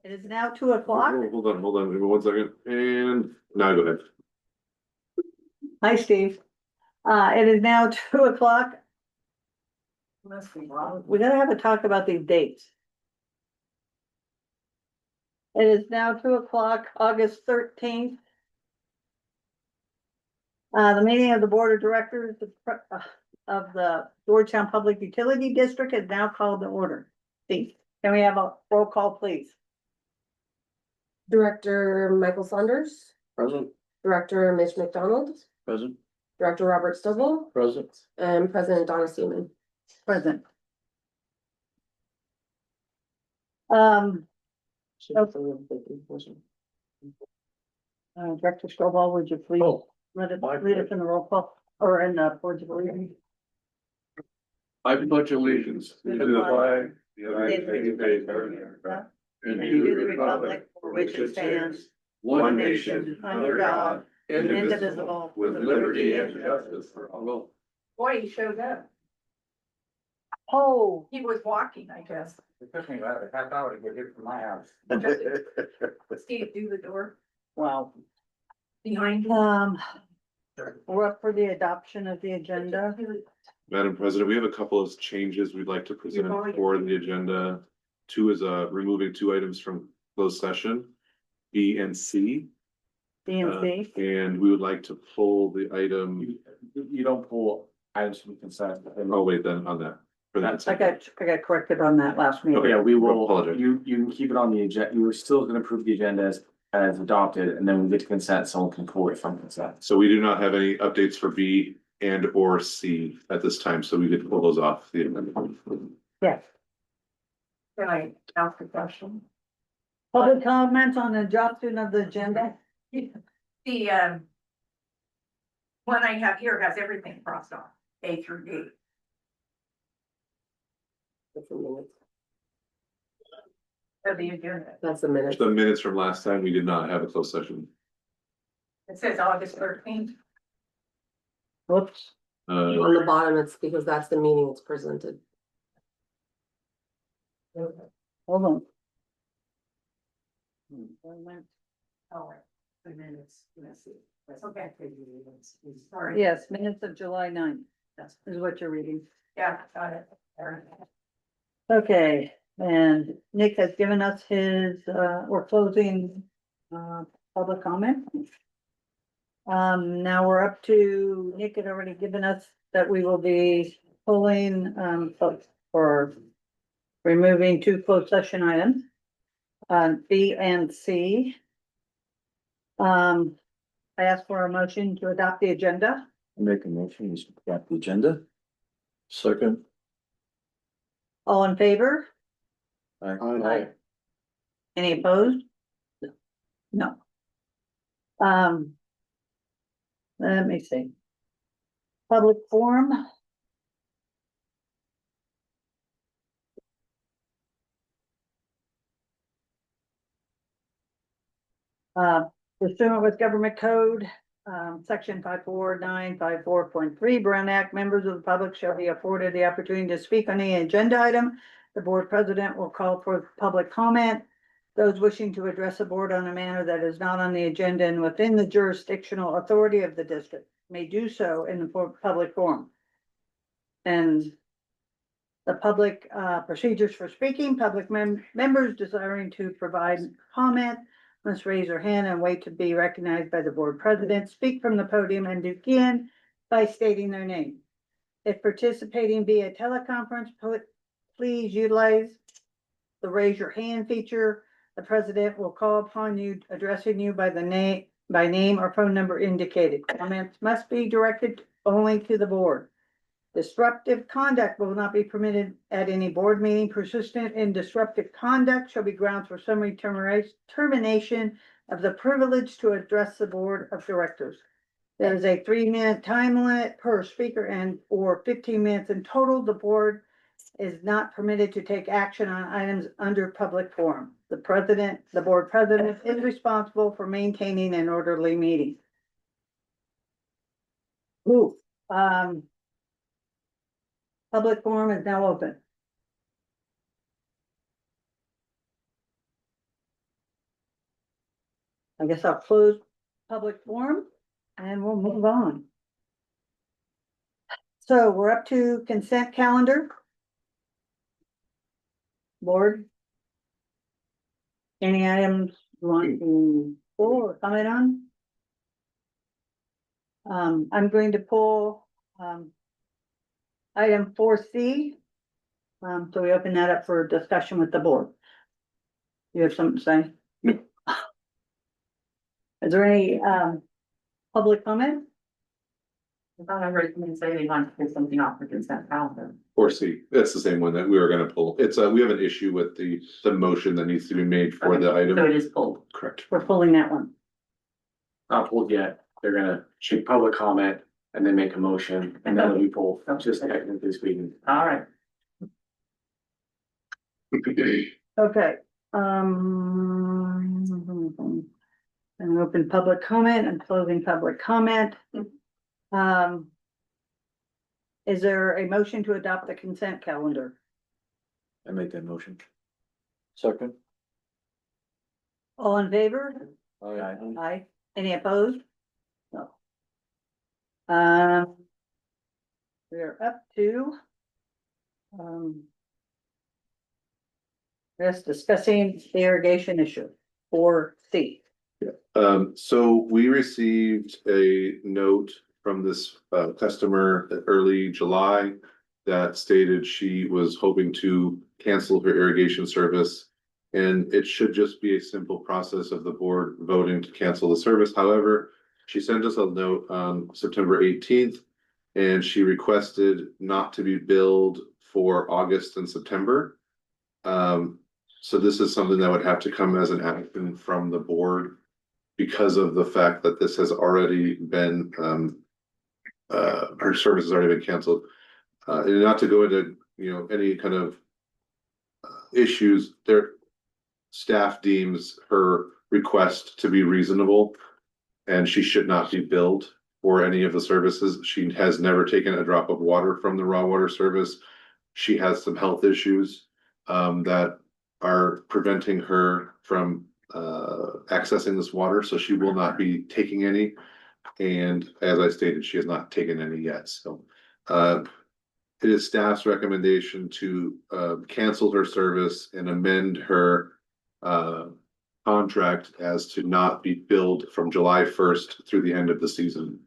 It is now 2 o'clock. Hold on, give me 1 second, and now go ahead. Hi, Steve. It is now 2 o'clock. We gotta have a talk about these dates. It is now 2 o'clock, August 13th. The meeting of the Board of Directors of the Georgetown Public Utility District is now called to order. Steve, can we have a roll call, please? Director Michael Saunders, Present. Director Mitch McDonald, Present. Director Robert Stovall, Present. and President Donna Seaman. Present. Director Stovall, would you please read it in the roll call or in the pledge of allegiance? I pledge allegiance to the flag, of the United States of America, and to the republic for which it stands, one nation, under God, indivisible, with liberty and justice for all. Boy, he showed up. Oh, He was walking, I guess. It took me about a half hour to get here from my house. Steve, do the door wow. behind you. We're up for the adoption of the agenda. Madam President, we have a couple of changes we'd like to present for the agenda. Two is removing 2 items from closed session, B and C. DNC. And we would like to pull the item, You don't pull items from consent. oh wait, then on that. For the I consent. got corrected on that last meeting. Okay. Yeah, we will, Apologize. you can keep it on the agenda, you were still gonna approve the agenda as adopted, and then we get to consent, someone can pull it from consent. So we do not have any updates for B and or C at this time, so we could pull those off the amendment. Yes. Can I ask a question? Public comments on the adoption of the agenda. The, one I have here has everything crossed off, A through D. That's the minutes. Of the agenda. That's the minutes. The minutes from last time, we did not have a closed session. It says August 13th. Whoops. On the bottom, it's because that's the meeting it's presented. Hold on. Oh, the minutes. Let's see. Okay. Sorry. Yes, minutes of July 9th. Is what you're reading. Yeah, got it. Okay, and Nick has given us his, we're closing, public comment. Now we're up to, Nick had already given us that we will be pulling, for removing 2 closed session items, B and C. I ask for a motion to adopt the agenda. Make a motion, we got the agenda. Second. All in favor? Aye. Any opposed? No. Let me see. Public forum. Pursuant with government code, section 54954.3 Brown Act, members of the public shall be afforded the opportunity to speak on any agenda item. The board president will call for public comment. Those wishing to address the board on a matter that is not on the agenda and within the jurisdictional authority of the district may do so in the public forum. And the public procedures for speaking, public members desiring to provide comment must raise their hand and wait to be recognized by the board president, speak from the podium and begin by stating their name. If participating via teleconference, please utilize the raise your hand feature. The president will call upon you, addressing you by name or phone number indicated. Comments must be directed only to the board. Disruptive conduct will not be permitted at any board meeting. Persistent in disruptive conduct shall be grounds for summary termination of the privilege to address the board of directors. There is a 3-minute time limit per speaker and or 15 minutes in total. The board is not permitted to take action on items under public forum. The board president is responsible for maintaining an orderly meeting. Public forum is now open. I guess I'll close public forum and we'll move on. So we're up to consent calendar. Board. Any items you want to pull or comment on? I'm going to pull, item 4C. So we open that up for discussion with the board. You have something to say? No. Is there any, public comment? I thought I heard someone say they want to pull something off the consent calendar. Or C, that's the same one that we were gonna pull. It's, we have an issue with the motion that needs to be made for the So item. it is pulled. Correct. We're pulling that one. Not pulled yet, they're gonna shoot public comment and then make a motion, and then it'll be pulled, just technically speaking. All right. Okay, and open public comment and closing public comment. Is there a motion to adopt the consent calendar? I make that motion. Second. All in favor? Aye. Aye. Any opposed? No. We're up to. Just discussing the irrigation issue, 4C. So we received a note from this customer early July that stated she was hoping to cancel her irrigation service. And it should just be a simple process of the board voting to cancel the service. However, she sent us a note on September 18th. And she requested not to be billed for August and September. So this is something that would have to come as an action from the board. Because of the fact that this has already been, her service has already been canceled. And not to go into, any kind of issues, their staff deems her request to be reasonable. And she should not be billed for any of the services. She has never taken a drop of water from the raw water service. She has some health issues, that are preventing her from accessing this water, so she will not be taking any. And as I stated, she has not taken any yet, so it is staff's recommendation to cancel her service and amend her contract as to not be billed from July 1st through the end of the season.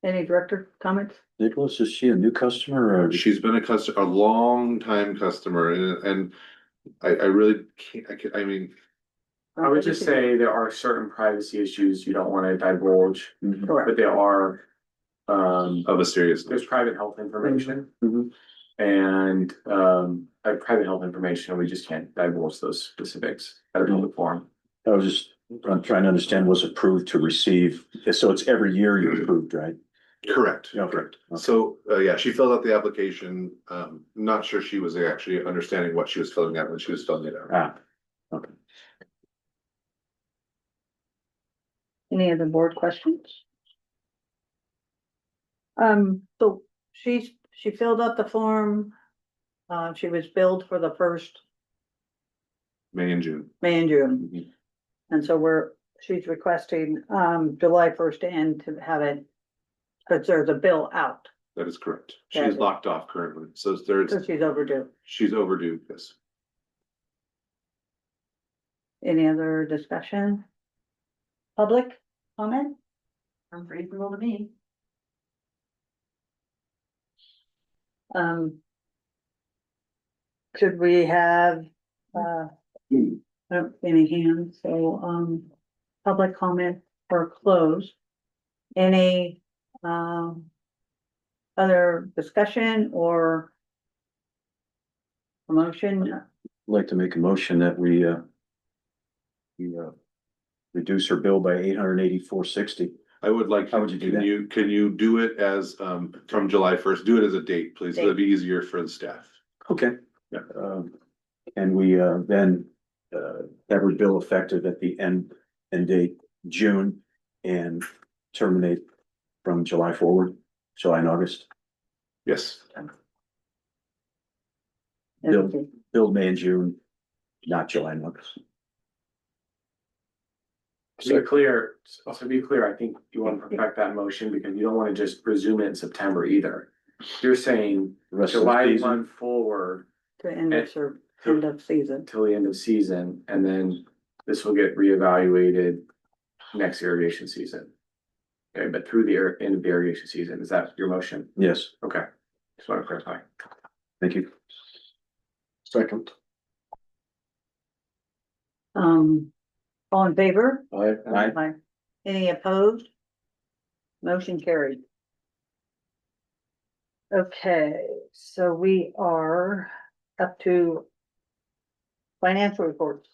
Any director comments? Nicholas, is she a new customer or? She's been a long time customer, and I really can't, I mean, I would just say there are certain privacy issues you don't wanna divulge, Correct. but there are. of a serious. There's private health information. Mhm. And private health information, we just can't divulge those specifics at a public forum. I'm trying to understand, was approved to receive, so it's every year you're approved, right? Correct, Okay. correct. Okay. So, yeah, she filled out the application. Not sure she was actually understanding what she was filling out when she was filling it out. Ah, okay. Any other board questions? So she filled out the form. She was billed for the first May and June. May and June. Mhm. And so she's requesting, July 1st to end to have it. Cause there's a bill out, That is correct. Got She's it. locked off currently, so so she's overdue. she's overdue, yes. Any other discussion? Public comment? Sounds reasonable to me. Should we have, I don't see any hands, so, public comment or close. Any, other discussion or motion? I'd like to make a motion that we reduce her bill by $884.60. I would like, How would you do can that? can you do it as, from July 1st? Do it as a date, please. That'd be easier for the staff. Okay. Yeah. And we then have her bill effective at the end date June and terminate from July forward, July and August. Yes, Bill. Billed May and June, not July and August. To be clear, I think you want to perfect that motion because you don't want to just resume it in September either. You're saying The rest of the July season. 1 forward To end of season. until the end of season, and then this will get reevaluated next irrigation season. Okay, but through the end of the irrigation season, is that your motion? Yes, Okay, just want to clarify. thank you. Second. All in favor? Aye. Aye. Any opposed? Motion carried. Okay, so we are up to financial reports.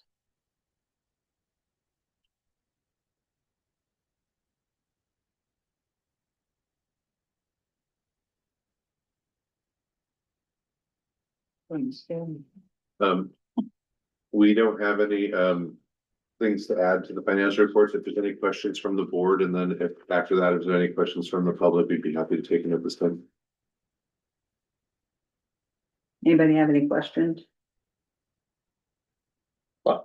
Um, we don't have any, things to add to the financial reports. If there's any questions from the board, and then if after that, if there's any questions from the public, we'd be happy to take it at this time. Anybody have any questions?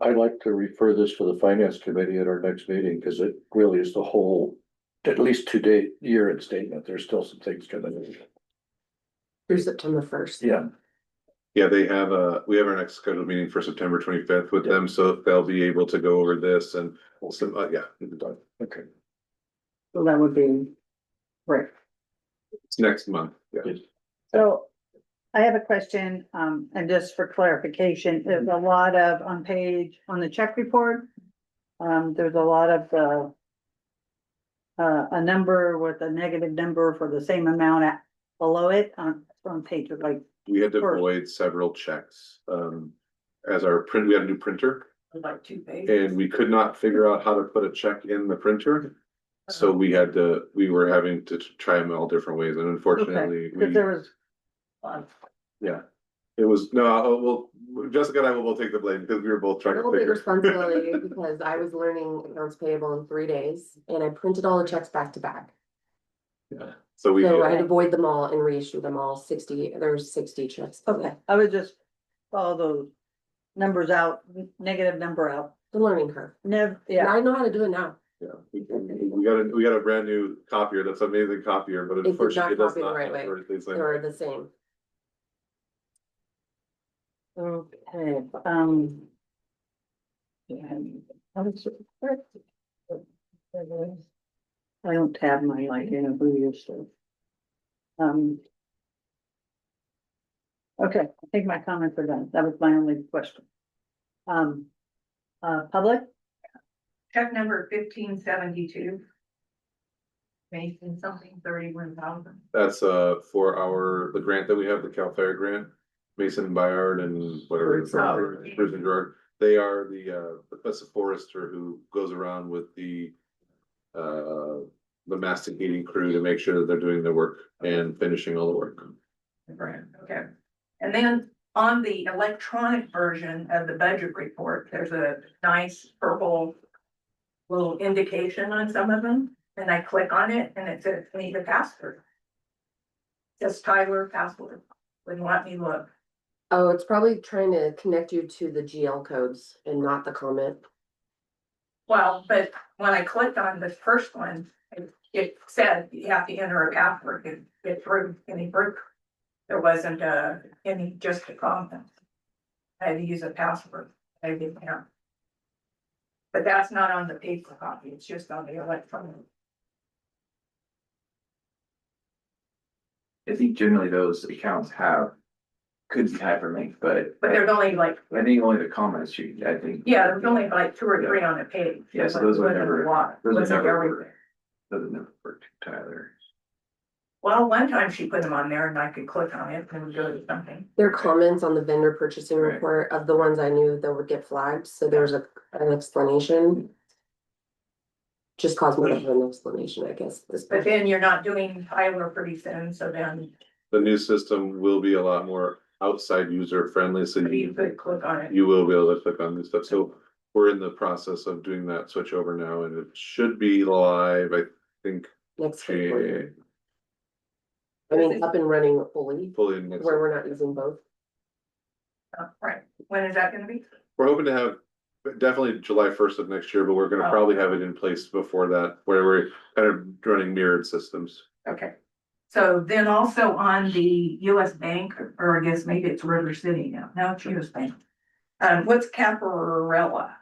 I'd like to refer this to the finance committee at our next meeting, because it really is the whole, at least to-date year-end statement. There's still some things gonna. Through September 1st. Yeah, Yeah, we have our next scheduled meeting for September 25th with them, so they'll be able to go over this and some, yeah, okay. So that would be, right. it's next month, yeah. So I have a question, and just for clarification, there's a lot of, on the check report, there's a lot of a number with a negative number for the same amount below it on page like. We had to First. void several checks, as our print, we had a new printer. Like 2 pages. And we could not figure out how to put a check in the printer. So we were having to try them all different ways, and unfortunately, Okay, 'cause there was, yeah. It was, no, well, Jessica and I will both take the blame, because we were both trying A to little big figure. responsibility because I was learning accounts payable in 3 days and I printed all the checks back to back. So we, So I had to void them all and reissue them all 60, there was 60 checks. okay, I would just follow those numbers out, negative number out, The learning curve. never, And yeah, I know how to do it now. yeah, we got a brand new copier, that's an amazing copier, but did not unfortunately, it does copy the not. right way. work the same They way. were the same. okay, yeah, I was- I don't have my like, who used to. Okay, I think my comments are done, that was my only question. Public, Check number 1572. Mason something 31,000. That's for the grant that we have, the Cal Fire grant, Mason Byard and whatever. Bruce Howard. Bruce and Gerard, they are that's a forester who goes around with the masticating crew to make sure that they're doing their work and finishing all the work. Right, okay. And then on the electronic version of the budget report, there's a nice purple little indication on some of them, and I click on it and it says need a password. Just Tyler password, wouldn't let me look. Oh, it's probably trying to connect you to the GL codes and not the comment. Well, but when I clicked on the first one, it said you have to enter a password to get through any group. There wasn't any, just a comment. I had to use a password. I didn't have. But that's not on the paper copy, it's just on the electronic. I think generally those accounts could be hyperlinked, but But there's only like, I think only the comments I think. yeah, there's only like 2 or 3 on a page. Yeah, so those would Wasn't a never- lot. those would Wasn't never everything. work. Doesn't never work, Tyler. Well, one time she put them on there and I could click on it and it would go to something. There are comments on the vendor purchasing Right. report of the ones I knew that would get flagged, so there's an explanation. Just cause me to have an explanation, I guess, at this But point. then you're not doing Tyler pretty soon, so then The new system will be a lot more outside user friendly, so you could click on it. you will be able to click on new stuff. So we're in the process of doing that switch over now, and it should be live, I think, Next fiscal eh, year. I mean, up and running fully, fully next. where we're not using both. Right, when is that gonna be? We're hoping to have definitely July first of next year, but we're gonna Oh. probably have it in place before that, where we're kind of running mirrored systems. Okay. So then also on the US Bank, or I guess maybe it's River City now, it's US Bank. What's Caparella?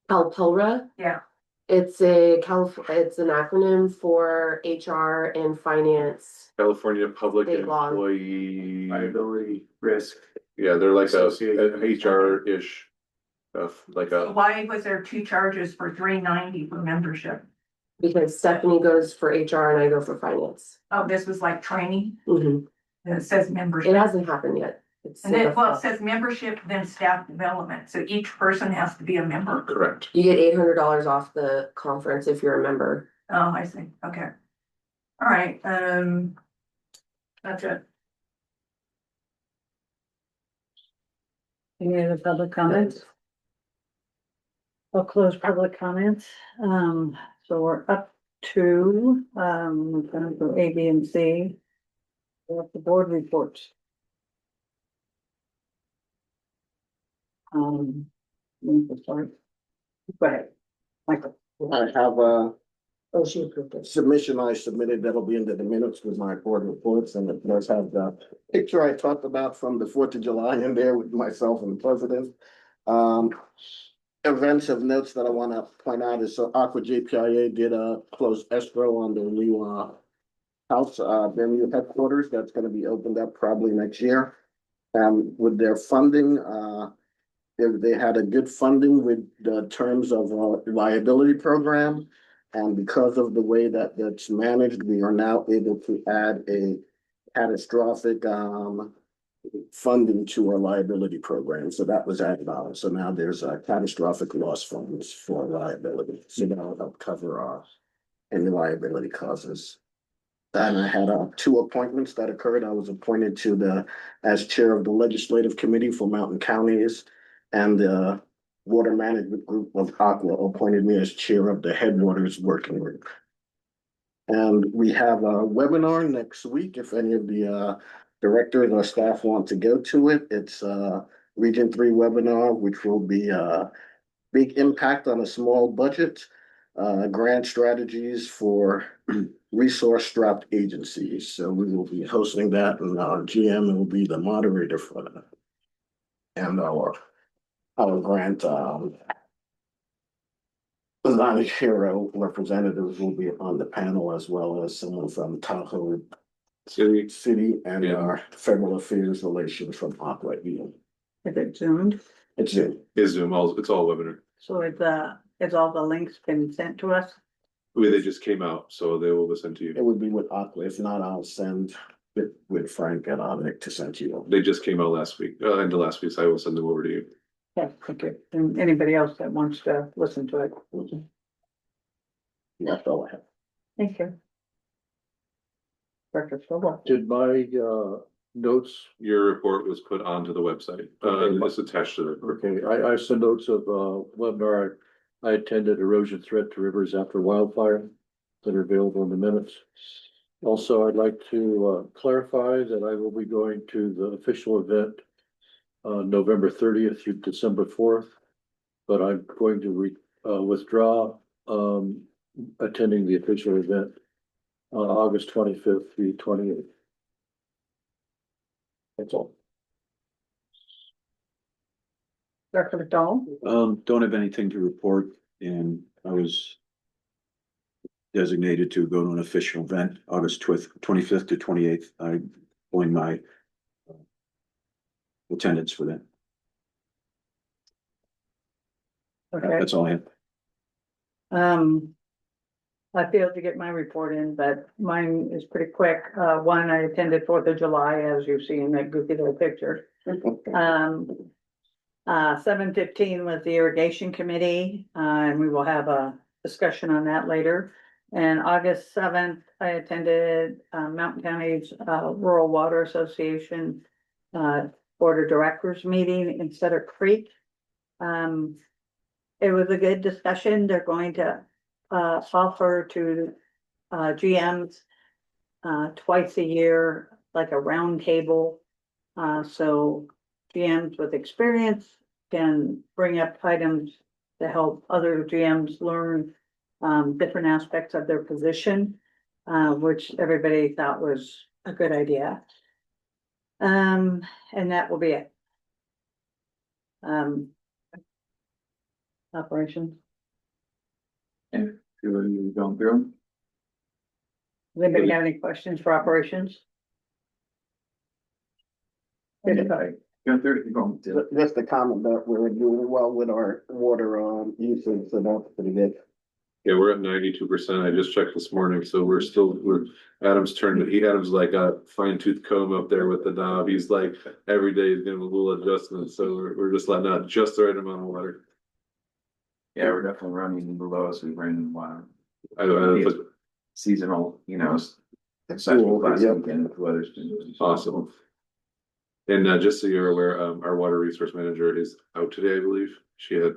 Calpulra, Yeah, it's it's an acronym for HR and finance. California Public State law. Employee, Liability, risk. yeah, they're like a Associated. HR-ish. Like so a, why was there two charges for $390 for membership? Because Stephanie goes for HR and I go for finance. Oh, this was like training, Mhm. and it says It membership. hasn't happened yet. It's And in then, the well, it fall. says membership, then staff development, so each person has to be a member. correct. You get $800 off the conference if you're a member. Oh, I see, okay. All right, that's it. Any other public comments? I'll close public comments. So we're up to, we're gonna go A, B, and C. We have the board reports. Sorry. Go ahead, Michael. I have a Oh, she approved it. submission I submitted that'll be into the minutes with my board reports, and it does have the picture I talked about from the 4th of July in there with myself and the president. Events of notes that I want to point out is so Aqua JPIA did a closed escrow on their new house, their new headquarters that's going to be opened up probably next year. With their funding, they had a good funding with the terms of liability program. And because of the way that that's managed, we are now able to add a catastrophic funding to our liability program. So that was added on. So now there's a catastrophic loss funds for liability. So that'll help cover any liability causes. And I had two appointments that occurred. I was appointed as chair of the legislative committee for Mountain Counties, and the water management group of Aqua appointed me as chair of the Headwaters Working Group. And we have a webinar next week. If any of the directors or staff want to go to it, it's a Region 3 webinar, which will be a big impact on a small budget, grant strategies for resource-strapped agencies. So we will be hosting that, and our GM will be the moderator for that. And our grant design hero representatives will be on the panel, as well as someone from Tahoe City and Yeah. our federal affairs relations from Aqua. Is it zoomed? It's Zoom. Is Zoom, it's all webinar. So it's all the links been sent to us? They just came out, so they will listen to It you. would be with Aqua. If not, I'll send it with Frank and Nick to send you. They just came out last week, into last week, so I will send them over to you. Yeah, okay. And anybody else that wants to listen to it? That's all I have. Thank you. Director Stovall. Did my notes, Your report was put onto the website, it's attached to the report. okay, I sent notes of webinar. I attended erosion threat to rivers after wildfire that are available in the minutes. Also, I'd like to clarify that I will be going to the official event November 30th through December 4th. But I'm going to withdraw attending the official event on August 25th through 28th. That's all. Director McDowell? Don't have anything to report, and I was designated to go to an official event, August 25th to 28th. I joined my attendance for that. Okay. That's all I have. I failed to get my report in, but mine is pretty quick. One, I attended 4th of July, as you see in that goofy little picture. 7:15 was the irrigation committee, and we will have a discussion on that later. And August 7th, I attended Mountain County's Rural Water Association Board of Directors meeting in Cedar Creek. It was a good discussion. They're going to offer to GMs twice a year, like a round table. So GMs with experience can bring up items to help other GMs learn different aspects of their position, which everybody thought was a good idea. And that will be it. Operations. And you going through? Does anybody have any questions for operations? Good. Go through it, you're going to. Just the comment that we're doing well with our water, usage, so that's pretty good. Yeah, we're at 92%. I just checked this morning, so we're Adam's Adam's like a fine tooth comb up there with the knob. He's like, every day he's doing a little adjustment, so we're just letting out just the right amount of water. Yeah, we're definitely running the lowest we've run in a while. I Seasonal, you know, Cool, last yep. weekend, the weather's been Awesome. And just so you're aware, our water resource manager is out today, I believe. She had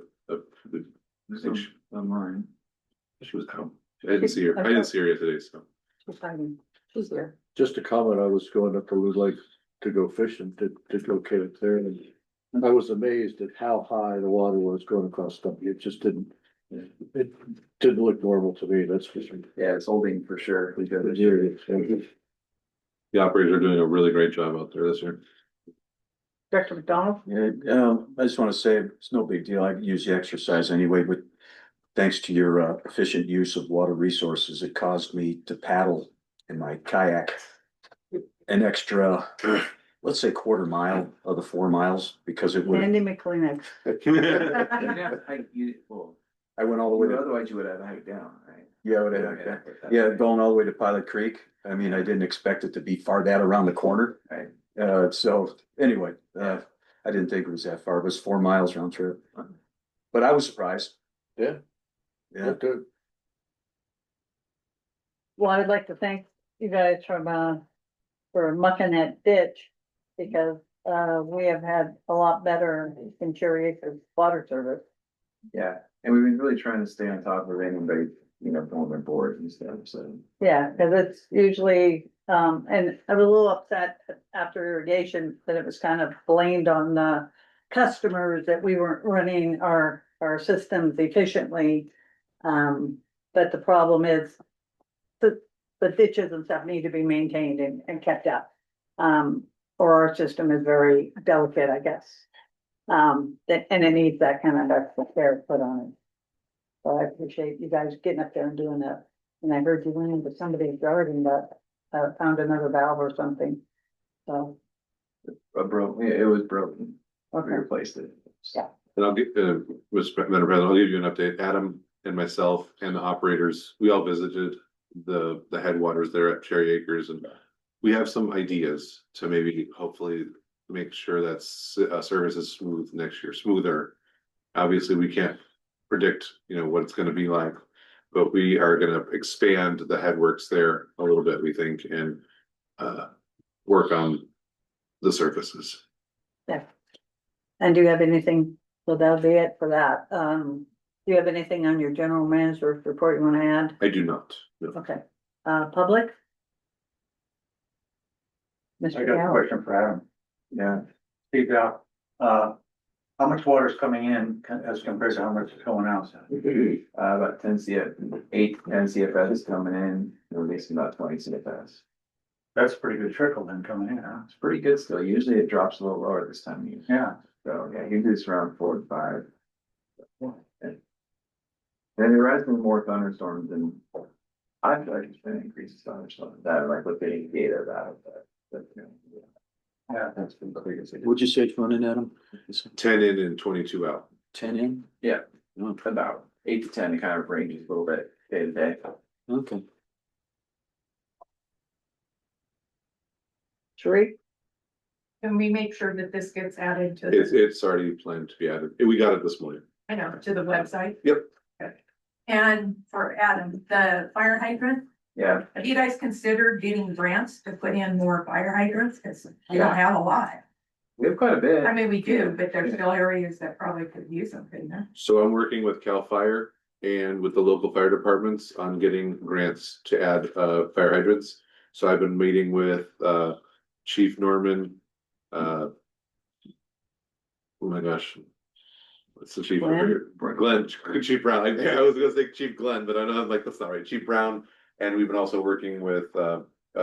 online. she was out. I didn't see her. I didn't see her yet today, so. She's here. Just a comment, I was going up to Blue Lake to go fishing, to locate it there, and I was amazed at how high the water was going across Stumpy. It just didn't, it didn't look normal to me, that's for sure. Yeah, it's holding for sure. We got Yeah, it. The operators are doing a really great job out there this year. Director McDonald? Yeah, I just want to say it's no big deal. I use the exercise anyway, but thanks to your efficient use of water resources, it caused me to paddle in my kayak an extra, let's say 1/4 mile of the 4 miles because it would. Andy McClintock. I went all the way to, Otherwise you would have hiked down, right? yeah, going all the way to Pilot Creek. I mean, I didn't expect it to be far that around the corner. Right. So anyway, I didn't think it was that far. It was 4 miles round trip. But I was surprised. Yeah. Yeah. Good. Well, I'd like to thank you guys for mucking that ditch because, we have had a lot better in Cherry Acres water service. Yeah, and we've been really trying to stay on top of anybody, you know, on their boards and stuff, so. Yeah, cause it's usually, and I was a little upset after irrigation that it was kind of blamed on the customers that we weren't running our systems efficiently. But the problem is the ditches and stuff need to be maintained and kept up. Or our system is very delicate, I guess. And it needs that kind of extra care put on it. So I appreciate you guys getting up there and doing that. And I heard you went into somebody's garden that found another valve or something. So, It was broken, we okay, replaced it. Yeah. And I'll get, Mr. Madam President, I'll give you an update. Adam and myself and the operators, we all visited the headwaters there at Cherry Acres, and we have some ideas to maybe hopefully make sure that service is smooth next year, smoother. Obviously, we can't predict, you know, what it's gonna be like, but we are gonna expand the headworks there a little bit, we think, and work on the surfaces. yeah. And do you have anything, so that'll be it for that. Do you have anything on your general manager's report you wanna add? I do not. No. Okay, public? I Mr. got a Gallo? question for Adam. Yeah, Steve Dow, how much water is coming in as compared to how much is going out? about 10 CFS is coming in, we're releasing about 20 CFS. That's a pretty good trickle then coming in, huh? It's pretty good still, usually it drops a little lower this time of year. Yeah. So, yeah, usually it's around 4 to 5. And there has been more thunderstorms than I've actually been increases thunderstorms that like looking at data about it, but you know, Yeah. that's been the biggest. Would you say it's running, Adam? 10 in and 22 out. 10 in? Yeah, Oh, about 8 to 10, it kind of ranges a little bit day to day. okay. Sheree? Can we make sure that this gets added to, It's already planned to be added. We got it this morning. I know, to the website? Yep. Okay. And for Adam, the fire hydrant, Yeah, have you guys considered getting grants to put in more fire hydrants? Cause we Yeah. don't have a lot. we have quite a bit. I mean, we do, but there's still areas that probably could use them, couldn't there? So I'm working with CAL FIRE and with the local fire departments on getting grants to add fire hydrants. So I've been meeting with Chief Norman. Oh my gosh, It's the chief, Glenn? Glenn, Chief Brown, I was gonna say Chief Glenn, but I know, I'm like, that's not right, Chief Brown. And we've been also working with,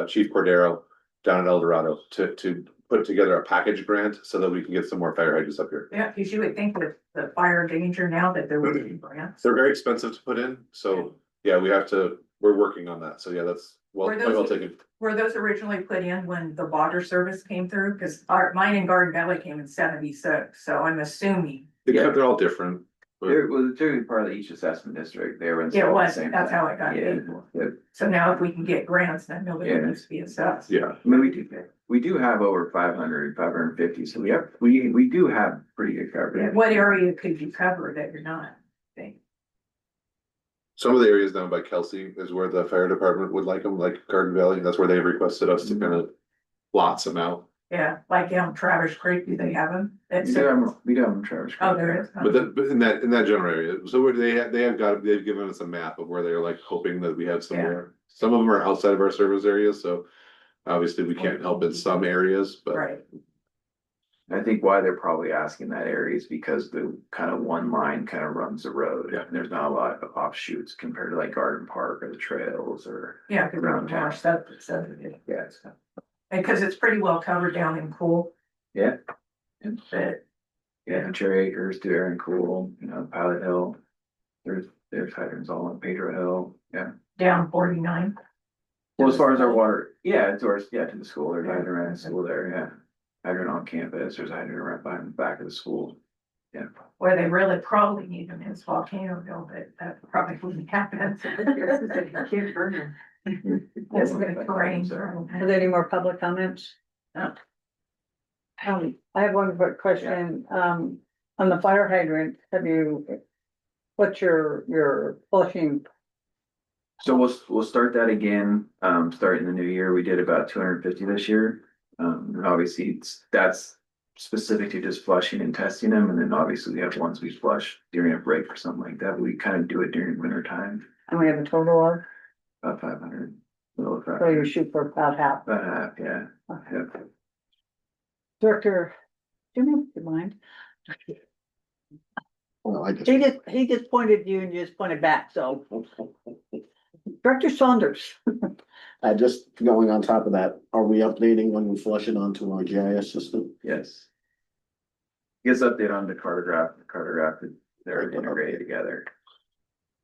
Chief Cordero down in El Dorado to put together a package grant so that we can get some more fire hydrants up here. Yeah, because you would think with the fire danger now that there would be grants. They're very expensive to put in, so, yeah, we're working on that, so yeah, that's well, Were quite well those- taken. Were those originally put in when the water service came through? Because mine in Garden Valley came in 76, so I'm assuming. They're all different, but There was literally part of each assessment district, they were. It installed the was, same that's time. how it got Yeah, paid for. yeah. So now if we can get grants, then nobody Yeah. needs to be assessed. yeah. I mean, we do have over 550, so we do have pretty good coverage. What area could you cover that you're not? Think? Some of the areas down by Kelsey is where the fire department would like them, like Garden Valley, that's where they requested us to kind of lots them out. Yeah, like down Travis Creek, do they have them? We do have them, Travis. Oh, there is. But in that general area, so where they've given us a map of where they're like hoping that we have some Yeah. more. Some of them are outside of our service areas, so obviously we can't help in some areas, but. Right, I think why they're probably asking that area is because the kind of one line kind of runs the road. Yeah. And there's not a lot of offshoots compared to like Garden Park or the trails or. yeah, because Around there's more town. stuff, so, Yeah. because it's pretty well covered down in Cool. Yeah. But, Yeah, Cherry Acres, Dare and Cool, Pilot Hill. There's hydrants all on Pedro Hill, yeah. down 49. Well, as far as our water, yeah, to the school, there's hydrant around the school there, yeah. Hydrant on campus, there's hydrant right behind the back of the school, yeah. Where they really probably need them is Volcanoville, but that probably wouldn't happen. It's gonna rain. Are there any more public comments? No. I have one quick question, on the fire hydrant, what's your flushing? So we'll start that again, starting the new year, we did about 250 this year. And obviously that's specific to just flushing and testing them, and then obviously we have ones we flush during a break or something like that, but we kind of do it during winter time, And we have a total of, about 500. Little so you 500, shoot for about half. about half, yeah. Okay. Yeah. Director, Jimmy, do you mind? Well, I He just pointed at you and you just pointed back, so. Director Saunders. just going on top of that, are we updating when we flush it onto our GIS system? Yes. Gets update on the cartograph, they're integrated together.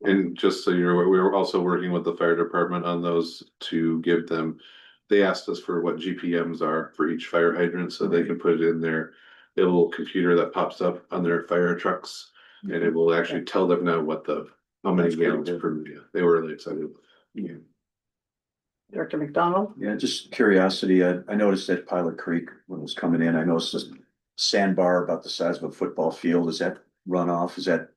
And just so you're aware, we were also working with the fire department on those to give them. They asked us for what GPMs are for each fire hydrant, so they can put it in their little computer that pops up on their fire trucks. And it will actually tell them now how many gallons per minute. They were really excited. Yeah. Director McDonald. Yeah, just curiosity, I noticed at Pilot Creek when it was coming in, I noticed this sandbar about the size of a football field. Is that runoff? Is that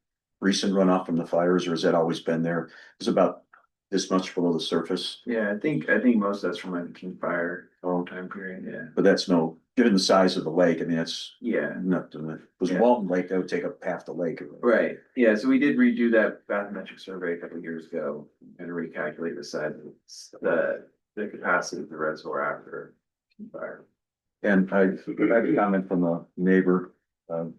recent runoff from the fires, or has that always been there? It's about this much below the surface, Yeah, I think most of that's from like the King Fire time period, yeah. but that's no, given the size of the lake, I mean, that's Yeah, nothing. If it was Yeah. Walton Lake, that would take up half the lake. right, yeah, so we did redo that bathymetric survey a couple of years ago and recalculate the size of the capacity of the reservoir after King Fire. And I had a comment from a neighbor,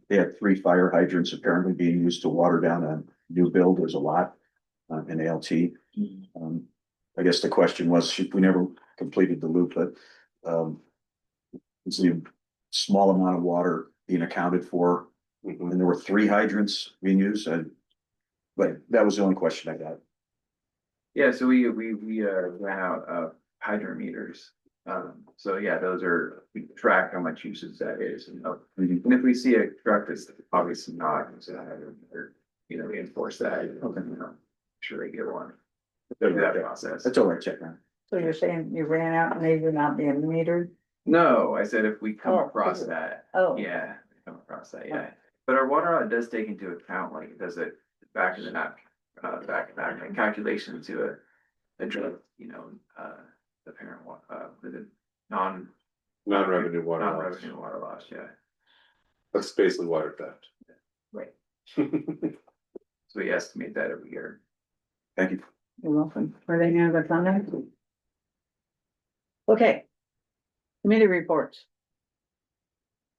they had 3 fire hydrants apparently being used to water down a new build. There's a lot in ALT. I guess the question was, we never completed the loop, but is the small amount of water being accounted for? And there were 3 hydrants being used, but that was the only question I got. Yeah, so we ran out of hydrant meters. So yeah, we track how much usage that is, and if we see a truck that's obviously not using a hydrant meter, we enforce that, sure they get one. Go through that process. That's all right, check now. So you're saying you ran out and they were not being metered? No, I said if we come Oh, across okay. that, Oh. yeah, come across that, yeah. But our water audit does take into account, like, it does it back in the back calculation to address, the parent with a Non-revenue water loss. non-revenue water loss, yeah. That's basically water theft. Right. So we estimate that every year. Thank you. You're welcome. Are there any other comments? Okay. Committee reports.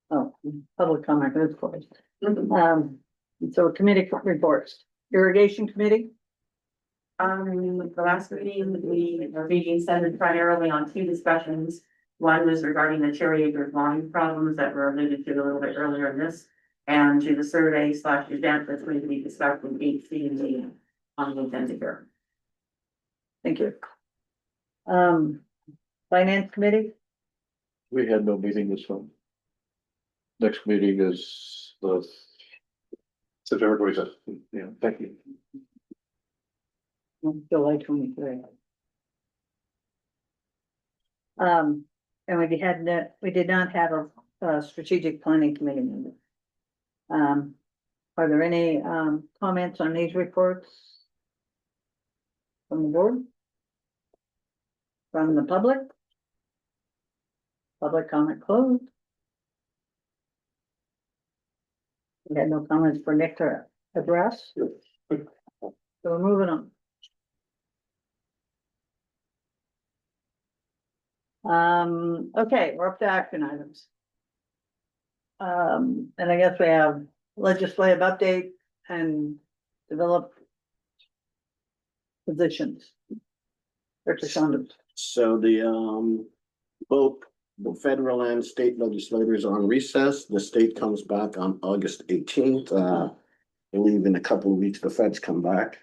Oh, public comment, that's closed. And so committee reports, irrigation committee, The last meeting, our meeting centered primarily on two discussions. One was regarding the Cherry Acres volume problems that were alluded to a little bit earlier in this. And to the survey / event that's going to be discussed in 8C and D on the agenda here. thank you. Finance committee, We had no meeting this one. Next meeting is the September 25th. yeah, thank you. July 23. And we did not have a strategic planning committee member. Are there any, comments on these reports? From the board? From the public? Public comment closed. We had no comments for Nick to address. So we're moving on. Okay, we're up to action items. And I guess we have legislative update and develop positions. Richard Saunders. So both the federal and state legislators are on recess. The state comes back on August 18th. I believe in a couple of weeks, the feds come back.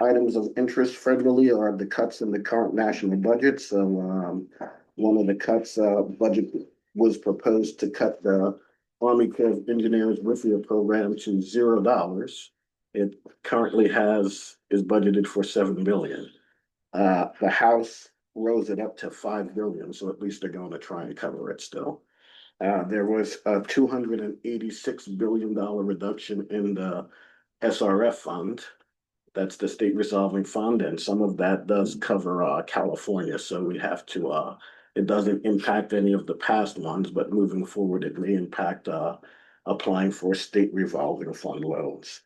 Items of interest federally are the cuts in the current national budget. So, one of the cuts, budget was proposed to cut the Army Corps of Engineers WIFIA program to $0. It currently is budgeted for $7 billion. The House rose it up to $5 billion, so at least they're going to try and cover it still. There was a $286 billion reduction in the SRF fund. That's the state resolving fund, and some of that does cover California, so we have to it doesn't impact any of the past ones, but moving forward, it may impact applying for state revolving fund loans.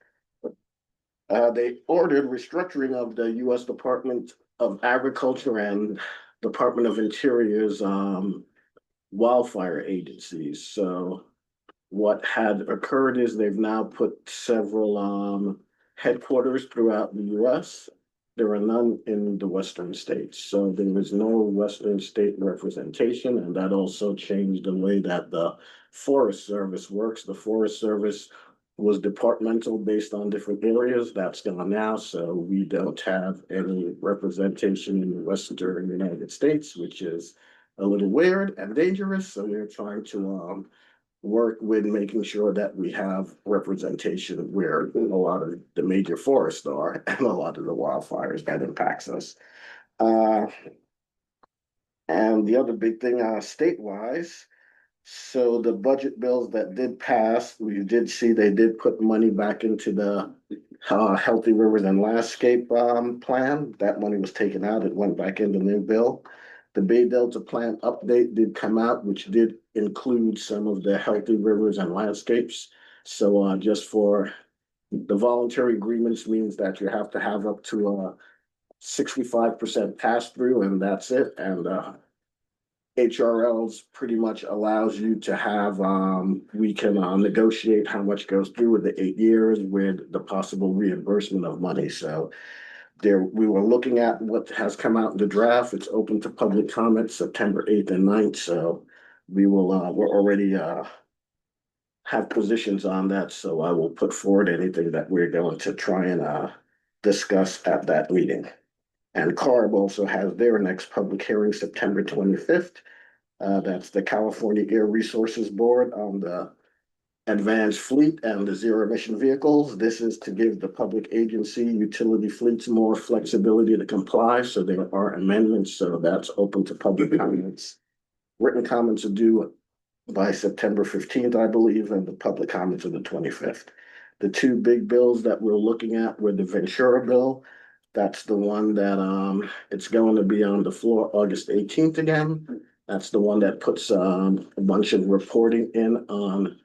They ordered restructuring of the US Department of Agriculture and Department of Interior's wildfire agencies. So what had occurred is they've now put several headquarters throughout the US. There are none in the western states, so there is no western state representation, and that also changed the way that the Forest Service works. The Forest Service was departmental based on different areas. That's gone now, so we don't have any representation in the western United States, which is a little weird and dangerous. So we're trying to work with making sure that we have representation where a lot of the major forests are and a lot of the wildfires that impacts us. And the other big thing statewise, so the budget bills that did pass, we did see they did put money back into the Healthy Rivers and Landscape plan. That money was taken out, it went back in the new bill. The Bay Delta Plan update did come out, which did include some of the Healthy Rivers and Landscapes. So just for the voluntary agreements means that you have to have up to 65% pass through, and that's it. And HRLs pretty much allows you to have, we can negotiate how much goes through with the 8 years with the possible reimbursement of money. So we were looking at what has come out in the draft. It's open to public comment September 8th and 9th. So we will, we're already have positions on that. So I will put forward anything that we're going to try and discuss at that meeting. And CARB also has their next public hearing September 25th. That's the California Air Resources Board on the advanced fleet and the zero emission vehicles. This is to give the public agency utility fleets more flexibility to comply. So there are amendments. So that's open to public comments. Written comments are due by September 15th, I believe, and the public comments are the 25th. The two big bills that we're looking at were the Ventura bill. That's the one that it's going to be on the floor August 18th again. That's the one that puts a bunch of reporting in on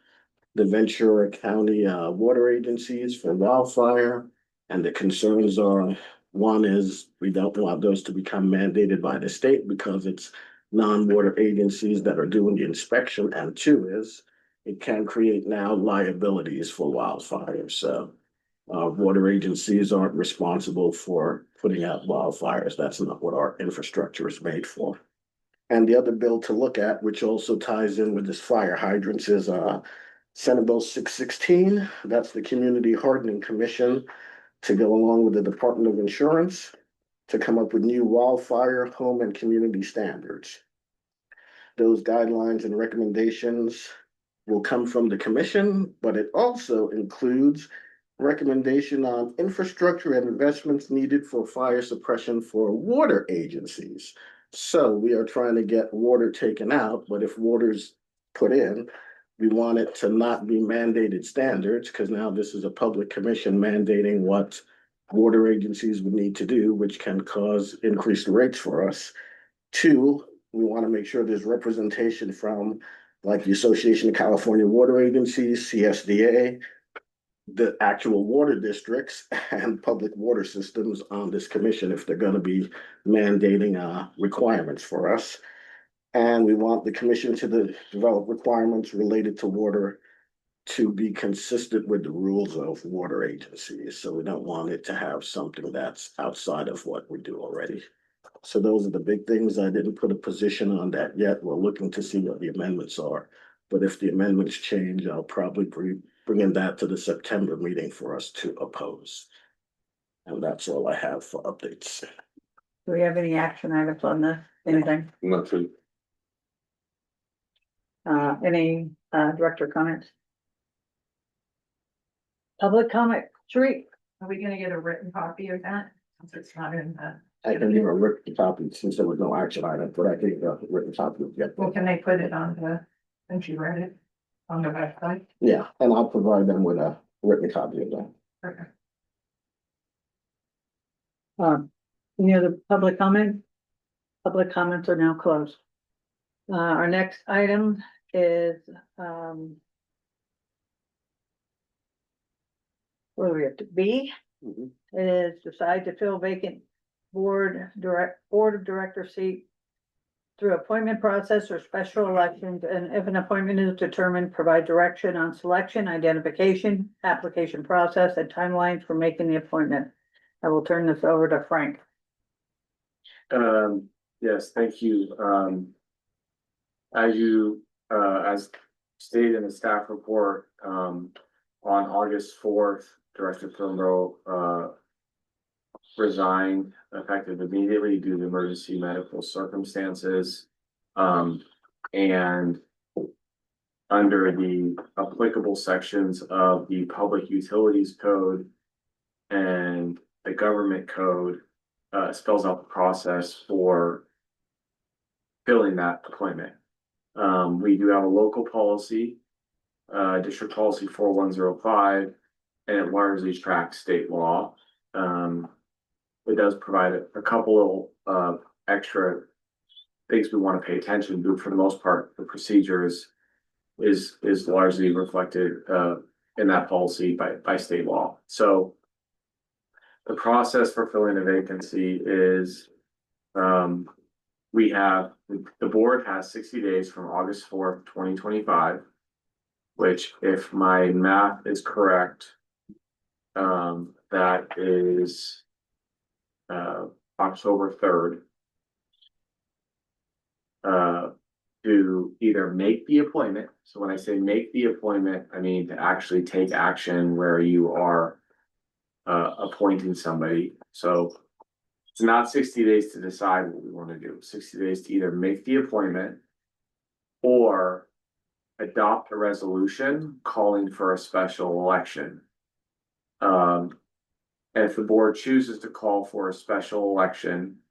the Ventura County water agencies for wildfire. And the concerns are, one is we don't want those to become mandated by the state because it's non-water agencies that are doing the inspection. And two is it can create now liabilities for wildfires, so. Water agencies aren't responsible for putting out wildfires. That's not what our infrastructure is made for. And the other bill to look at, which also ties in with this fire hydrants, is Senate Bill 616. That's the Community Hardening Commission to go along with the Department of Insurance to come up with new wildfire, home, and community standards. Those guidelines and recommendations will come from the commission, but it also includes recommendation on infrastructure and investments needed for fire suppression for water agencies. So we are trying to get water taken out, but if water's put in, we want it to not be mandated standards, because now this is a public commission mandating what water agencies would need to do, which can cause increased rates for us. Two, we want to make sure there's representation from like the Association of California Water Agencies, CSDA, the actual water districts and public water systems on this commission if they're going to be mandating requirements for us. And we want the commission to develop requirements related to water to be consistent with the rules of water agencies. So we don't want it to have something that's outside of what we do already. So those are the big things. I didn't put a position on that yet. We're looking to see what the amendments are. But if the amendments change, I'll probably bring that to the September meeting for us to oppose. And that's all I have for updates. Do we have any action items on this, anything? Nothing. Any director comments? Public comment, Sheree? Are we gonna get a written copy of that? Since it's not in the, I can give a written copy since there was no action item, but I think a written copy will get. well, can they put it on the, since you read it on the website? Yeah, and I'll provide them with a written copy of that. Okay. Any other public comment? Public comments are now closed. Our next item is, where do we have to be? Mhm. Is decide to fill vacant board of director seat through appointment process or special elections, and if an appointment is determined, provide direction on selection, identification, application process, and timelines for making the appointment. I will turn this over to Frank. Yes, thank you. As you, as stated in the staff report, on August 4th, Director Thornborough, resigned effective immediately due to emergency medical circumstances. And under the applicable sections of the Public Utilities Code and the Government Code, spells out the process for filling that appointment. We do have a local policy, District Policy 4105, and it largely tracks state law. It does provide a couple of extra things we want to pay attention to. For the most part, the procedures is largely reflected in that policy by state law. So the process for filling a vacancy is we have the board has 60 days from August 4th, 2025, which, if my math is correct, that is October 3rd, to either make the appointment. So when I say make the appointment, I mean to actually take action where you are appointing somebody. So it's not 60 days to decide what we want to do. 60 days to either make the appointment or adopt a resolution calling for a special election. And if the board chooses to call for a special election,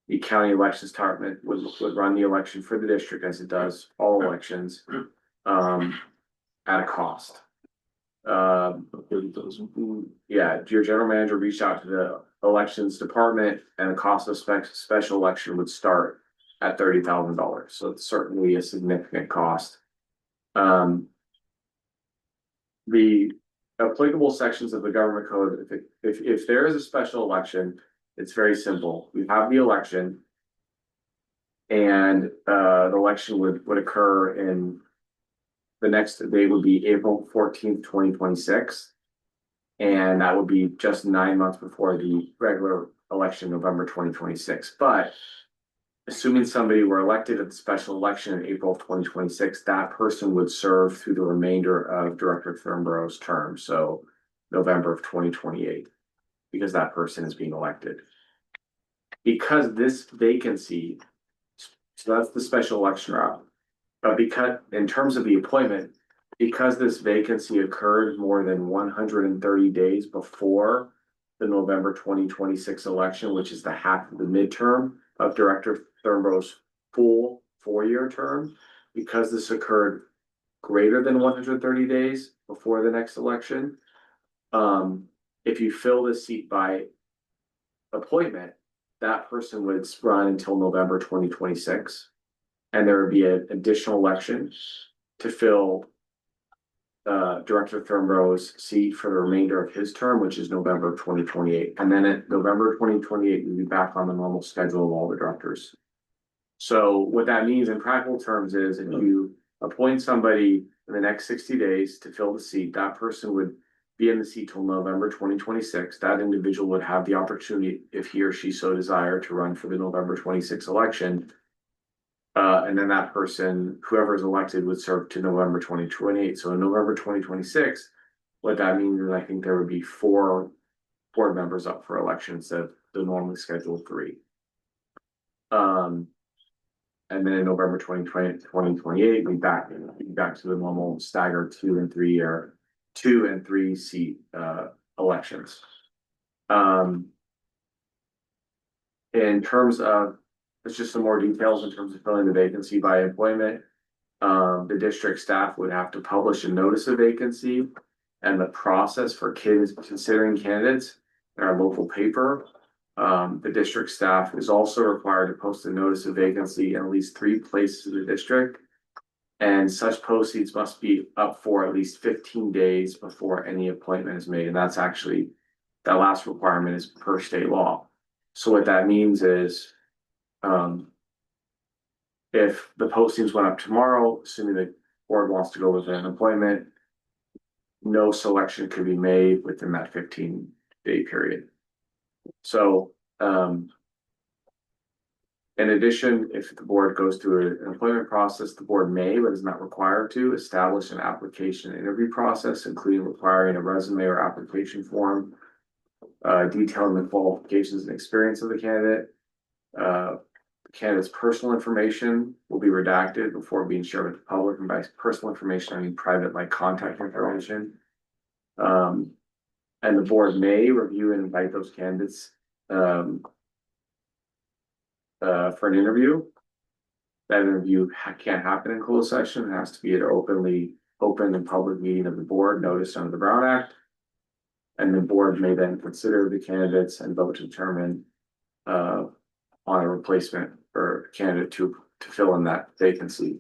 the county elections department would run the election for the district, as it does all elections, at a cost. Yeah, your general manager reached out to the elections department, and the cost of special election would start at $30,000. So it's certainly a significant cost. The applicable sections of the government code, if there is a special election, it's very simple. We have the election, and the election would occur in the next day would be April 14th, 2026. And that would be just 9 months before the regular election, November 2026. But assuming somebody were elected at the special election in April of 2026, that person would serve through the remainder of Director Thornborough's term, so November of 2028, because that person is being elected. Because this vacancy, so that's the special election route. But because, in terms of the appointment, because this vacancy occurred more than 130 days before the November 2026 election, which is the half of the midterm of Director Thornborough's full 4-year term, because this occurred greater than 130 days before the next election. If you fill this seat by appointment, that person would run until November 2026. And there would be an additional election to fill Director Thornborough's seat for the remainder of his term, which is November of 2028. And then at November 2028, we'll be back on the normal schedule of all the directors. So what that means in practical terms is if you appoint somebody in the next 60 days to fill the seat, that person would be in the seat till November 2026. That individual would have the opportunity, if he or she so desire, to run for the November 26 election. And then that person, whoever is elected, would serve to November 2028. So in November 2026, what that means is I think there would be 4 board members up for election instead of the normally scheduled 3. And then in November 2028, we back to the normal staggered 2 and 3 year, 2 and 3 seat elections. In terms of, it's just some more details in terms of filling the vacancy by appointment. The district staff would have to publish a notice of vacancy and the process for considering candidates in our local paper. The district staff is also required to post a notice of vacancy in at least 3 places in the district. And such postings must be up for at least 15 days before any appointment is made. And that's actually, that last requirement is per state law. So what that means is, if the postings went up tomorrow, assuming the board wants to go with an appointment, no selection could be made within that 15-day period. So, in addition, if the board goes through an appointment process, the board may, but is not required to, establish an application interview process, including requiring a resume or application form, detailing the qualifications and experience of the candidate. The candidate's personal information will be redacted before being shared with the public, and by personal information, I mean private, like contact information. And the board may review and invite those candidates for an interview. That interview can't happen in closed session. It has to be an open and public meeting of the board, noticed under the Brown Act. And the board may then consider the candidates and vote to determine on a replacement for a candidate to fill in that vacancy.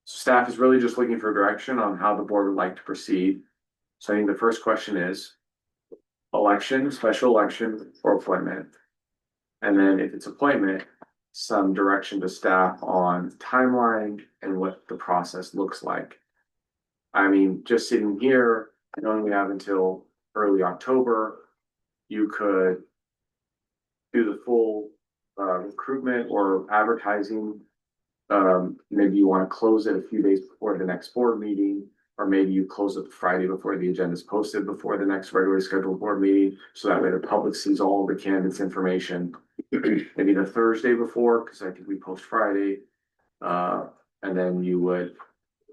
Staff is really just looking for direction on how the board would like to proceed. So I think the first question is election, special election, or appointment. And then if it's appointment, some direction to staff on timeline and what the process looks like. I mean, just sitting here, knowing we have until early October, you could do the full recruitment or advertising. Maybe you want to close it a few days before the next board meeting, or maybe you close it the Friday before the agenda is posted before the next regularly scheduled board meeting. So that way the public sees all the candidates' information. Maybe the Thursday before, because I think we post Friday. And then you would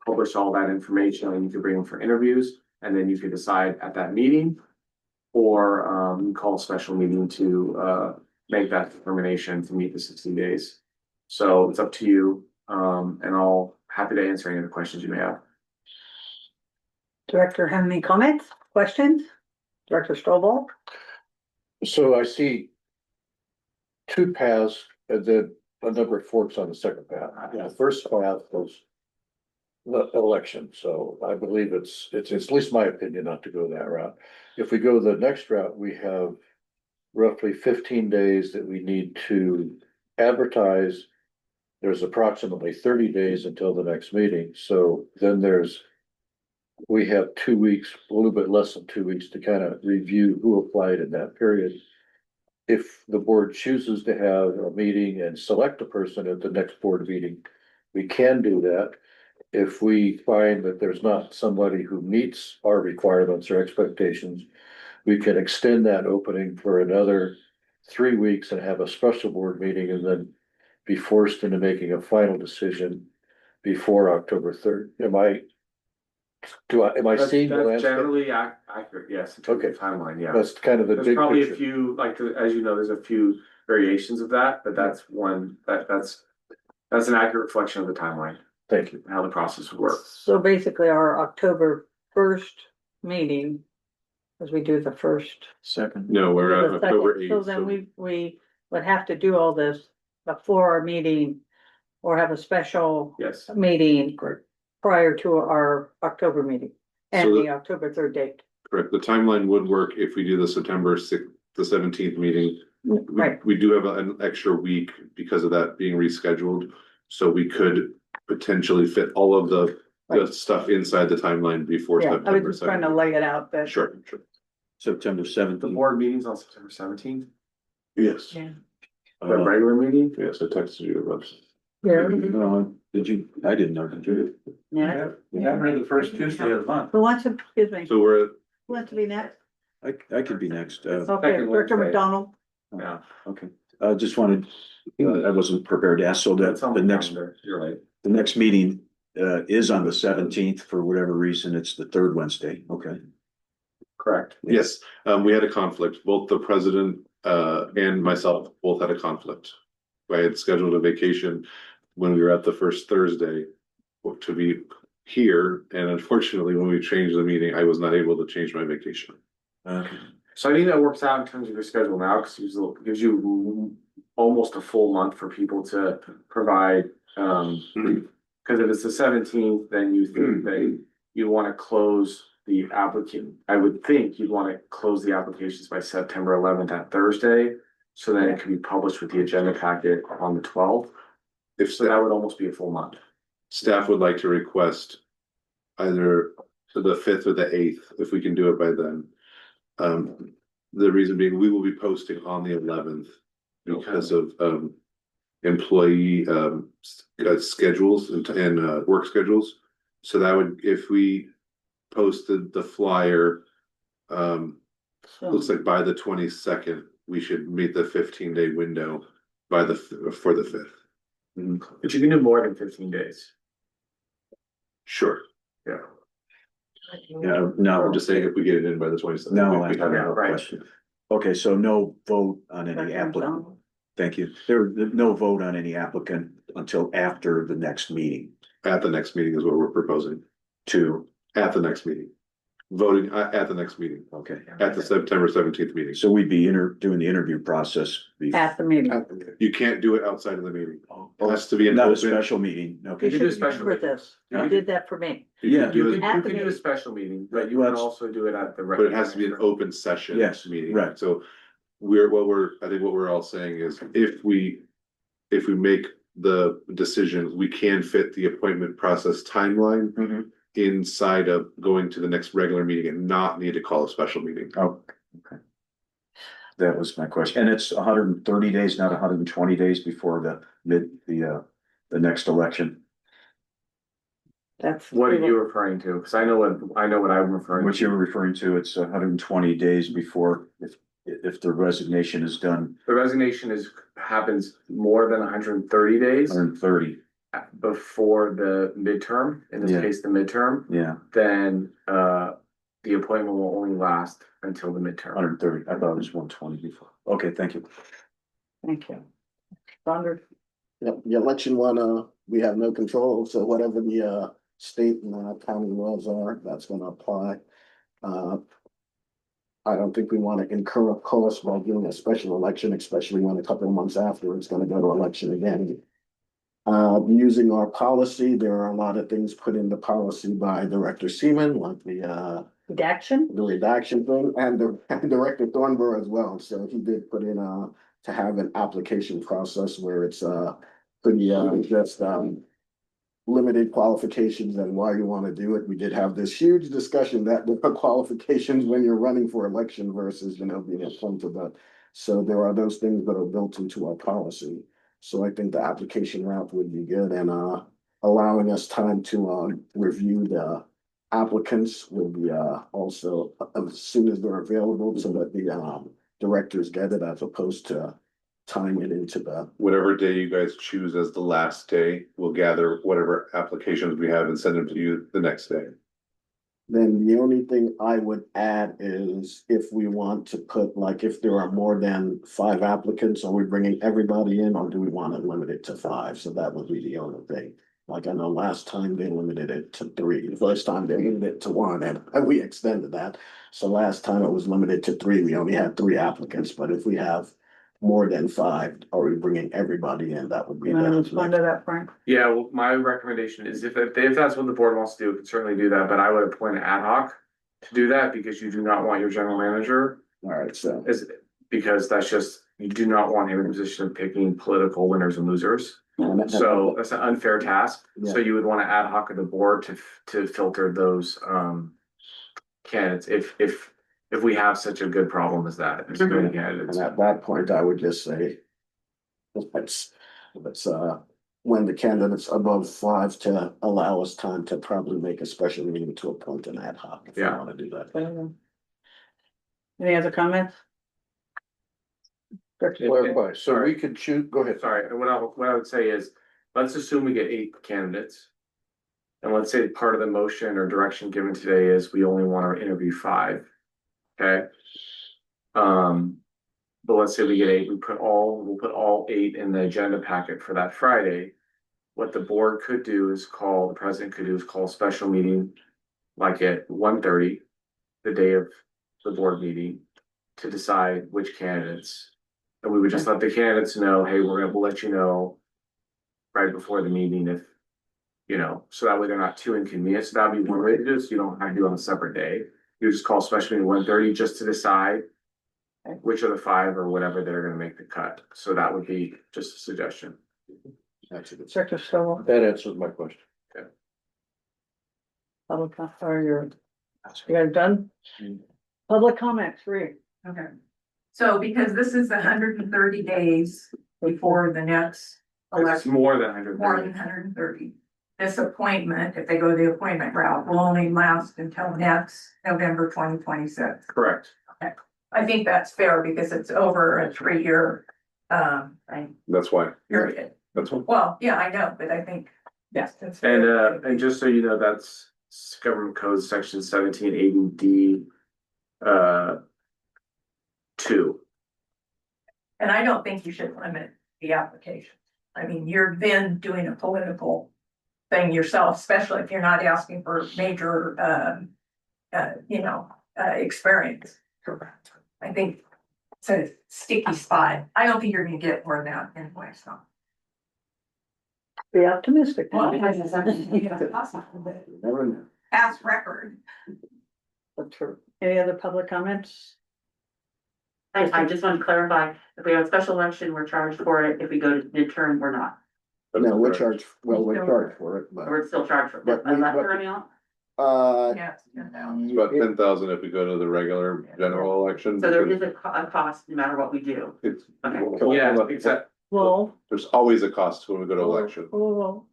publish all that information and you could bring them for interviews. And then you could decide at that meeting, or call a special meeting to make that determination to meet the 60 days. So it's up to you. And I'll happy to answer any of the questions you may have. Director, have any comments, questions? Director Stovall? So I see 2 paths and then a number of forks on the second path. The first path was the election, so I believe it's at least my opinion not to go that route. If we go the next route, we have roughly 15 days that we need to advertise there's approximately 30 days until the next meeting, so then we have 2 weeks, a little bit less than 2 weeks to kind of review who applied in that period. If the board chooses to have a meeting and select a person at the next board meeting, we can do that. If we find that there's not somebody who meets our requirements or expectations, we can extend that opening for another 3 weeks and have a special board meeting and then be forced into making a final decision before October 3rd. Am I That's seeing the that's landscape? generally accurate, yes, in terms of timeline, yeah. That's kind of the There's big probably a picture. few, like, as you know, there's a few variations of that, but that's one, that's an accurate reflection of the timeline, Thank you. how the process would work. So basically our October first meeting, as we do the first. Second. No, we're the at second, October So eighth. then we would have to do all this before our meeting or have a special Yes, meeting prior to our October meeting and So the October 3rd date. Correct. The timeline would work if we do the September sixth, the 17th meeting. Right, We do have an extra week because of that being rescheduled. So we could potentially fit all of the stuff inside the timeline before yeah, I was September just trying to 17th. lay it out that. Sure, sure. September the 17th. board meeting's on September 17th, Yes, Yeah. the regular meeting. yes, I texted you about. Yeah. Did you, I didn't know, did you? Yeah. We haven't read the first Tuesday of the month. Who wants to, excuse me, So we're at, who wants to be next? I could be next. Okay, Second Director Wednesday. McDonald. Yeah. Okay, I just wanted, I wasn't prepared to ask, so that It's on the the next, calendar, you're right. the next meeting is on the 17th, for whatever reason, it's the third Wednesday, okay? Correct. yes, we had a conflict. Both the president and myself both had a conflict. I had scheduled a vacation when we were at the first Thursday to be here, and unfortunately, when we changed the meeting, I was not able to change my vacation. So I think that works out in terms of your schedule now, because it gives you almost a full month for people to provide, because if it's the 17th, then you think that you want to close the applicant. I would think you'd want to close the applications by September 11th, that Thursday, so then it can be published with the agenda packet on the 12th. If So that would almost be a full month. staff would like to request either to the 5th or the 8th, if we can do it by then. The reason being, we will be posting on the 11th because of employee schedules and work schedules. So that would, if we posted the flyer, looks like by the 22nd, we should meet the 15-day window for the 5th. But you can do more than 15 days. Sure. Yeah. Yeah, I'm no, just saying if we get it in by the 22nd. no, we- I we- have no right. question. Okay, so no vote on any Director applicant, McDonald. thank you. No vote on any applicant until after the next meeting At the next meeting is what we're proposing. to, At the next meeting. Voting at the next meeting, okay. at the September 17th meeting. So we'd be doing the interview process. At the meeting. You can't do it outside of the meeting. It has to be an Not a open. special meeting, okay. You can do should special remember meeting. this. You did that for me. Yeah. You At can the do a meeting. special meeting, but you can also do it at the. But it has to be an open session. Yes, Meeting. right. So I think what we're all saying is if we make the decision, we can fit the appointment process timeline Mhm. inside of going to the next regular meeting and not need to call a special meeting. Oh, okay. That was my question. And it's 130 days, not 120 days before the next election. That's. What are you referring to? Because I know what I'm referring to. What you were referring to, it's 120 days before, if the resignation is done, The resignation happens more than 130 days 130, before the midterm, in this Yeah. case, the midterm, yeah, then the appointment will only last until the midterm. 130. I thought it was 120 before. Okay, thank you. Thank you. Thunder. The election one, we have no control, so whatever the state and county laws are, that's gonna apply. I don't think we wanna incur a cost while doing a special election, especially when a couple of months after it's gonna go to election again. Using our policy, there are a lot of things put in the policy by Director Seaman, like the Redaction? redaction thing, and Director Thornborough as well, so he did put in to have an application process where it's pretty, just, limited qualifications and why you want to do it. We did have this huge discussion that the qualifications when you're running for election versus, being appointed. So there are those things that are built into our policy. So I think the application route would be good and, allowing us time to, review the applicants will be, also as soon as they're available so that the, directors get it as opposed to tying it into the. Whatever day you guys choose as the last day, we'll gather whatever applications we have and send them to you the next day. Then the only thing I would add is if we want to put, like, if there are more than 5 applicants, are we bringing everybody in or do we want to limit it to 5? So that would be the only thing. Like I know last time they limited it to 3, the first time they limited it to 1 and we extended that. So last time it was limited to 3, we only had 3 applicants, but if we have more than 5, are we bringing everybody in? That would be. You want to respond to that, Frank? Yeah, well, my recommendation is if that's what the board wants to do, we can certainly do that, but I would appoint an ad hoc to do that because you do not want your general manager, All right, so. because that's just, you do not want him in a position of picking political winners and losers. So that's an unfair task. So you would want to ad hoc of the board to filter those candidates if we have such a good problem as that. There's many And candidates. at that point, I would just say. Let's when the candidates above 5 to allow us time to probably make a special meeting to appoint an ad hoc if we Yeah. want to do that. Any other comments? Clarify, so we could choose, go ahead. Sorry, what I would say is, let's assume we get 8 candidates. And let's say part of the motion or direction given today is we only want to interview 5. Okay. But let's say we get 8, we'll put all 8 in the agenda packet for that Friday. What the board could do is the president could do is call a special meeting. Like at 1:30, the day of the board meeting, to decide which candidates. And we would just let the candidates know, hey, we'll let you know. Right before the meeting if, so that way they're not too inconvenienced. So that'd be one way to do it, so you don't have to do it on a separate day. You just call special meeting 1:30 just to decide. Which of the 5 or whatever that are gonna make the cut. So that would be just a suggestion. That's a good. Director Stovall, That answers my question. public, or you guys done? Public comments, Reed. Okay. So because this is 130 days before the next It's election, more than 100. more than 130. This appointment, if they go the appointment route, will only last until next November 2026. Correct. I think that's fair because it's over a 3-year That's why. period. That's why. Well, yeah, I know, but I think, yes, that's. fair. And just so you know, that's government code section 1780D. 2. And I don't think you should limit the application. I mean, you're then doing a political thing yourself, especially if you're not asking for major, experience. Correct. I think it's a sticky spot. I don't think you're gonna get more than that anyway, so. Be optimistic. Well, Never know. past record. That's true. Any other public comments? I just want to clarify, if we have a special election, we're charged for it. If we go to midterm, we're not. No, we're charged for it, but, We're still charged for it. But we- Unless but- there any else. Yeah. it's 10,000. It's about 10,000 if we go to the regular general election. So there is a cost no matter what we do. It's. Okay. Yeah, exactly. Well, There's always a cost when we go to election. well,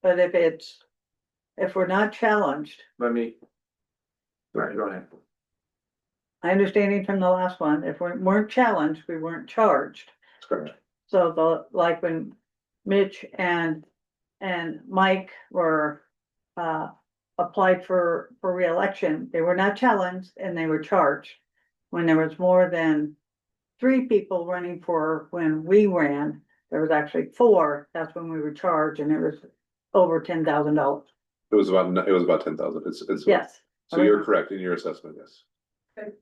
but if we're not challenged, Let me. All right, go ahead. I understanding from the last one, if we weren't challenged, we weren't charged. That's correct. So like when Mitch and Mike were applied for reelection, they were not challenged and they were charged. When there was more than 3 people running for, when we ran, there was actually 4, that's when we were charged and it was over $10,000. It was about 10,000. It's. Yes. So you're correct in your assessment, yes.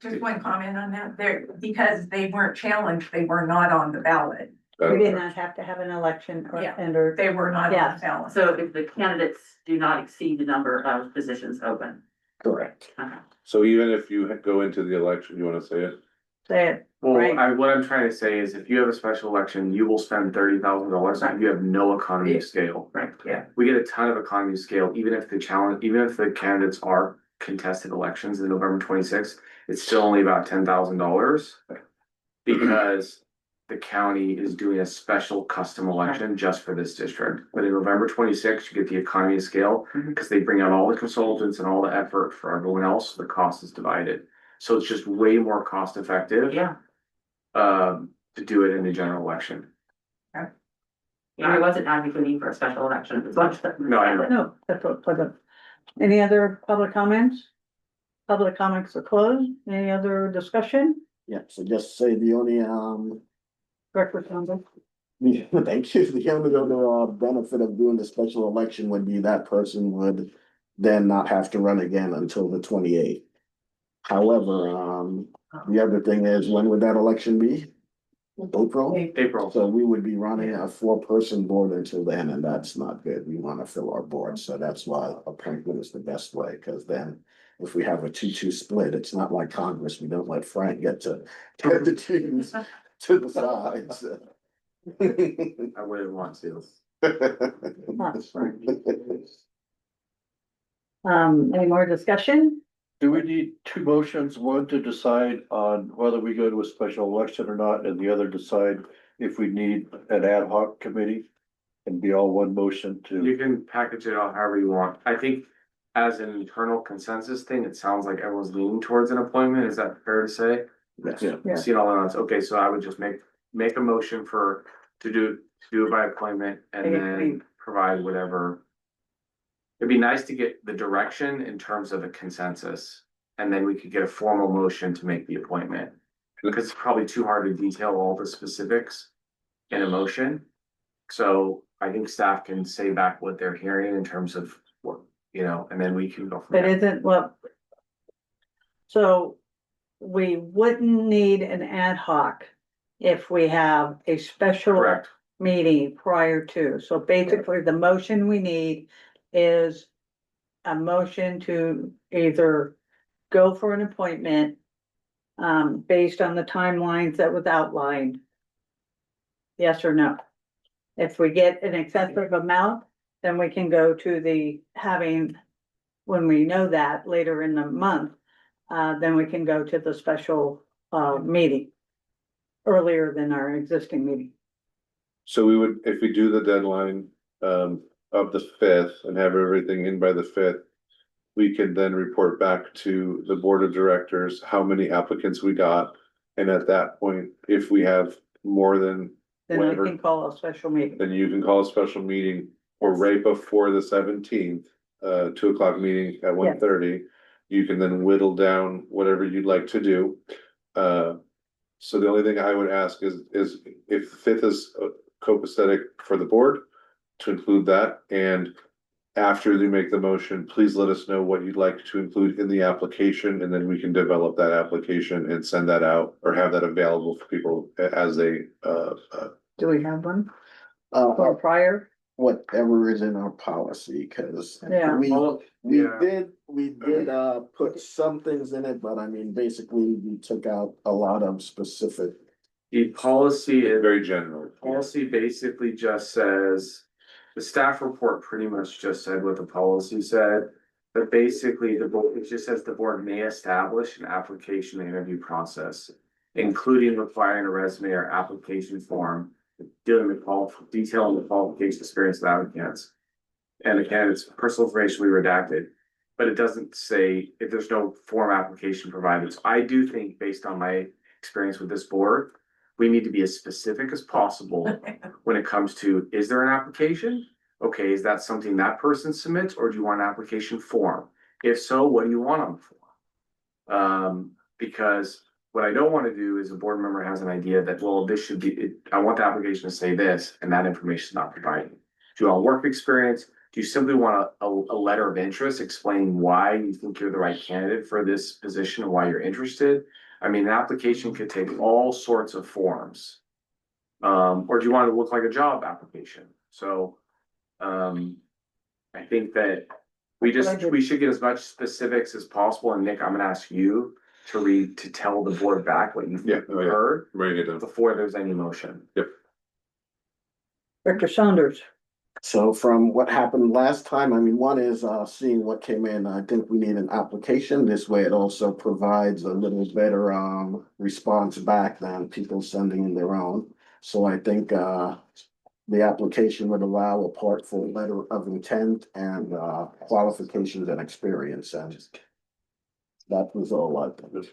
Just one comment on that, because they weren't challenged, they were not on the ballot. We did not have to have an election or, Yeah. They were not on Yes. the ballot. So if the candidates do not exceed the number of positions open. correct. Okay. So even if you go into the election, you wanna say it? say it, Well, Right. what I'm trying to say is if you have a special election, you will spend $30,000, you have no economy of scale. Right, yeah. We get a ton of economy of scale, even if the candidates are contested elections in November 26th, it's still only about $10,000. Because the county is doing a special custom election just for this district. But in November 26th, you get the economy of scale, Mhm. because they bring out all the consultants and all the effort for everyone else, the cost is divided. So it's just way more cost effective. Yeah, To do it in the general election. Amy wasn't advocating for a special election, it's much. No, I know. No, that's what, any other public comments? Public comments are closed. Any other discussion? Yeah, so just say the only, Breakfast number. thank you, the only other, benefit of doing the special election would be that person would then not have to run again until the 28th. However, the other thing is, when would that election be? April? April. So we would be running a 4-person board until then, and that's not good. We wanna fill our board, so that's why appointment is the best way, cause then. If we have a 2-2 split, it's not like Congress, we don't let Frank get to choose to the sides. I wouldn't want to. Any more discussion? Do we need two motions, one to decide on whether we go to a special election or not, and the other decide if we need an ad hoc committee? And be all one motion You to, can package it out however you want. I think as an internal consensus thing, it sounds like everyone's leaning towards an appointment. Is that fair to say? Yes. Yeah. Yeah. See it all at once. Okay, so I would just make a motion to do it by appointment and Okay, then great. provide whatever. It'd be nice to get the direction in terms of a consensus, and then we could get a formal motion to make the appointment. Because it's probably too hard to detail all the specifics in a motion. So I think staff can say back what they're hearing in terms of what, and then we can go from But there. isn't, well. So we wouldn't need an ad hoc if we have a special Correct. meeting prior to. So basically, the motion we need is a motion to either go for an appointment based on the timelines that was outlined. Yes or no? If we get an excessive amount, then we can go to when we know that later in the month, then we can go to the special meeting earlier than our existing meeting. So we would, if we do the deadline of the 5th and have everything in by the 5th. We could then report back to the board of directors how many applicants we got. And at that point, if we have more than Then we whatever, can call a special meeting. then you can call a special meeting or right before the 17th, 2 o'clock meeting at 1:30. You can then whittle down whatever you'd like to do. So the only thing I would ask is if the 5th is copacetic for the board, to include that, and after you make the motion, please let us know what you'd like to include in the application, and then we can develop that application and send that out or have that available for people as they Do we have one or prior? Whatever is in our policy, cause Yeah. we Yeah. did put some things in it, but I mean, basically, we took out a lot of specific. The policy is very general. Policy basically just says, the staff report pretty much just said what the policy said. But basically, it just says the board may establish an application and interview process, including requiring a resume or application form, dealing with detailing the qualification experience of applicants. And the candidate's personal information we redacted, but it doesn't say if there's no form application provided. So I do think, based on my experience with this board, we need to be as specific as possible when it comes to, is there an application? Okay, is that something that person submits, or do you want an application form? If so, what do you want on the form? Because what I don't want to do is a board member has an idea that, well, this should be, I want the application to say this, and that information is not provided. Do you want work experience? Do you simply want a letter of interest explaining why you think you're the right candidate for this position and why you're interested? I mean, an application could take all sorts of forms. Or do you want it to look like a job application? So, I think that we should get as much specifics as possible. And Nick, I'm gonna ask you to read, to tell the board back what you've Yeah, oh, yeah. heard Writing it down. before there's any motion. Director Saunders. So from what happened last time, I mean, one is seeing what came in. I think we need an application. This way it also provides a little better response back than people sending in their own. So I think the application would allow a part for letter of intent and qualifications and experience, and that was all I think.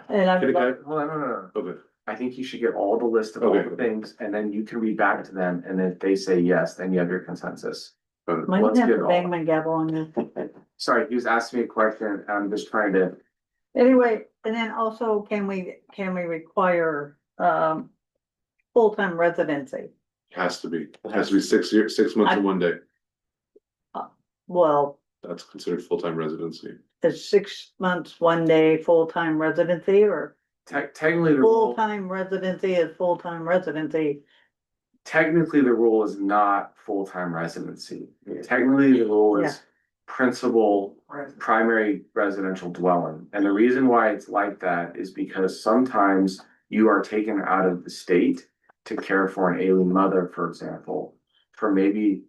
And I would Can I- like, Hold on, no. Okay. I think you should get all the list of all Okay. the things, and then you can read back to them, and if they say yes, then you have your consensus. might let's have get to all bang that. my gavel on you. Sorry, he was asking me a question, I'm just trying to, Anyway, and then also, can we require, full-time residency? Has to be 6 months and 1 day. Well, That's considered full-time residency. is 6 months, 1 day, full-time residency, or technically the rule, full-time residency is full-time residency? technically the rule is not full-time residency. Technically, the rule Yeah. is principal primary residential dwelling. And the reason why it's like that is because sometimes you are taken out of the state to care for an ailing mother, for example, for maybe,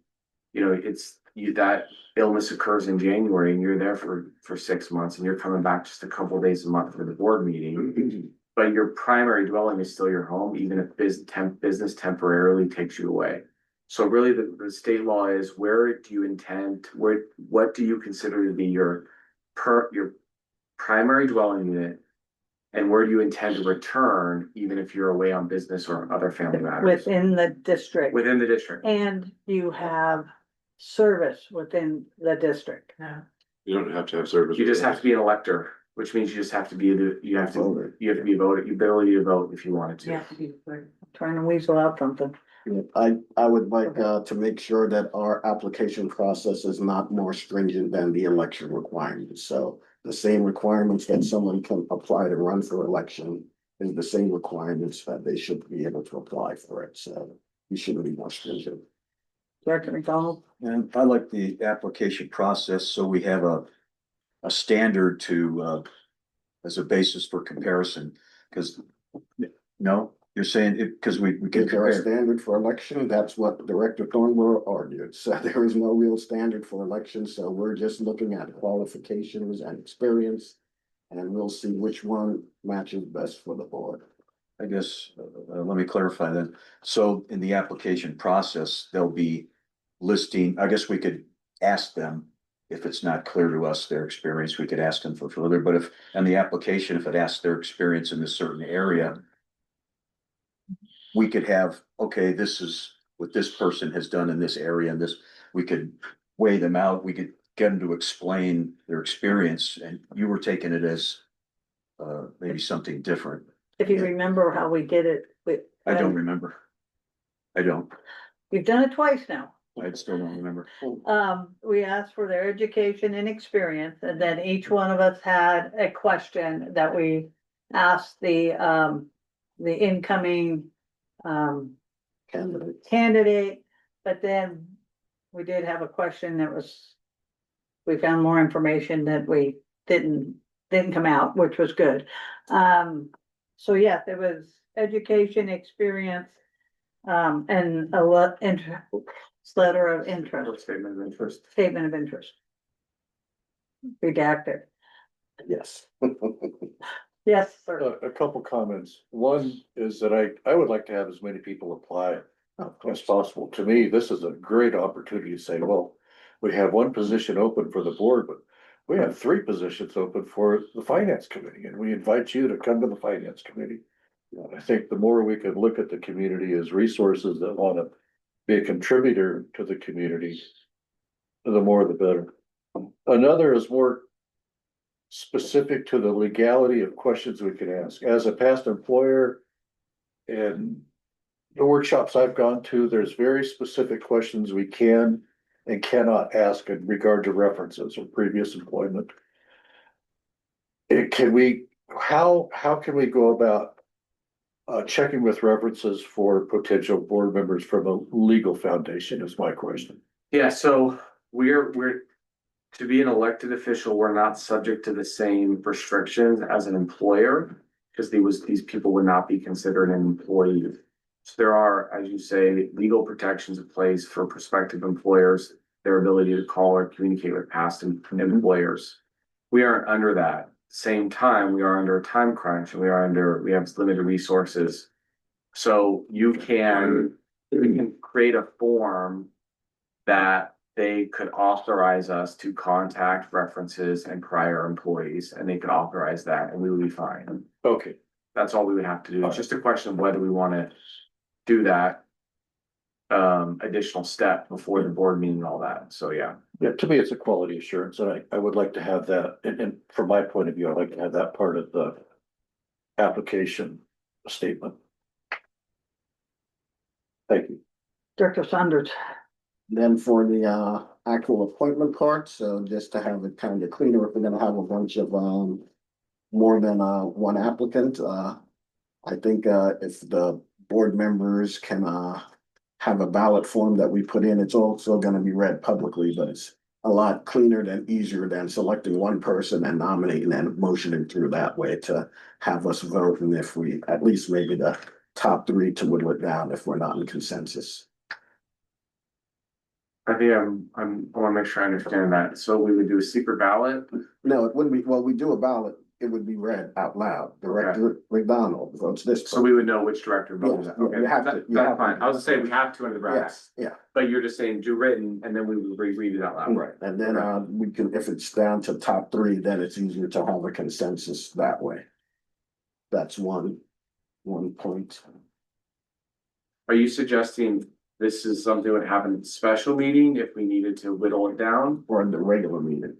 it's you, that illness occurs in January and you're there for 6 months and you're coming back just a couple days a month for the board meeting. But your primary dwelling is still your home, even if business temporarily takes you away. So really, the state law is, what do you consider to be your primary dwelling unit? And where do you intend to return, even if you're away on business or other family matters? Within the district, Within the district. and you have service within the district. You don't have to have service. You just have to be an elector, which means you just have to be you have to be voted, your ability to vote if you wanted to. Trying to weasel out something. I would like to make sure that our application process is not more stringent than the election requirements. So the same requirements that someone can apply to run for election is the same requirements that they should be able to apply for it. So you shouldn't be more stringent. Director McDonald. And I like the application process, so we have a standard to, as a basis for comparison, because, no, you're saying it, because we can Is there a compare. standard for election? That's what Director Thornborough argued. So there is no real standard for election. So we're just looking at qualifications and experience. And we'll see which one matches best for the board. I guess, let me clarify then. So in the application process, they'll be listing, I guess we could ask them, if it's not clear to us, their experience, we could ask them for further, but if, on the application, if it asks their experience in this certain area, we could have, okay, this is what this person has done in this area, and this, we could weigh them out, we could get them to explain their experience, and you were taking it as maybe something different. If you remember how we did it with. I don't remember. I don't. We've done it twice now. I still don't remember. We asked for their education and experience, and then each one of us had a question that we asked the incoming candidate, but then we did have a question that was, we found more information that we didn't come out, which was good. So yes, it was education, experience, and a letter of interest, Statement of interest. statement of interest. Redacted. Yes. Yes, sir. A couple comments. One is that I would like to have as many people apply as possible. To me, this is a great opportunity to say, well, we have one position open for the board, but we have 3 positions open for the finance committee, and we invite you to come to the finance committee. I think the more we can look at the community as resources that want to be a contributor to the community, the more the better. Another is more specific to the legality of questions we can ask. As a past employer, and the workshops I've gone to, there's very specific questions we can and cannot ask in regard to references or previous employment. How can we go about checking with references for potential board members from a legal foundation is my question. Yeah, so we're to be an elected official, we're not subject to the same restrictions as an employer. Because these people would not be considered an employee. So there are, as you say, legal protections in place for prospective employers, their ability to call or communicate with past employers. We aren't under that. Same time, we are under a time crunch and we have limited resources. So we can create a form that they could authorize us to contact references and prior employees, and they could authorize that and we would be fine. Okay, That's all we would have to do. It's just a question of whether we wanna do that. Additional step before the board meeting and all that, so yeah. yeah, to me, it's a quality assurance, and I would like to have that, and from my point of view, I'd like to have that part of the application statement. Thank you. Director Saunders. Then for the actual appointment part, so just to have it kind of cleaner, if we're gonna have a bunch of more than one applicant, I think if the board members can have a ballot form that we put in, it's also gonna be read publicly, but it's a lot cleaner and easier than selecting one person and nominating and motioning through that way to have us vote, and if we, at least maybe the top three to whittle it down if we're not in consensus. I think I wanna make sure I understand that. So we would do a secret ballot? No, it wouldn't be, well, we do a ballot, it would be read out loud. Director McDonald votes this. So we would know which director voted. Yes, Okay, you have to- you that's have to. fine. I was saying we have to under the Yes, brackets, yeah, but you're just saying do written and then we would read it out loud. right. And then we can, if it's down to top three, then it's easier to have a consensus that way. That's one point. Are you suggesting this is something that would happen at a special meeting if we needed to whittle it down? Or in the regular meeting.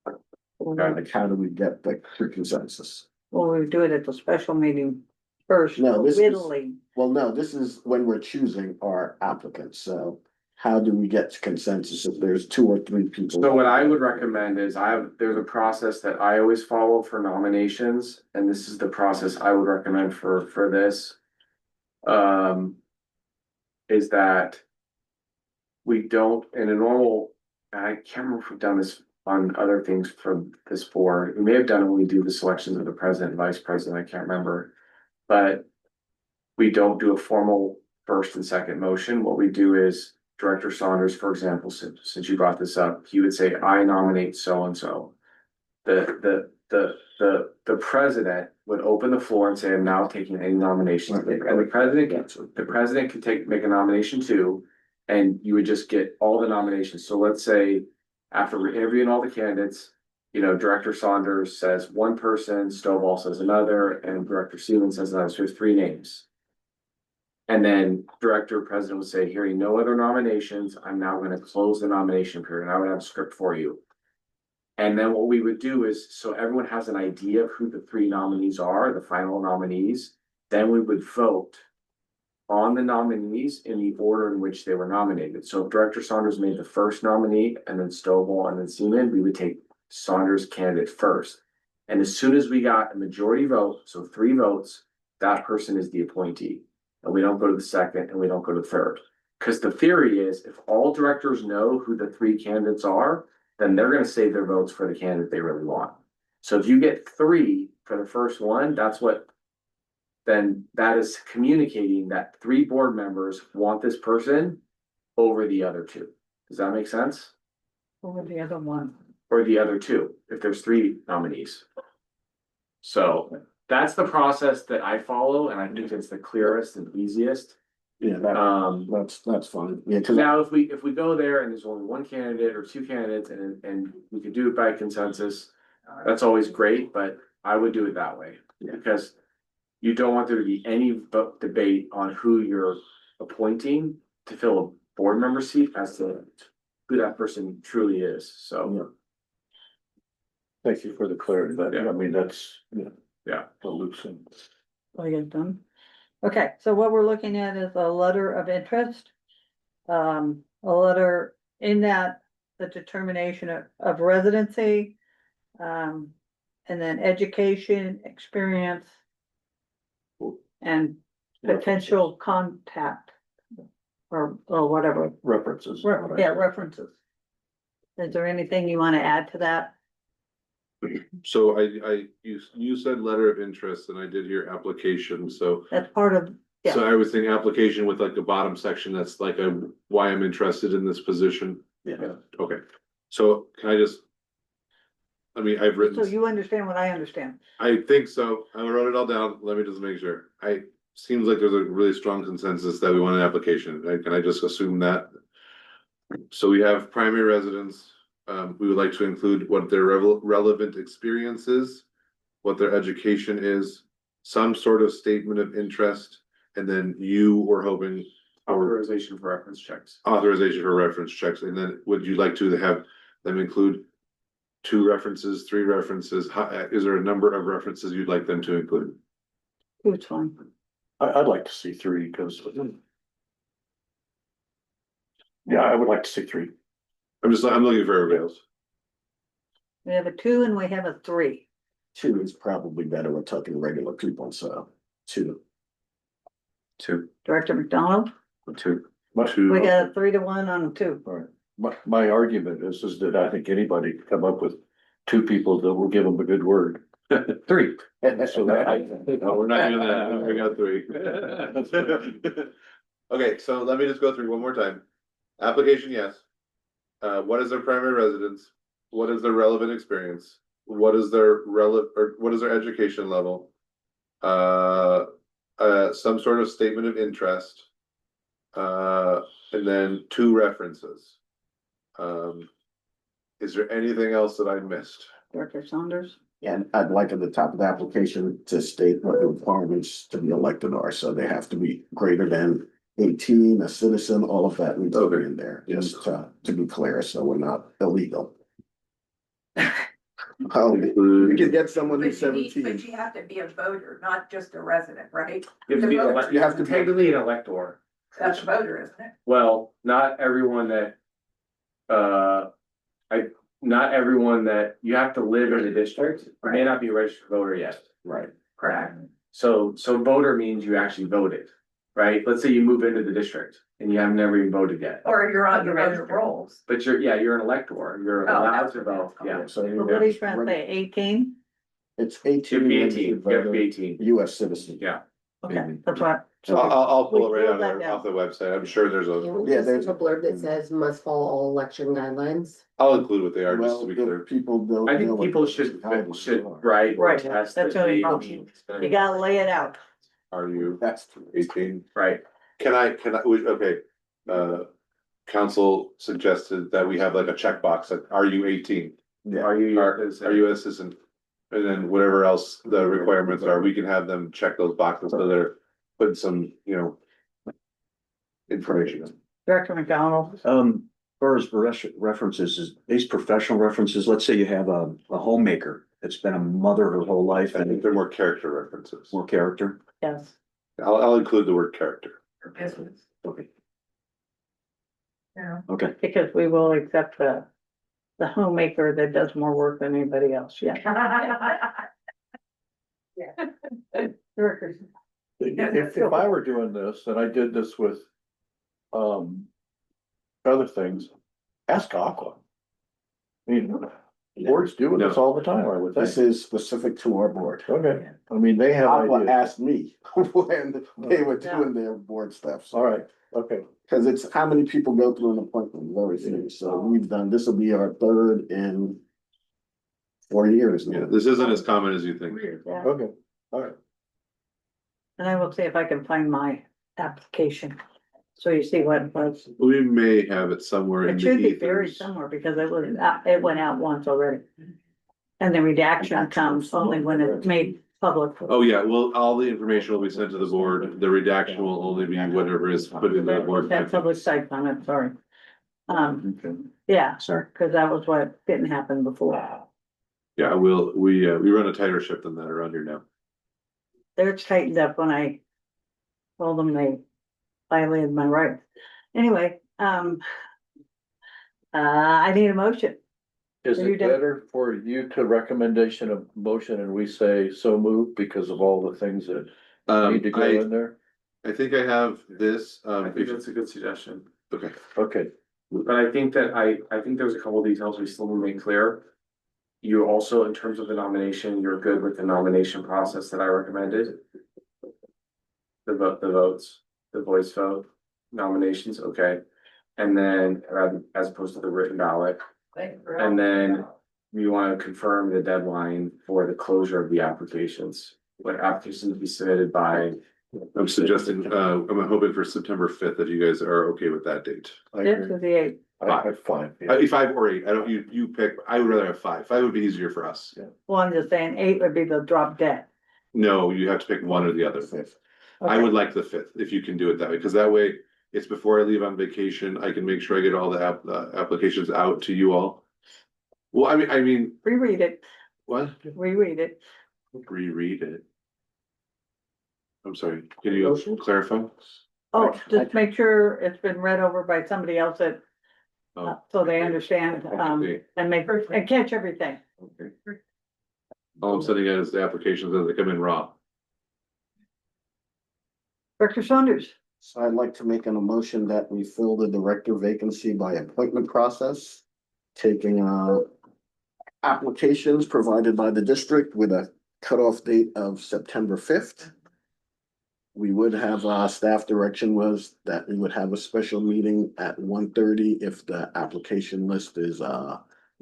Okay. Like, how do we get the consensus? Well, we do it at the special meeting first, No, this is- whittling. Well, no, this is when we're choosing our applicants, so how do we get to consensus if there's two or three people? So what I would recommend is there's a process that I always follow for nominations, and this is the process I would recommend for this. Is that we don't, in a normal, I can't remember if we've done this on other things for this board. We may have done it when we do the selections of the president and vice president, I can't remember. But we don't do a formal first and second motion. What we do is Director Saunders, for example, since you brought this up, he would say, I nominate so-and-so. The president would open the floor and say, I'm now taking any nominations. And the president can make a nomination too. And you would just get all the nominations. So let's say after we're interviewing all the candidates, Director Saunders says one person, Stovall says another, and Director Seaman says another. So there's three names. And then President would say, hearing no other nominations, I'm now going to close the nomination period. And I would have a script for you. And then what we would do is, so everyone has an idea of who the three nominees are, the final nominees, then we would vote on the nominees in the order in which they were nominated. So if Director Saunders made the first nominee and then Stovall and then Seaman, we would take Saunders' candidate first. And as soon as we got a majority vote, so 3 votes, that person is the appointee. And we don't go to the second and we don't go to the third. Because the theory is if all directors know who the 3 candidates are, then they're going to save their votes for the candidate they really want. So if you get 3 for the first one, then that is communicating that 3 board members want this person over the other 2. Does that make sense? Over the other one. Or the other 2, if there's 3 nominees. So that's the process that I follow, and I think it's the clearest and easiest. Yeah, that's fine. Yeah, cause Now, if we go there and there's only 1 candidate or 2 candidates and we could do it by consensus, that's always great, but I would do it that way. Because you don't want there to be any debate on who you're appointing to fill a board member seat as to who that person truly is, so. Thank you for the clarity. Yeah. I mean, that's, Yeah. the loose end. I get done. Okay, so what we're looking at is a letter of interest. A letter in that, the determination of residency. And then education, experience. And potential contact. Or whatever, References. yeah, references. Is there anything you want to add to that? So you said letter of interest and I did hear application, so. That's part of, yeah. So I was thinking application with like the bottom section, that's like why I'm interested in this position. Yeah. Okay, so can I just? I mean, I've So written, you understand what I understand. I think so, I wrote it all down, let me just make sure. Seems like there's a really strong consensus that we want an application, can I just assume that? So we have primary residence, we would like to include what their relevant experience is, what their education is, some sort of statement of interest, and then you were hoping Authorization for reference checks. authorization for reference checks, and then would you like to have them include 2 references, 3 references? Is there a number of references you'd like them to include? Which one? I'd like to see 3, because. Yeah, I would like to see 3. I'm looking for everybody else. We have a 2 and we have a 3. 2 is probably better. We're talking regular people, so 2. 2. Director McDonald, 2. we got a 3-1 on 2. All right, my argument is that I think anybody could come up with 2 people that will give them a good word. 3. So that No, we're not doing that, we got 3. Okay, so let me just go through one more time. Application, yes. What is their primary residence? What is their relevant experience? What is their what is their education level? Some sort of statement of interest. And then 2 references. Is there anything else that I missed? Director Saunders, And I'd like at the top of the application to state what the requirements to be elected are, so they have to be greater than 18, a citizen, all of that needs to be in there, just to be clear, so we're not illegal. You can get someone who's But 17. you have to be a voter, not just a resident, right? You have to be, You have to be- technically an elector. That's a voter, isn't it? Well, not everyone that, not everyone that, you have to live in the district, you may not be a registered voter yet. Right. Correct. So voter means you actually voted, right? Let's say you move into the district and you have never even voted yet. Or you're on the You're voter registered. rolls. But you're an elector, you're Oh, allowed that's to what vote, that's called. yeah. So well, what are you trying to say, 18? it's You 18. have to be 18, registered you have to be voter, 18, US citizen. yeah. Okay, that's right. I'll pull it We right pulled that off the website, I'm sure there's Can a, we Yeah, just there's- have a blurb that says must follow all election guidelines? I'll include what they are, just Well, to be clear. if people don't. I know think what people the should guidelines are. write or Right, test that's that the only they problem. You gotta lay it out. Are you That's 18? Right, Can I, okay, council suggested that we have like a checkbox, like, are you 18? Yeah. are you? Are you a citizen? And then whatever else the requirements are, we can have them check those boxes, so they're putting some, information. Director McDonald, Far as references, is these professional references, let's say you have a homemaker that's been a mother her whole life I think and they're more character references. more character. yes. I'll include the word character. Okay. Yeah. Okay, Because we will accept the homemaker that does more work than anybody else, yeah. Director, If I were doing this, and I did this with, other things, ask Aqua. I mean, boards do this all the time, I would This think. is specific to our board. Okay, I mean, they have Aqua ideas. asked me when they were doing their board stuff, so. All right, okay. Cause it's how many people go through an appointment, very few, so we've done, this will be our 3rd in 4 years Yeah, now. this isn't as common as you think. yeah. Okay, all right. And I will see if I can find my application. So you see what it was. We may have it somewhere in It the should be buried ethers. somewhere because it went out once already. And the redaction comes only when it's made public. Oh, yeah, well, all the information will be sent to the board, the redaction will only be whatever is put in the board. That public site on it, sorry. okay, Yeah, sorry. cause that was what didn't happen before. Yeah, we run a tighter ship than that around here now. They're tightened up when I told them they violated my rights. Anyway, I need a motion. Is You it did- better for you to recommendation of motion and we say so moved because of all the things that need to go in there? I think I have this, I think that's a good suggestion. okay, Okay, But I think that I think there's a couple of details we still need to make clear. You also, in terms of the nomination, you're good with the nomination process that I recommended? The votes, the voice vote, nominations, okay. And then, as opposed to the written ballot, and then we want to confirm the deadline for the closure of the applications. Like applications to be submitted by, I'm suggesting, I'm hoping for September 5th, if you guys are okay with that date. This is the eighth. I'd fine. 5 or 8, I don't, you pick, I would rather have 5, 5 would be easier for us. Well, I'm just saying 8 would be the drop dead. No, you have to pick one or the other. I Okay. would like the 5th, if you can do it that way, because that way, it's before I leave on vacation, I can make sure I get all the applications out to you all. Well, I mean, Reread it, what? reread it. Reread it. I'm sorry, can you clarify? Oh, just make sure it's been read over by somebody else that, Oh. so they understand, Okay. and and catch everything. Okay. All I'm sending out is the applications as they come in raw. Director Saunders, So I'd like to make an motion that we fill the director vacancy by appointment process. Taking applications provided by the district with a cutoff date of September 5th. We would have, staff direction was that we would have a special meeting at 1:30 if the application list is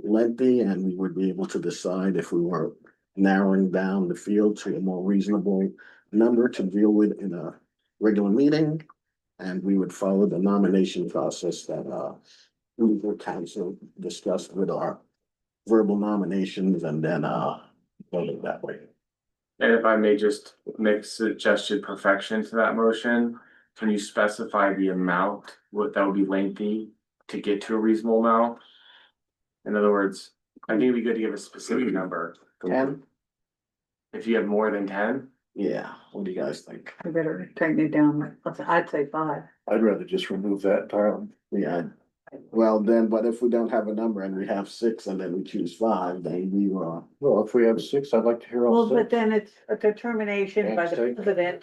lengthy, and we would be able to decide if we were narrowing down the field to a more reasonable number to deal with in a regular meeting. And we would follow the nomination process that legal counsel discussed with our verbal nominations, and then vote it that way. and if I may just make suggested perfection to that motion. Can you specify the amount, what that would be lengthy to get to a reasonable amount? In other words, I think it'd be good to give a specific number. 10? If you have more than 10, Yeah, what do you guys think? you better tighten it down. I'd say 5. I'd rather just remove that entirely. Yeah, well, then, but if we don't have a number and we have 6 and then we choose 5, then we Well, if we have 6, I'd like to hear Well, all but 6. then it's a determination by the Mistake. president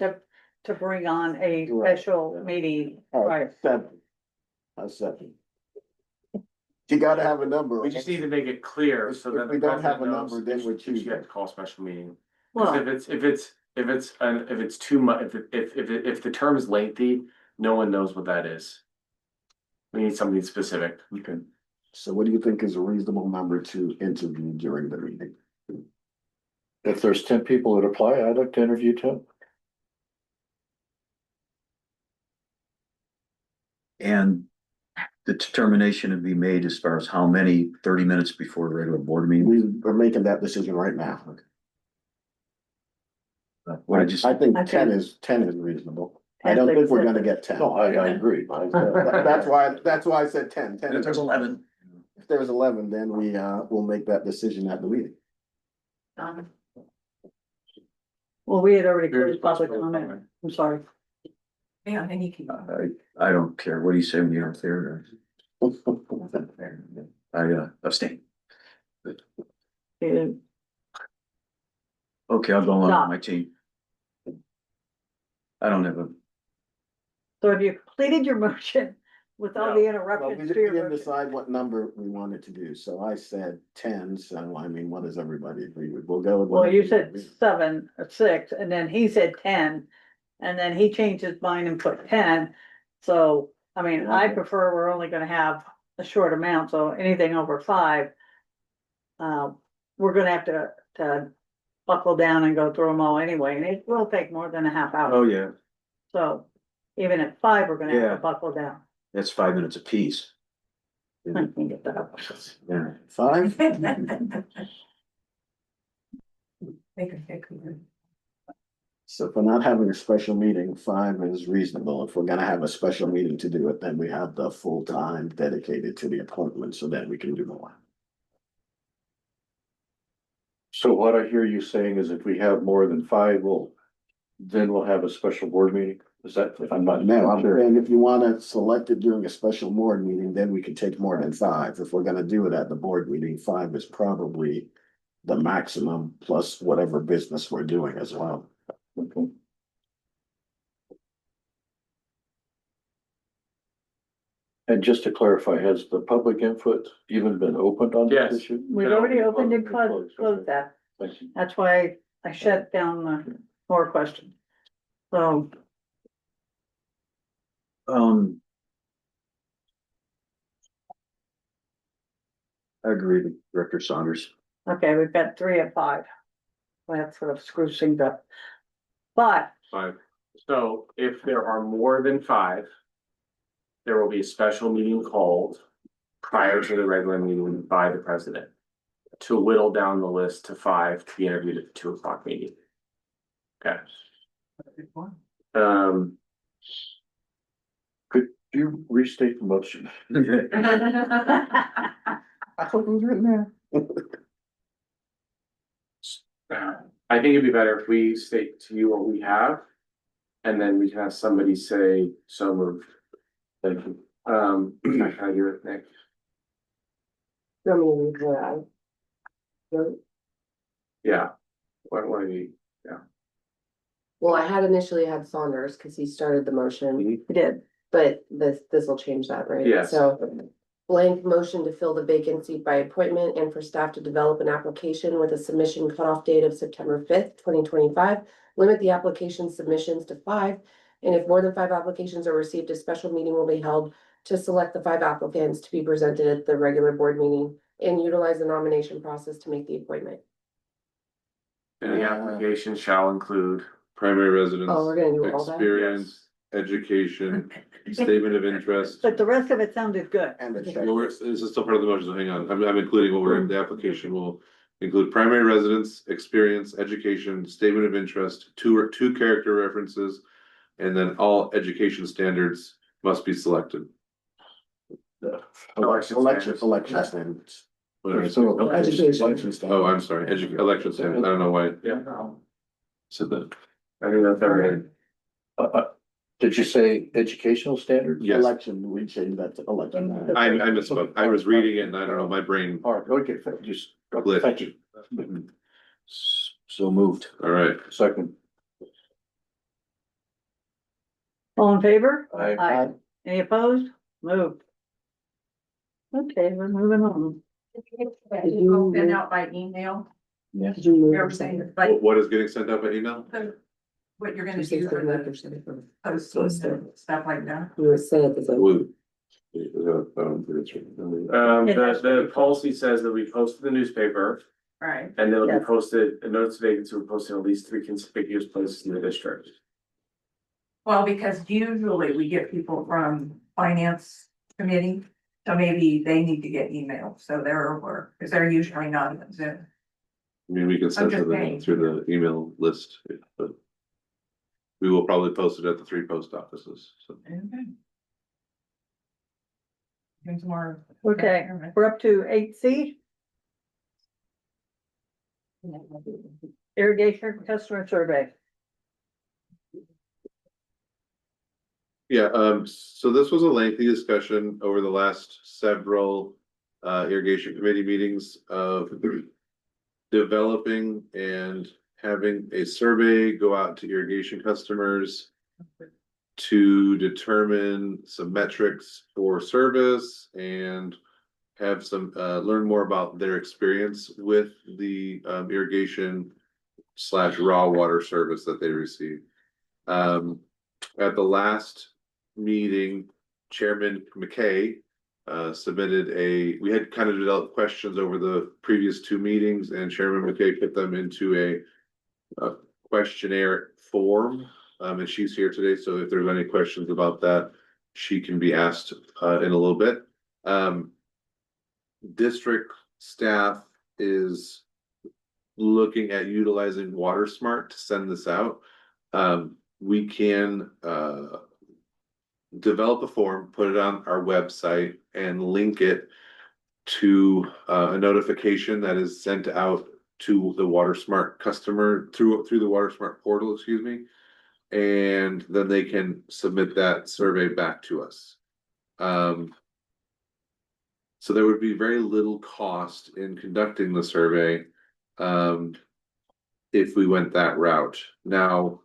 to bring on a Right. special meeting, All right? right, 7. A 7. You gotta have a number. we just need to make it clear If- so if that. we the don't have a president number, knows then if we if choose You have it. to call a special meeting. Well, Cause if the term is lengthy, no one knows what that is. We need something specific. Okay. So what do you think is a reasonable number to interview during the meeting? If there's 10 people that apply, I'd like to interview 10. And the determination to be made as far as how many, 30 minutes before the regular board meeting? We are making that decision right now. What did you say? I think I 10 is reasonable. I don't think we're gonna get 10. No, I agree. That's why I said 10. 10 is- 11. If there's 11, then we will make that decision at the meeting. well, we had already Here's closed public possible comment. comment. I'm sorry. Yeah, and you can. I don't care. What do you say when you don't care? I abstain. Uh, Okay, I'll go along Stop. with my team. I don't have a, So have you completed your motion with all the Well, we interruptions to your didn't motion? decide what number we wanted to do, so I said 10, so I mean, what does everybody agree with? We'll go with. Well, whatever you we said agree. 7 or 6, and then he said 10, and then he changed his mind and put 10. So, I mean, I prefer we're only gonna have a short amount, so anything over 5. We're gonna have to buckle down and go through them all anyway, and it will take more than a half hour. oh yeah, So even at 5, we're gonna have Yeah. to buckle down. that's 5 minutes apiece. I can get that up. Yeah. 5? So if we're not having a special meeting, 5 is reasonable. If we're gonna have a special meeting to do it, then we have the full time dedicated to the appointment so that we can do more. So what I hear you saying is if we have more than 5, then we'll have a special board meeting. Is that, if I'm not? No, I'm saying if you wanna select it during a special board meeting, then we can take more than 5. If we're gonna do it at the board meeting, 5 is probably the maximum plus whatever business we're doing as well. Okay. And just to clarify, has the public input even been opened on Yes. this issue? We've already opened and Closed, closed that. Thank you. That's why I shut down the more questions. So, I agree with Director Saunders. okay, we've got 3 of 5. That sort of screws things up. But, Five. So if there are more than five, there will be a special meeting called prior to the regular meeting by the president to whittle down the list to 5 to be interviewed at the 2 o'clock meeting. Okay. Could you restate the motion? I thought it was written there. I think it'd be better if we state to you what we have. And then we can have somebody say, so moved. Thank you. Can I do it, Nick? You want me to read what I wrote? Yeah. What do you? Well, I had initially had Saunders because he started the motion, we did. but this will change that, right? Yes. So blank motion to fill the vacant seat by appointment and for staff to develop an application with a submission cutoff date of September 5th, 2025. Limit the application submissions to 5, and if more than 5 applications are received, a special meeting will be held to select the 5 applicants to be presented at the regular board meeting and utilize the nomination process to make the appointment. And the application shall include. Primary residence. Oh, we're gonna do all that? Experience, education, statement of interest. But the rest of it sounded good. And the Well, this is still part of the motion, so hang on, I'm including what we're in the application will include primary residence, experience, education, statement of interest, two character references. And then all education standards must be selected. election standards. Whatever. So Education. election standards. Oh, I'm sorry, election standards, I don't know why. Yeah. Said that. I think that's all right. Did you say educational standards? Yes, Election, we change that to election. I misspoke, I was reading it and I don't know, my brain All right, okay, just, glitched. thank you. So moved. All right, Second. All in favor? Aye. Any opposed? Moved. Okay, we're moving on. Send out by email, Did you move you're or saying, second? like, what is getting sent out by email? what you're gonna Did you do say for second or the second? postings and stuff like that. You would say it as a. Woo. The policy says that we posted the newspaper Right. and they'll be Yes. posted, a notice of vacancy will be posted in at least 3 conspicuous places in the district. Well, because usually we get people from finance committee, so maybe they need to get emailed, so they're aware, because they're usually not in Zoom. I mean, we can send just them saying. through the email list, but. We will probably post it at the 3 post offices, so. Okay. Here's more. Okay, we're up to 8C, irrigation customer survey. Yeah, so this was a lengthy discussion over the last several irrigation committee meetings of developing and having a survey go out to irrigation customers to determine some metrics for service and have some learn more about their experience with the irrigation / raw water service that they receive. At the last meeting, Chairman McKay submitted we had kind of developed questions over the previous 2 meetings, and Chairman McKay put them into a questionnaire form. And she's here today, so if there's any questions about that, she can be asked in a little bit. District staff is looking at utilizing WaterSmart to send this out. We can develop a form, put it on our website and link it to a notification that is sent out to the WaterSmart customer through the WaterSmart portal, excuse me. And then they can submit that survey back to us. So there would be very little cost in conducting the survey if we went that route. Now,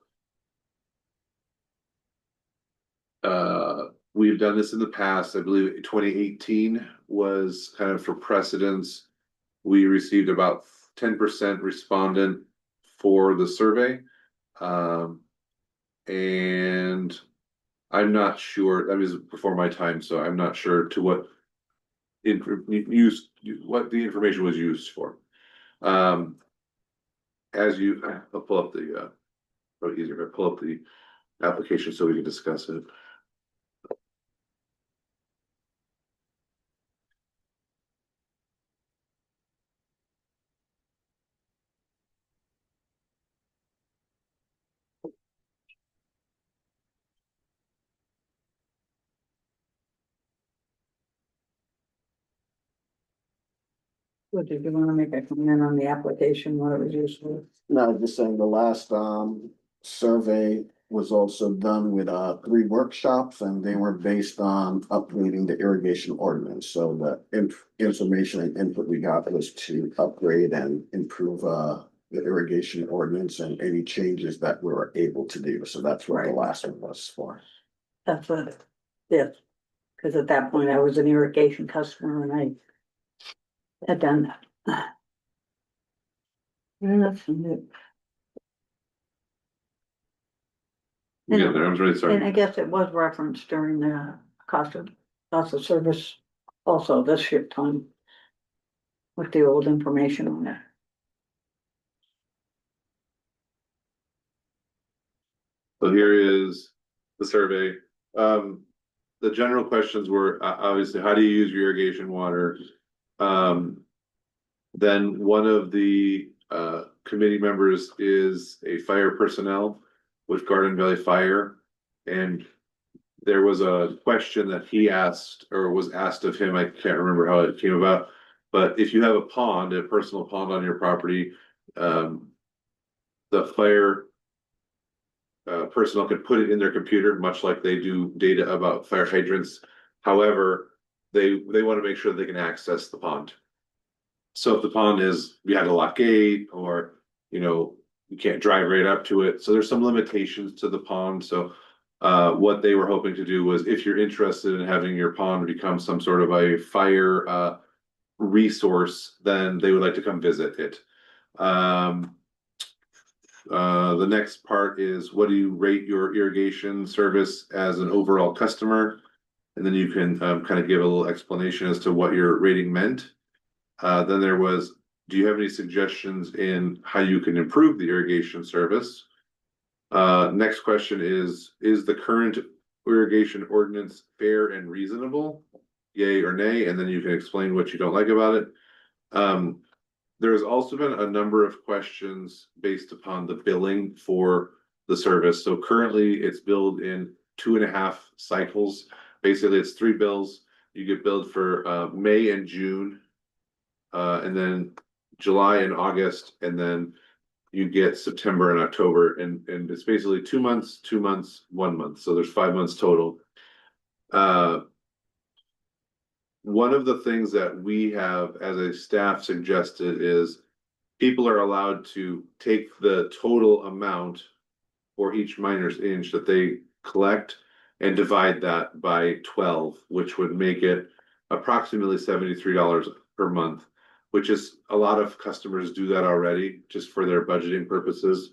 we've done this in the past. I believe 2018 was kind of for precedence. We received about 10% respondent for the survey. And I'm not sure, that was before my time, so I'm not sure to what what the information was used for. As you, I'll pull up the, probably easier if I pull up the application so we can discuss it. What did you wanna make a comment on the application, what it was used for? No, just saying the last survey was also done with 3 workshops and they were based on upgrading the irrigation ordinance. So the information and input we got was to upgrade and improve the irrigation ordinance and any changes that we were able to do. So that's what the last one was for. That's what it is, cause at that point I was an irrigation customer and I had done that. Yeah, that's it. Yeah, there, I was really And sorry. I guess it was referenced during the cost of service also this year time. With the old information on it. So here is the survey. The general questions were obviously, how do you use your irrigation water? Then one of the committee members is a fire personnel with Garden Valley Fire. And there was a question that he asked or was asked of him. I can't remember how it came about. But if you have a pond, a personal pond on your property, the fire personnel can put it in their computer, much like they do data about fire hydrants. However, they want to make sure they can access the pond. So if the pond is behind a lock gate or, you can't drive right up to it. So there's some limitations to the pond. So what they were hoping to do was, if you're interested in having your pond become some sort of a fire resource, then they would like to come visit it. The next part is, what do you rate your irrigation service as an overall customer? And then you can kind of give a little explanation as to what your rating meant. Then there was, do you have any suggestions in how you can improve the irrigation service? Next question is the current irrigation ordinance fair and reasonable? Yay or nay? And then you can explain what you don't like about it. There has also been a number of questions based upon the billing for the service. So currently it's billed in 2.5 cycles. Basically, it's 3 bills. You get billed for May and June, and then July and August, and then you get September and October. And it's basically 2 months, 2 months, 1 month. So there's 5 months total. One of the things that we have as a staff suggested is people are allowed to take the total amount for each miner's inch that they collect and divide that by 12, which would make it approximately $73 per month, which is a lot of customers do that already just for their budgeting purposes.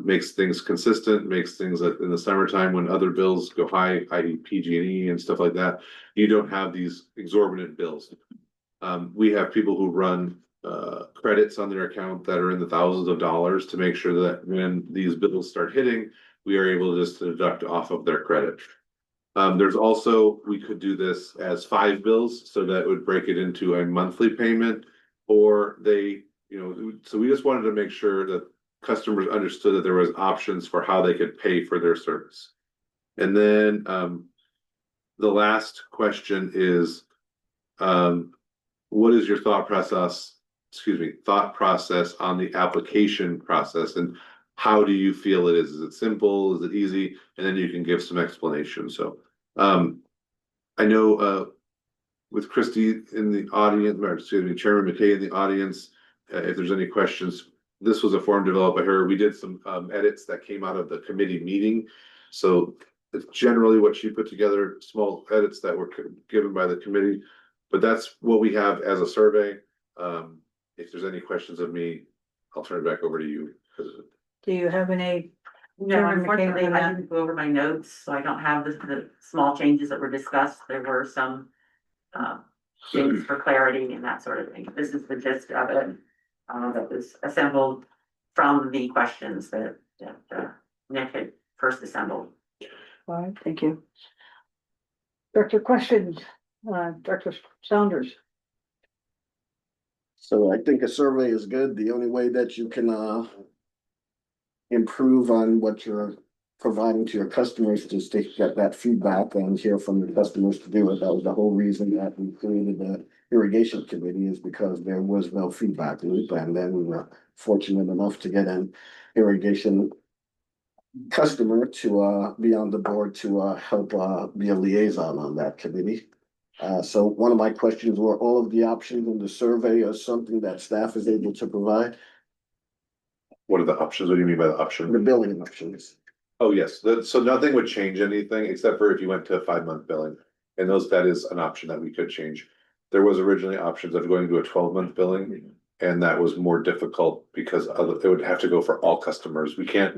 Makes things consistent, makes things that in the summertime when other bills go high, i.e. PG&E and stuff like that, you don't have these exorbitant bills. We have people who run credits on their account that are in the thousands of dollars to make sure that when these bills start hitting, we are able to just deduct off of their credit. There's also, we could do this as 5 bills, so that would break it into a monthly payment, or they, so we just wanted to make sure that customers understood that there was options for how they could pay for their service. And then the last question is, what is your thought process on the application process, and how do you feel it is? Is it simple? Is it easy? And then you can give some explanation. So I know with Christy in the audience, or excuse me, Chairman McKay in the audience, if there's any questions, this was a form developed by her. We did some edits that came out of the committee meeting. So it's generally what she put together, small edits that were given by the committee. But that's what we have as a survey. If there's any questions of me, I'll turn it back over to you. Do you have any? No, Chairman unfortunately, McCain, I didn't go over my notes, so I don't have the small changes that were discussed. There were some changes for clarity and that sort of thing. This is the gist of it. That was assembled from the questions that Nick had first assembled. All right, thank you. Director questions, Director Saunders. So I think a survey is good. The only way that you can improve on what you're providing to your customers is to get that feedback and hear from the customers to do it. That was the whole reason that we created the irrigation committee, is because there was no feedback loop. And then we were fortunate enough to get an irrigation customer to be on the board to help be a liaison on that committee. So one of my questions were, all of the options in the survey are something that staff is able to provide? What are the options? What do you mean by the option? The billing options. Oh, yes, so nothing would change anything except for if you went to a 5-month billing. And that is an option that we could change. There was originally options of going to a 12-month billing. And that was more difficult because it would have to go for all customers. We can't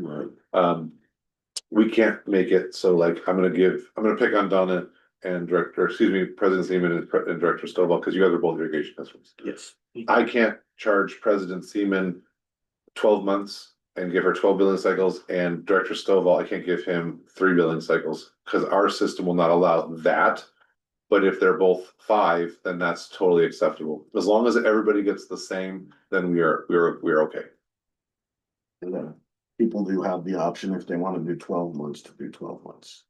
make it so like, I'm gonna pick on Donna and President Seaman and Director Stovall, because you guys are both irrigation customers. Yes. I can't charge President Seaman 12 months and give her 12 billing cycles, and Director Stovall, I can't give him 3 billing cycles, because our system will not allow that. But if they're both 5, then that's totally acceptable. As long as everybody gets the same, then we're okay. And then people do have the option, if they want to do 12 months, to do 12 months.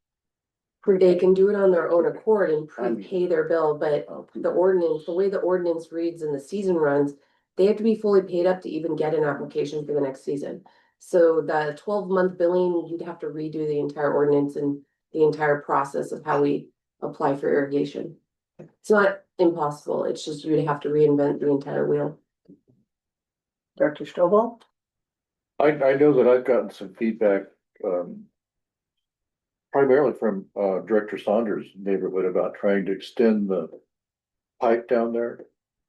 They can do it on their own accord and prepay their bill, but the ordinance, the way the ordinance reads and the season runs, they have to be fully paid up to even get an application for the next season. So the 12-month billing, you'd have to redo the entire ordinance and the entire process of how we apply for irrigation. It's not impossible, it's just you'd have to reinvent the entire wheel. Director Stovall? I know that I've gotten some feedback, primarily from Director Saunders' neighborhood about trying to extend the pipe down there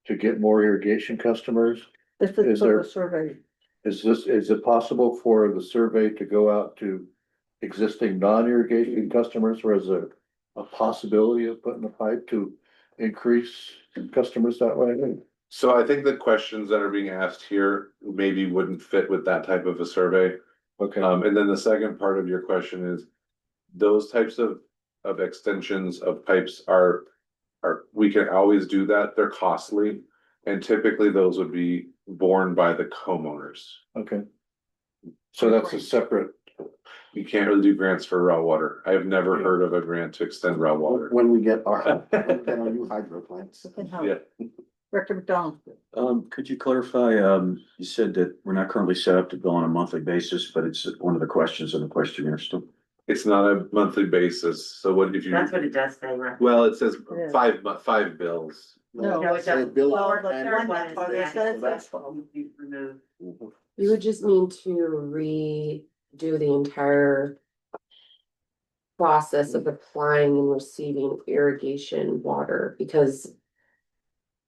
to get more irrigation customers. This Is is for there- the survey. Is it possible for the survey to go out to existing non-irrigation customers, or is there a possibility of putting a pipe to increase customers that way? So I think the questions that are being asked here maybe wouldn't fit with that type of a survey. Okay, And then the second part of your question is, those types of extensions of pipes we can always do that. They're costly. And typically those would be borne by the homeowners. okay. So that's a separate, You can't really do grants for raw water. I have never heard of a grant to extend raw water. When we get our new hydro plants. Yeah. Director McDonald? Could you clarify, you said that we're not currently set up to bill on a monthly basis, but it's one of the questions in the questionnaire still. It's not a monthly basis. So what if you? That's what it does say, right? Well, it says Yeah. 5 bills. No, it doesn't. Bill Well, the and- third one is One the is the that's you remove. You would just need to redo the entire process of applying and receiving irrigation water, because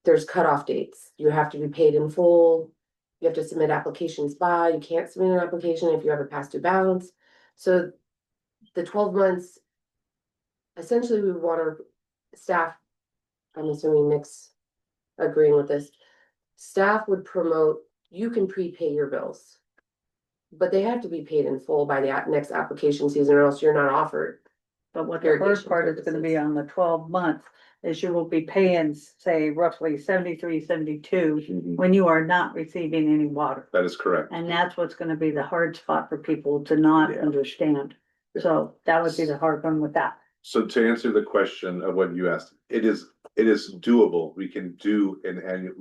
there's cutoff dates. You have to be paid in full. You have to submit applications by, you can't submit an application if you have a past due balance. So the 12 months, essentially we want our staff, I'm assuming Nick's agreeing with this. Staff would promote, you can prepay your bills, but they have to be paid in full by the next application season, or else you're not offered. But what the hard Irrigation part is gonna be purposes. on the 12-month is you will be paying, say, roughly 73, 72 when you are not receiving any water. That is correct. And that's what's gonna be the hard spot for people to not Yeah. understand. So that would be the hard one with that. So to answer the question of what you asked, it is doable. We can do an annual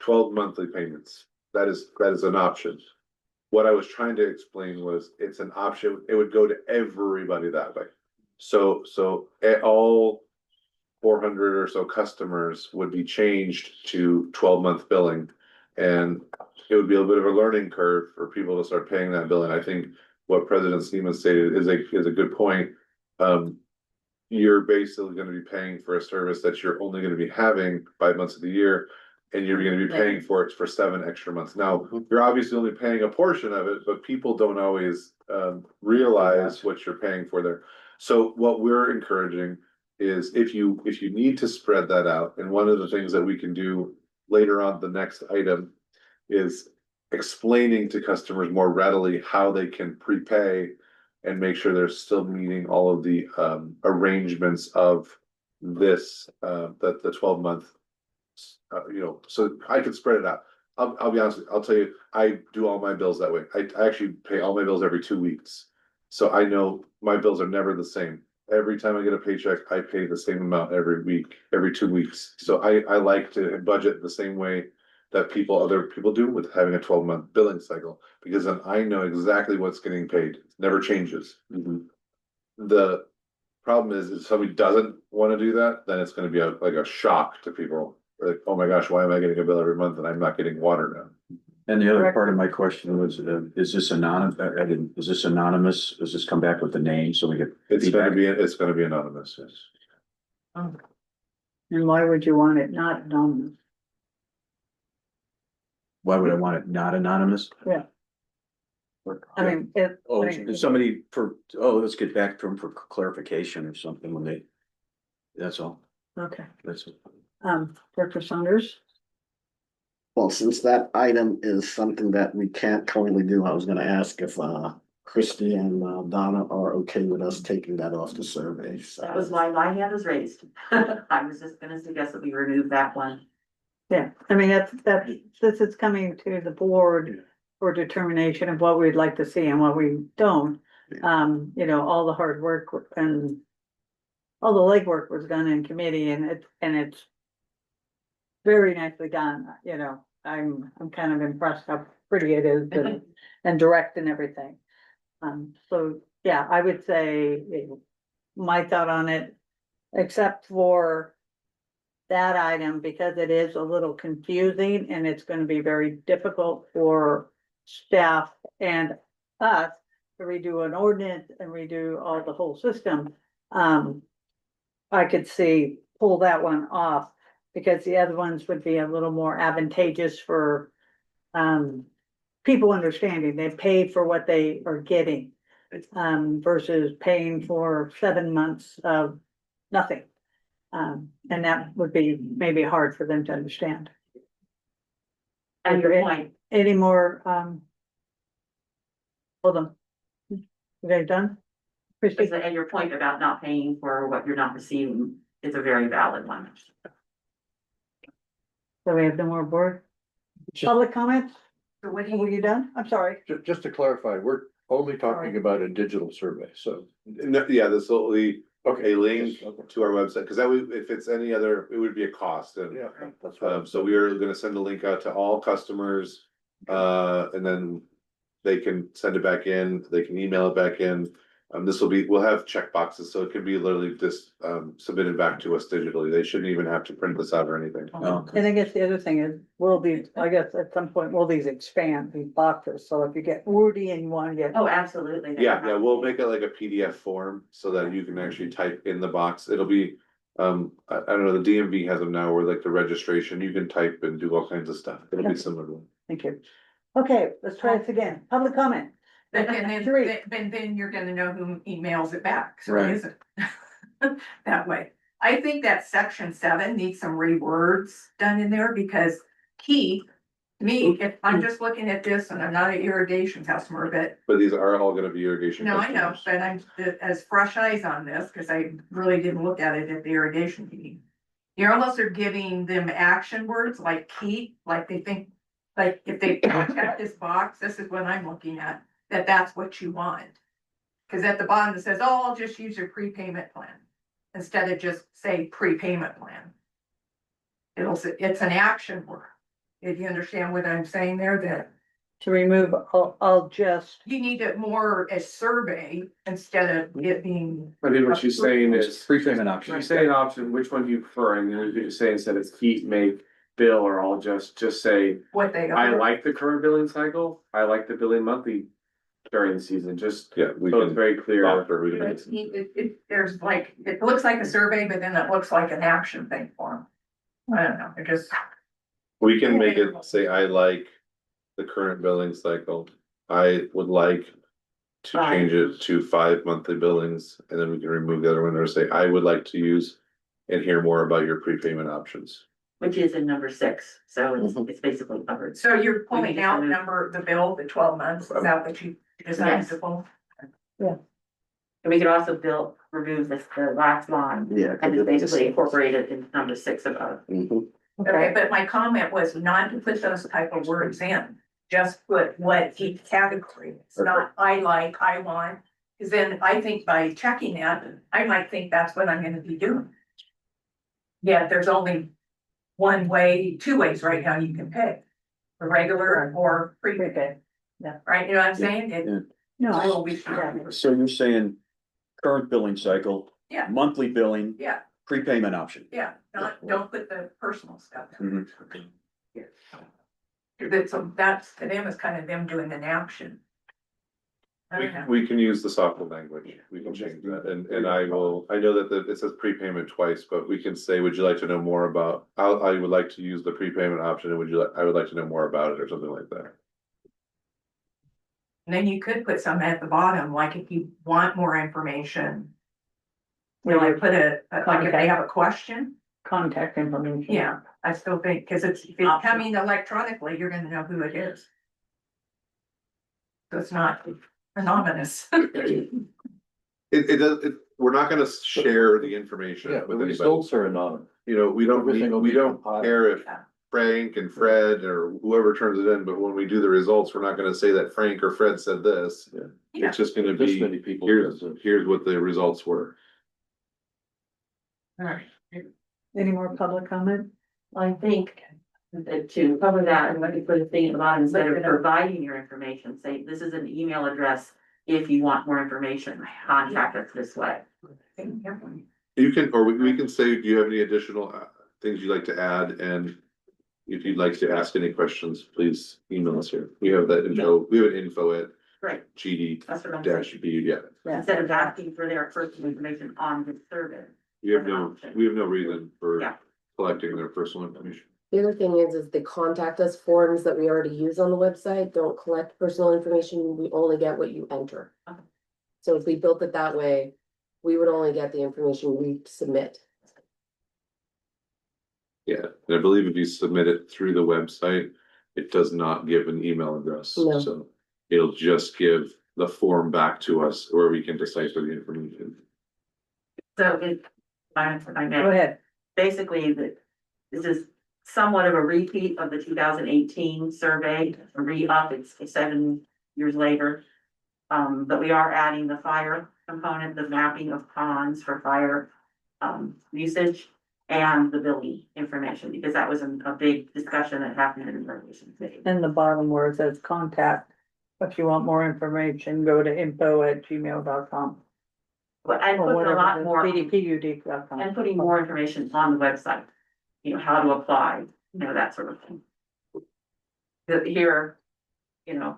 12 monthly payments. That is an option. What I was trying to explain was it's an option. It would go to everybody that way. So all 400 or so customers would be changed to 12-month billing. And it would be a bit of a learning curve for people to start paying that bill. And I think what President Seaman stated is a good point. You're basically gonna be paying for a service that you're only gonna be having 5 months of the year. And you're gonna be paying for it for 7 extra months. Now, you're obviously only paying a portion of it, but people don't always realize what you're paying for there. So what we're encouraging is if you need to spread that out, and one of the things that we can do later on, the next item is explaining to customers more readily how they can prepay and make sure they're still meeting all of the arrangements of this, the 12-month. So I could spread it out. I'll be honest with you, I'll tell you, I do all my bills that way. I actually pay all my bills every 2 weeks. So I know my bills are never the same. Every time I get a paycheck, I pay the same amount every week, every 2 weeks. So I like to budget the same way that other people do with having a 12-month billing cycle, because then I know exactly what's getting paid. It never changes. The problem is if somebody doesn't wanna do that, then it's gonna be like a shock to people. Like, oh my gosh, why am I getting a bill every month and I'm not getting water now? And the other part of my question was, is this anonymous? Is this anonymous? Does this come back with the name so we get? It's feedback? gonna be anonymous, yes. And why would you want it not anonymous? Why would I want it not anonymous? Yeah. I mean, Oh, if somebody let's get back to them for clarification or something when they. That's all. okay, That's it. Director Saunders, Well, since that item is something that we can't currently do, I was gonna ask if Christie and Donna are okay with us taking that off the survey. That was why my hand was raised. I was just gonna suggest that we remove that one. yeah, I mean, this is coming to the board for determination of what we'd like to see and what we don't. All the hard work and all the legwork was done in committee and it's very nicely done, I'm kind of impressed how pretty it is and direct and everything. So, yeah, I would say my thought on it, except for that item, because it is a little confusing and it's gonna be very difficult for staff and us to redo an ordinance and redo all the whole system. I could see pull that one off because the other ones would be a little more advantageous for people understanding. They pay for what they are getting versus paying for 7 months of nothing. And that would be maybe hard for them to understand. And your point, Any more, hold on. You guys done? Christie? and your point about not paying for what you're not receiving is a very valid one. So we have no more board? Public comments? So what Were you done? I'm sorry. Just to clarify, we're only talking about a digital survey, so. No, yeah, this will be Okay. a link Okay. to our website, because that would, if it's any other, it would be a cost and. Yeah, that's right. So we are gonna send a link out to all customers, and then they can send it back in, they can email it back in. We'll have check boxes, so it can be literally just submitted back to us digitally. They shouldn't even have to print this out or anything. Oh, And I guess the other thing is, I guess at some point, will these expand these boxes? So if you get wordy and you wanna get. Oh, absolutely. Yeah, we'll make it like a PDF form so that you can actually type in the box. It'll be, I don't know, the DMV has them now where like the registration, you can type and do all kinds of stuff. It'll be similar to. Thank you. Okay, let's try this again. Public comment. And Three. then you're gonna know who emails it back, so Right. it isn't that way. I think that section 7 needs some rewords done in there because Keith, me, if I'm just looking at this and I'm not an irrigation customer, but These are all gonna be irrigation. no, I know, customers. but I'm as fresh eyes on this, cause I really didn't look at it at the irrigation meeting. You almost are giving them action words like keep, like they think, like if they check this box, this is what I'm looking at, that's what you want. Cause at the bottom it says, oh, I'll just use your prepayment plan, instead of just say prepayment plan. It's an action word. If you understand what I'm saying there, that To remove, I'll just, you need it more as survey instead of it being. I think what she's saying is, prepayment option. she's saying option, which one do you prefer? And then you say instead it's keep, make, bill, or I'll just say, What they I are. like the current billing cycle, I like the billing monthly during the season, just Yeah, we so it's can. very clear. There's like, it looks like a survey, but then it looks like an action thing for them. I don't know, it just, We can make it say, I like the current billing cycle. I would like to change it to 5 monthly billings, and then we can remove the other one or say, I would like to use and hear more about your prepayment options. Which is in number 6, so it's basically covered. so you're pulling out the bill, the 12 months, is that what you decided to pull? And we could also remove the last line, Yeah. and it's basically incorporated in number 6 above. Okay, but my comment was not to put those type of words in, just put what each category, it's not I like, I want. Cause then I think by checking that, I might think that's what I'm gonna be doing. Yeah, there's only one way, 2 ways right now you can pay, the regular or prepaid, right, you know what I'm saying? It No, I will be, So you're saying current billing cycle? Yeah. Monthly billing, yeah, prepayment option. yeah, don't put the personal stuff. Mhm. That's, to them, is kind of them doing an action. I don't know. We can use the softer language, we can change that, and I know that it says prepayment twice, but we can say, would you like to know more about? I would like to use the prepayment option, and I would like to know more about it, or something like that. And then you could put something at the bottom, like if you want more information. You know, like put like if they have a question, contact information. yeah, I still think, cause if it's coming electronically, you're gonna know who it is. So it's not anonymous. We're not gonna share the information Yeah, with but we anybody, results are anonymous. you know, Everything will we be don't compiled. care if. Yeah. Frank and Fred or whoever turns it in, but when we do the results, we're not gonna say that Frank or Fred said this. Yeah. It's just gonna This be, many people. here's what the results were. Alright. Any more public comment? I think that to cover that, and let me put a thing at the bottom, instead of providing your information, say, this is an email address. If you want more information, contact us this way. You can, or we can say, do you have any additional things you'd like to add? And if you'd like to ask any questions, please email us here. We have that info, we have an info at Right, GD that's what I'm saying. dash B, yeah. Instead of asking for their personal information on the survey. We have no reason for Yeah. collecting their personal information. The other thing is the contact us forms that we already use on the website don't collect personal information, we only get what you enter. Okay. So if we built it that way, we would only get the information we submit. Yeah, and I believe if you submit it through the website, it does not give an email address, No. so. It'll just give the form back to us where we can decipher the information. So if I Go may, ahead. basically, this is somewhat of a repeat of the 2018 survey, a re-up, it's 7 years later. But we are adding the fire component, the mapping of ponds for fire usage. And the billing information, because that was a big discussion that happened in the relations meeting. In the bottom where it says contact, if you want more information, go to info@gmail.com. But I Or put a whatever, lot more, BDPUD.com. and putting more information on the website, you know, how to apply, you know, that sort of thing. Here, you know,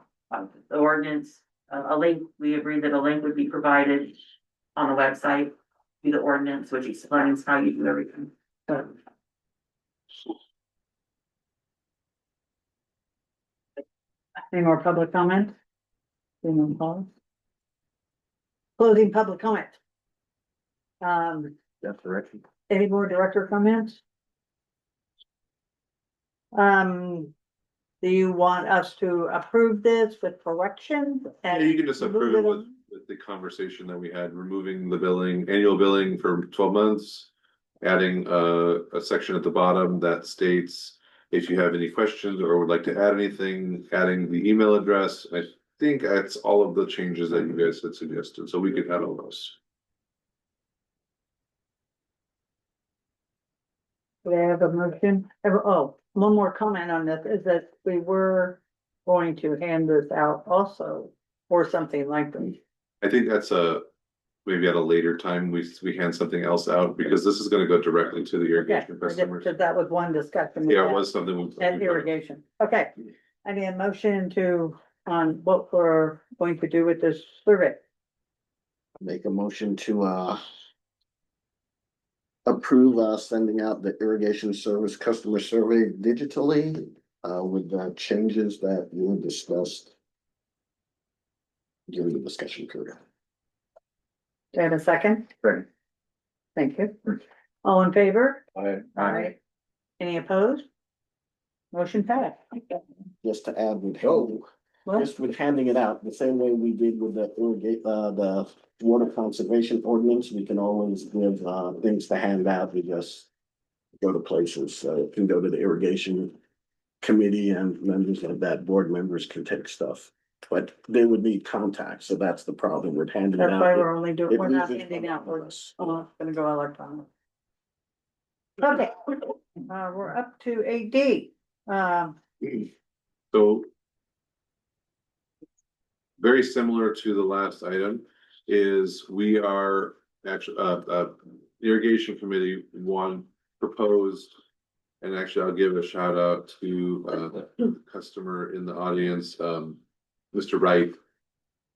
the ordinance, a link, we agreed that a link would be provided on the website to the ordinance, which explains how you do everything. Any more public comment? Anyone call? Closing public comment. That direction. Any more director comments? Do you want us to approve this with corrections? Yeah, you can just approve it with the conversation that we had, removing the annual billing for 12 months. Adding a section at the bottom that states, if you have any questions or would like to add anything, adding the email address. I think that's all of the changes that you guys had suggested, so we could add all those. Do I have a motion? Oh, one more comment on this is that we were going to hand this out also, or something like this. I think that's maybe at a later time, we hand something else out, because this is gonna go directly to the irrigation customers. Because that was one discussion. we Yeah, it had was something. at irrigation. Okay, I need a motion to on what we're going to do with this survey. Make a motion to, approve, sending out the irrigation service customer survey digitally, with the changes that you discussed during the discussion period. Do I have a second? Second. Thank you. All in favor? Aye. Any opposed? Motion passed. Just to add with, Well, just with handing it out, the same way we did with the the water conservation ordinance, we can always give, things to hand out, we just go to places, so it can go to the irrigation committee and members of that, board members can take stuff. But they would need contact, so that's the problem with handing it that's why out. we're only doing, It we're not loses handing out, we're us. gonna go electronic. Okay, we're up to 8D. So. Very similar to the last item is we are actually, irrigation committee one proposed. And actually, I'll give a shout out to, customer in the audience, Mr. Wright.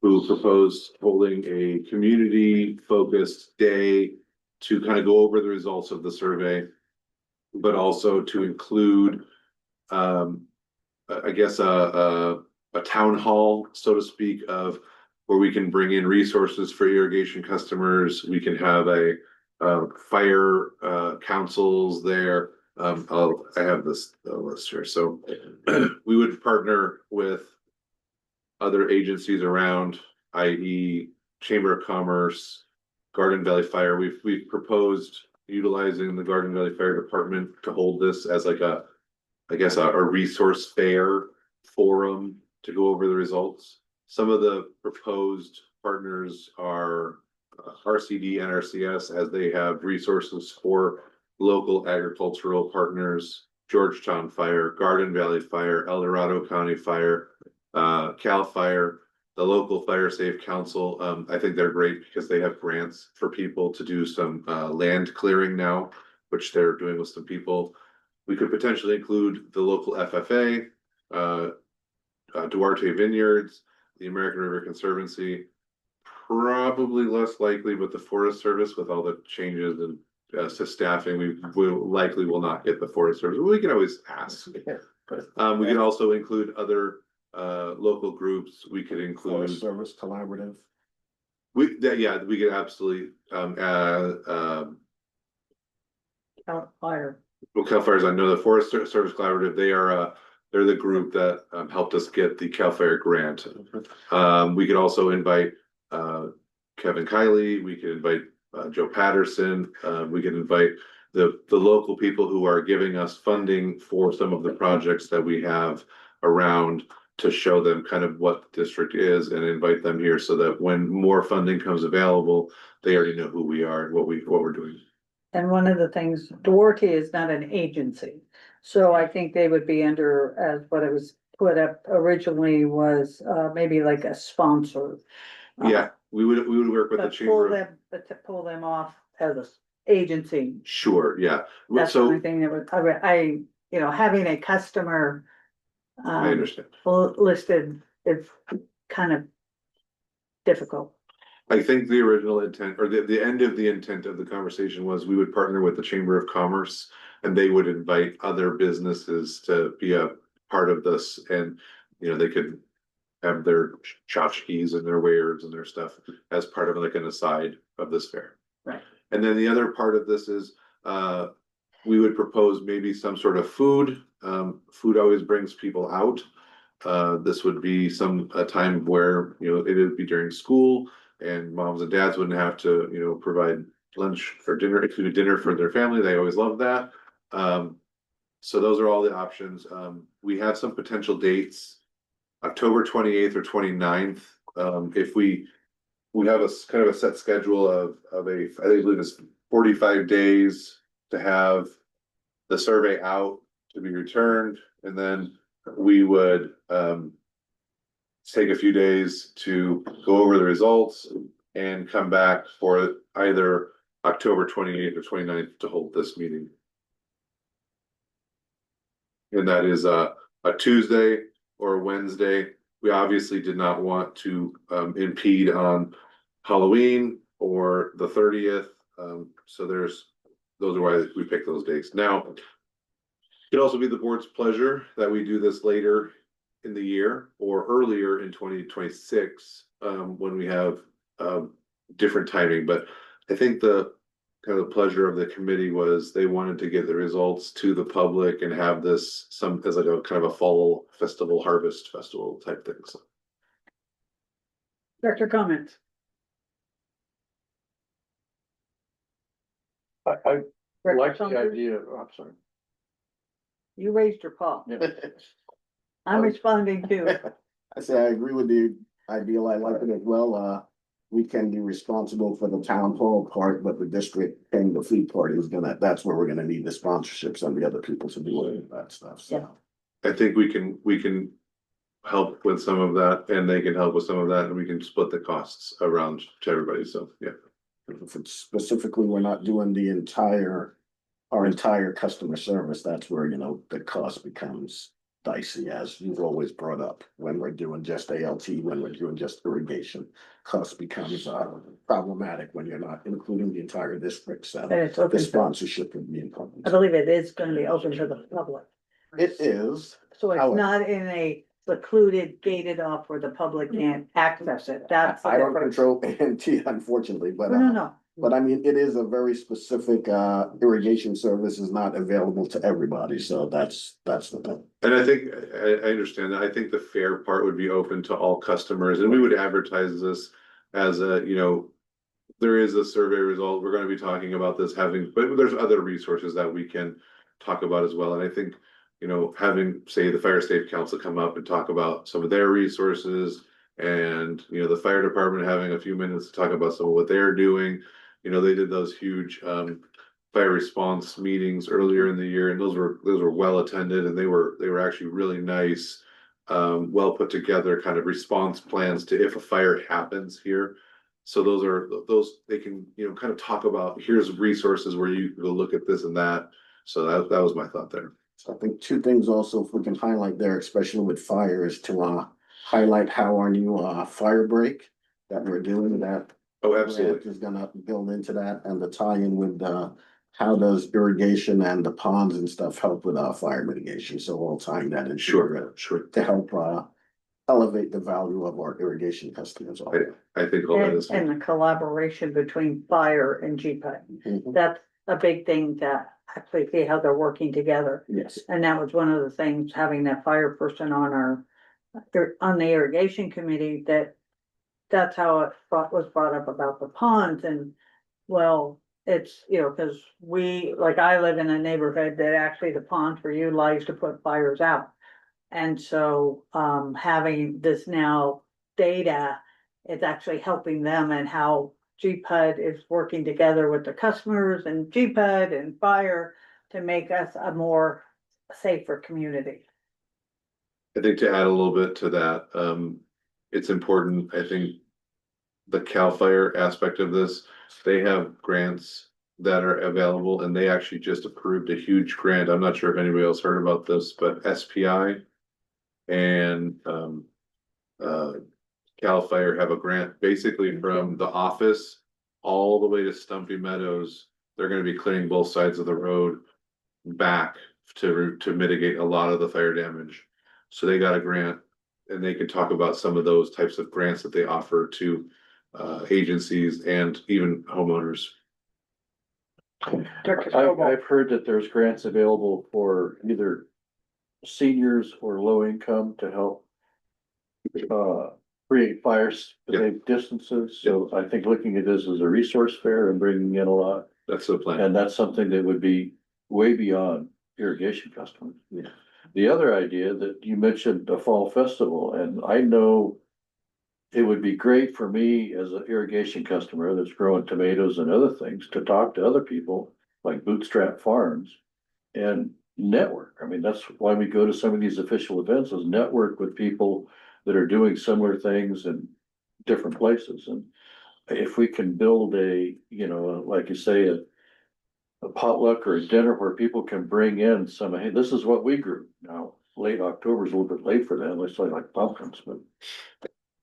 Who proposed holding a community focused day to kind of go over the results of the survey. But also to include, I guess, a town hall, so to speak, of where we can bring in resources for irrigation customers. We can have a fire councils there. I have this list here. So we would partner with other agencies around, i.e. Chamber of Commerce, Garden Valley Fire. We've proposed utilizing the Garden Valley Fire Department to hold this as like a, I guess, a resource fair forum to go over the results. Some of the proposed partners are RCD, NRCS, as they have resources for local agricultural partners, Georgetown Fire, Garden Valley Fire, El Dorado County Fire, Cal Fire, the local Fire Safe Council. I think they're great because they have grants for people to do some land clearing now, which they're doing with some people. We could potentially include the local FFA, Duarte Vineyards, the American River Conservancy, probably less likely with the Forest Service with all the changes and to staffing. We likely will not get the Forest Service. We can always ask. We can also include other local groups. We could include Forest Service Collaborative. we could absolutely Fire. well, Cal Fire's, I know the Forest Service Collaborative, they're the group that helped us get the Cal Fire grant. We could also invite Kevin Kiley, we could invite Joe Patterson, we could invite the local people who are giving us funding for some of the projects that we have around to show them kind of what the district is and invite them here so that when more funding comes available, they already know who we are and what we're doing. And one of the things, Duarte is not an agency, so I think they would be under, as what it was put up originally was, maybe like a sponsor. Yeah, we would work with the But chamber. to pull them off as an agency, Sure, yeah. that's the So only thing that would, having a customer. I understand. Listed is kind of difficult. I think the original intent or the end of the intent of the conversation was we would partner with the Chamber of Commerce and they would invite other businesses to be a part of this and, they could have their tchotchkes and their wares and their stuff as part of like an aside of this fair. Right. And then the other part of this is, we would propose maybe some sort of food. Food always brings people out. This would be a time where, it would be during school and moms and dads wouldn't have to, provide lunch or dinner, including dinner for their family. They always love that. So those are all the options. We have some potential dates, October 28th or 29th. If we have a kind of a set schedule of I believe it's 45 days to have the survey out to be returned, and then we would take a few days to go over the results and come back for either October 28th or 29th to hold this meeting. And that is a Tuesday or a Wednesday. we obviously did not want to impede on Halloween or the 30th. So those are why we picked those dates. Now, it could also be the board's pleasure that we do this later in the year or earlier in 2026, when we have different timing. But I think the kind of the pleasure of the committee was they wanted to get the results to the public and have this as like a kind of a fall festival, harvest festival type thing. So Director comments? I like Director the Saunders? idea, I'm sorry. You raised your paw. Yeah. I'm responding to. I say I agree with the ideal. I like it as well. We can be responsible for the town hall part, but the district paying the fee part is that's where we're gonna need the sponsorships and the other people to do that stuff, so. I think we can help with some of that and they can help with some of that and we can split the costs around to everybody. So, yeah. If it's specifically, we're not doing our entire customer service, that's where, the cost becomes dicey, as you've always brought up. When we're doing just ALT, when we're doing just irrigation, cost becomes problematic when you're not including the entire district, so And it's the open, sponsorship would be I important. believe it is gonna be open to the public. It is, So it's However- not in a secluded, gated off where the public can't access it. That's. the I don't difference. control ANT unfortunately, but. No. But I mean, it is a very specific, irrigation service is not available to everybody, so that's the thing. And I think, I understand that. I think the fair part would be open to all customers and we would advertise this as there is a survey result. We're gonna be talking about this but there's other resources that we can talk about as well. And I think, having, say, the Fire Safe Council come up and talk about some of their resources and, the fire department having a few minutes to talk about some of what they're doing. They did those huge fire response meetings earlier in the year, and those were well attended, and they were actually really nice, well put together kind of response plans to if a fire happens here. So those they can kind of talk about, here's resources where you can go look at this and that. So that was my thought there. So I think two things also, if we can highlight there, especially with fire, is to highlight how our new fire break that we're doing, that Oh, absolutely. is gonna build into that, and the tie-in with how does irrigation and the ponds and stuff help with fire mitigation, so all tying that in. Sure. To help elevate the value of our irrigation customers. I think all that is. And the collaboration between fire and GPAC. Mhm. That's a big thing to actually see how they're working together. Yes. And that was one of the things, having that fire person on the irrigation committee, that's how it was brought up about the ponds and, well, it's, cause I live in a neighborhood that actually the ponds were utilized to put fires out. And so, having this now data, it's actually helping them and how GPUD is working together with the customers and GPUD and fire to make us a more safer community. I think to add a little bit to that, it's important, I think. The CAL FIRE aspect of this, they have grants that are available and they actually just approved a huge grant. I'm not sure if anybody else heard about this, but SPI. And CAL FIRE have a grant basically from the office all the way to Stumpy Meadows. They're gonna be clearing both sides of the road back to mitigate a lot of the fire damage. So they got a grant and they can talk about some of those types of grants that they offer to agencies and even homeowners. I've heard that there's grants available for either seniors or low income to help create fire safe distances. So I think looking at this as a resource fair and bringing in a lot, That's the plan. and that's something that would be way beyond irrigation customers. Yeah. The other idea that you mentioned, the fall festival, and I know it would be great for me as an irrigation customer that's growing tomatoes and other things to talk to other people like Bootstrap Farms and network. I mean, that's why we go to some of these official events, is network with people that are doing similar things in different places. And if we can build like you say, a potluck or a dinner where people can bring in hey, this is what we grew. Now, late October is a little bit late for that, unless I like pumpkins, but.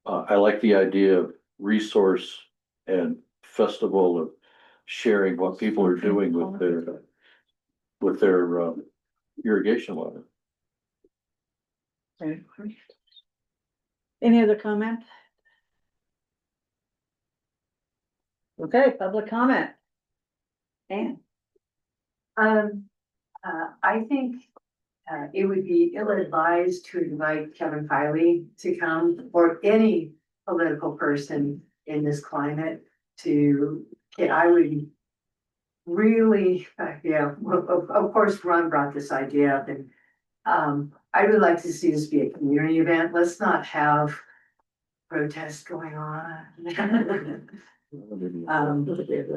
I like the idea of resource and festival of sharing what people are doing with their irrigation water. Okay. Any other comment? Okay, public comment. And I think it would be ill-advised to invite Kevin Kiley to come or any political person in this climate to, I would really, of course, Ron brought this idea up and I would like to see this be a community event. Let's not have protests going on.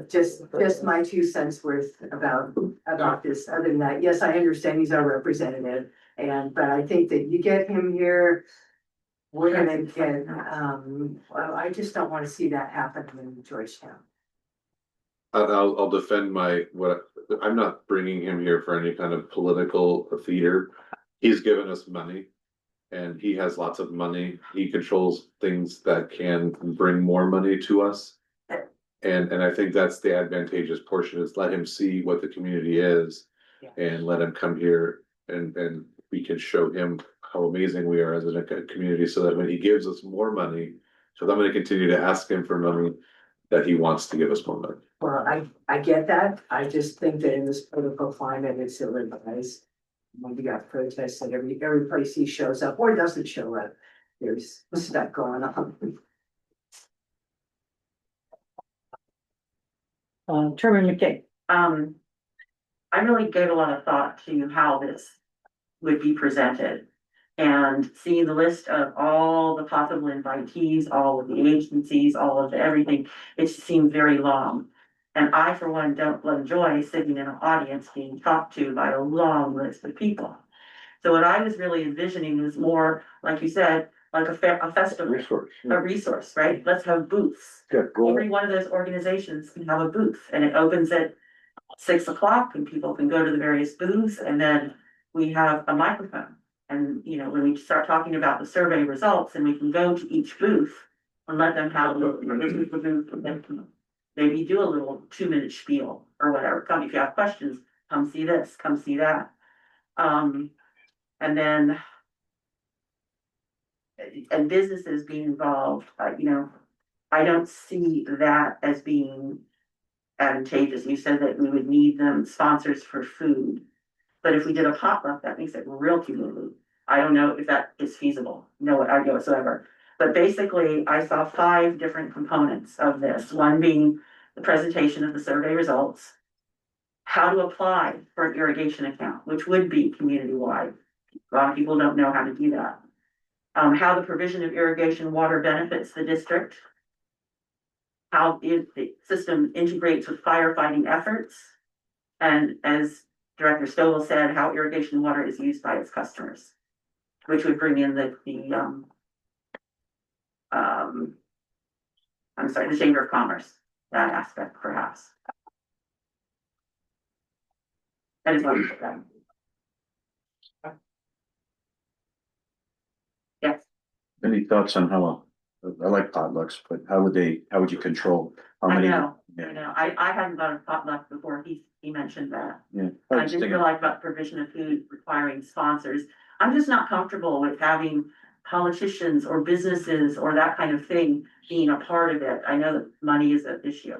Just my 2 cents worth about this. Other than that, yes, I understand he's our representative, but I think that you get him here, we're gonna get, well, I just don't want to see that happen in Georgetown. I'll defend I'm not bringing him here for any kind of political theater. He's given us money. And he has lots of money. He controls things that can bring more money to us. And I think that's the advantageous portion, is let him see what the community is. Yeah. And let him come here and we can show him how amazing we are as a community, so that when he gives us more money, so I'm gonna continue to ask him for money, that he wants to give us more money. Well, I get that. I just think that in this political climate, it's ill-advised. When we got protests at every place he shows up or doesn't show up, there's stuff going on. Chairman McKay. I really gave a lot of thought to how this would be presented. And seeing the list of all the possible invitees, all of the agencies, all of the everything, it seemed very long. And I, for one, don't enjoy sitting in an audience being talked to by a long list of people. So what I was really envisioning was more, like you said, like a festival, Resource. a resource, right? Let's have booths. Every one of those organizations can have a booth, and it opens at 6 o'clock, and people can go to the various booths, and then we have a microphone. And, you know, when we start talking about the survey results, and we can go to each booth and let them have a little booth, and then maybe do a little 2-minute spiel or whatever. Come, if you have questions, come see this, come see that. And then, and businesses being involved, you know, I don't see that as being advantageous. You said that we would need them sponsors for food. But if we did a potluck, that makes it real community. I don't know if that is feasible, no idea whatsoever. But basically, I saw 5 different components of this. One being the presentation of the survey results, how to apply for an irrigation account, which would be community-wide. A lot of people don't know how to do that. How the provision of irrigation water benefits the district, how the system integrates with firefighting efforts, and as Director Stovall said, how irrigation water is used by its customers, which would bring in the Chamber of Commerce, that aspect perhaps. That is what I'm saying. Yes. Any thoughts on how, I like potlucks, but how would you control how I many? know, Yeah. I hadn't done a potluck before he mentioned that. Yeah. I didn't realize about provision of food requiring sponsors. I'm just not comfortable with having politicians or businesses or that kind of thing being a part of it. I know that money is an issue,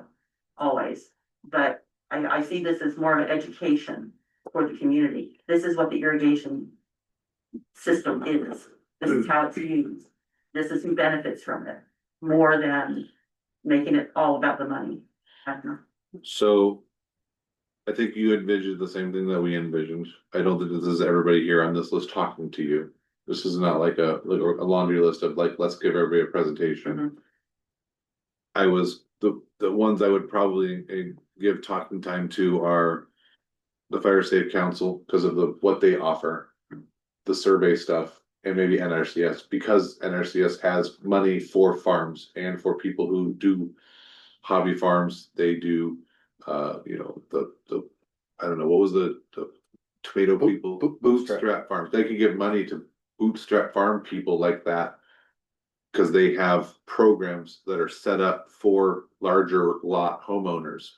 always, but I see this as more of an education for the community. This is what the irrigation system is. This is how it's used. This is who benefits from it, more than making it all about the money. I don't know. So I think you envisioned the same thing that we envisioned. I don't think this is everybody here on this list talking to you. This is not like a laundry list of like, let's give everybody a presentation. I was, the ones I would probably give talking time to are the Fire Safe Council, because of what they offer, the survey stuff, and maybe NRCS, because NRCS has money for farms and for people who do hobby farms. They do, you know, the I don't know, what was the tomato people, bootstrap. bootstrap farms, they can give money to bootstrap farm people like that. Cause they have programs that are set up for larger lot homeowners.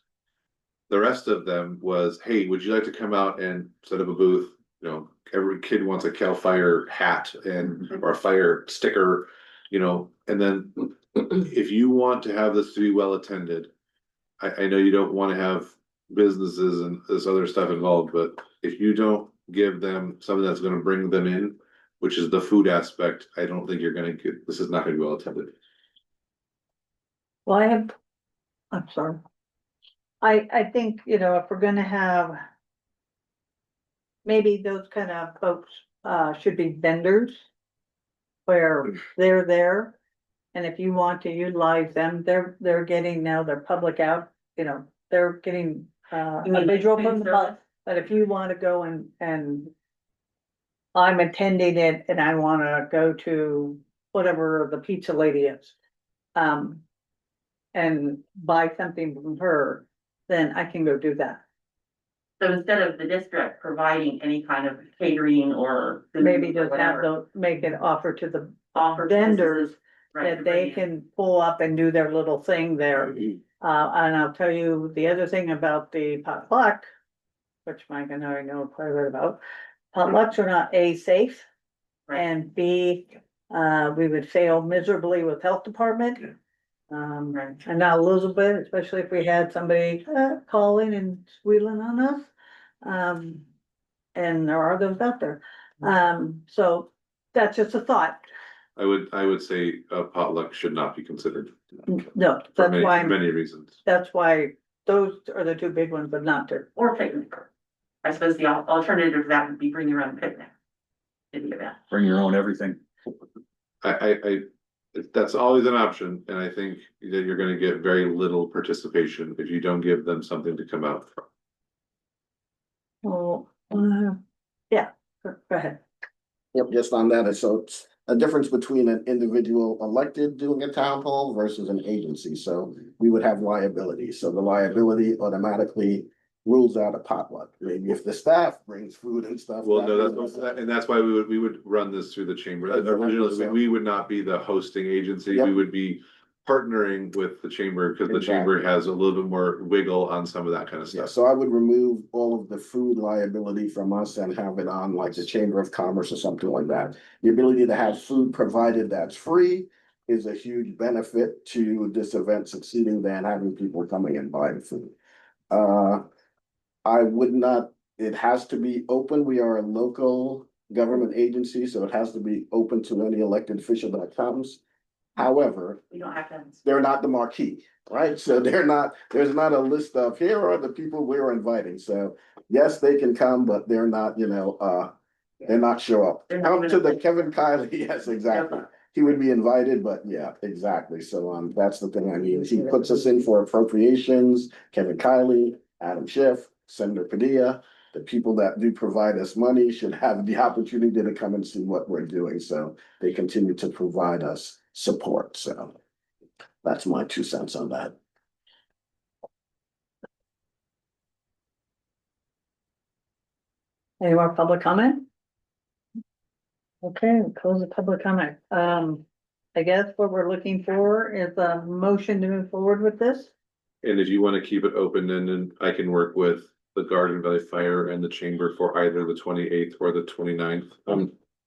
The rest of them was, hey, would you like to come out and set up a booth? You know, every kid wants a CAL FIRE hat and, or a fire sticker, you know, and then if you want to have this to be well attended. I know you don't wanna have businesses and this other stuff involved, but if you don't give them something that's gonna bring them in. Which is the food aspect, I don't think you're gonna get, this is not gonna be well attended. Well, I'm sorry. I think, you know, if we're gonna have. Maybe those kind of folks, should be vendors. Where they're there. And if you want to utilize them, they're getting now their public out, you know, they're getting, You a mean visual food from the service? public. But if you wanna go and. I'm attending it and I wanna go to whatever the pizza lady is. And buy something from her, then I can go do that. So instead of the district providing any kind of catering or. food Maybe or just have whatever, make it offer to the offer to vendors businesses, right, that they to bring in. can pull up and do their little thing there. And I'll tell you the other thing about the potluck, which Mike and I know quite a bit about. Potlucks are not A, safe, Right. and B, we would fail miserably with health department. Right. And not Elizabeth, especially if we had somebody calling and squealing on us. And there are those out there. So that's just a thought. I would say a potluck should not be considered. No, For that's many, why, many reasons. that's why those are the two big ones, but not two. Or picnic. I suppose the alternative to that would be bring your own picnic. To the event. Bring your own everything. That's always an option, and I think that you're gonna get very little participation if you don't give them something to come out from. Well, yeah, go ahead. Yep, just on that, so it's a difference between an individual elected doing a town hall versus an agency, so we would have liability, so the liability automatically rules out a potluck, maybe if the staff brings food and stuff. Well, no, and that's why we would run this through the chamber. Originally, we would not be the hosting agency, we Yep. would be partnering with the chamber, because the chamber Exactly. has a little bit more wiggle on some of that kind of Yeah, stuff. so I would remove all of the food liability from us and have it on like the Chamber of Commerce or something like that. The ability to have food provided that's free is a huge benefit to this event succeeding than having people coming and buying food. I would not, it has to be open. We are a local government agency, so it has to be open to any elected official that comes. However, We don't have to. they're not the marquee, right? So they're not, there's not a list of here are the people we're inviting. So yes, they can come, but they're not, they're not show up. They're not Come even to the invited. Kevin Kiley, yes, exactly. He would be invited, but yeah, exactly. So that's the thing. I mean, he puts us in for appropriations, Kevin Kiley, Adam Schiff, Senator Padilla. The people that do provide us money should have the opportunity to come and see what we're doing. So they continue to provide us support. So that's my 2 cents on that. Any more public comment? Okay, we'll close the public comment. I guess what we're looking for is a motion to move forward with this. And if you wanna keep it open, then I can work with the Garden Valley Fire and the chamber for either the 28th or the 29th.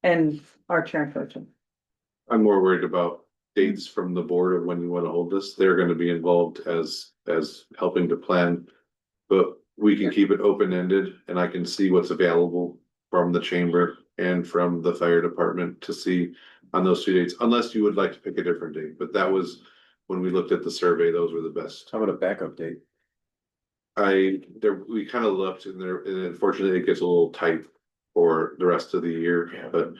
And our chairperson. I'm more worried about dates from the board of when you wanna hold this. They're gonna be involved as helping to plan. But we can keep it open-ended and I can see what's available from the chamber and from the fire department to see on those 2 dates, unless you would like to pick a different date. But that was, when we looked at the survey, those were the best. How about a backup date? We kind of looked and and unfortunately it gets a little tight for the rest of the year, Yeah. but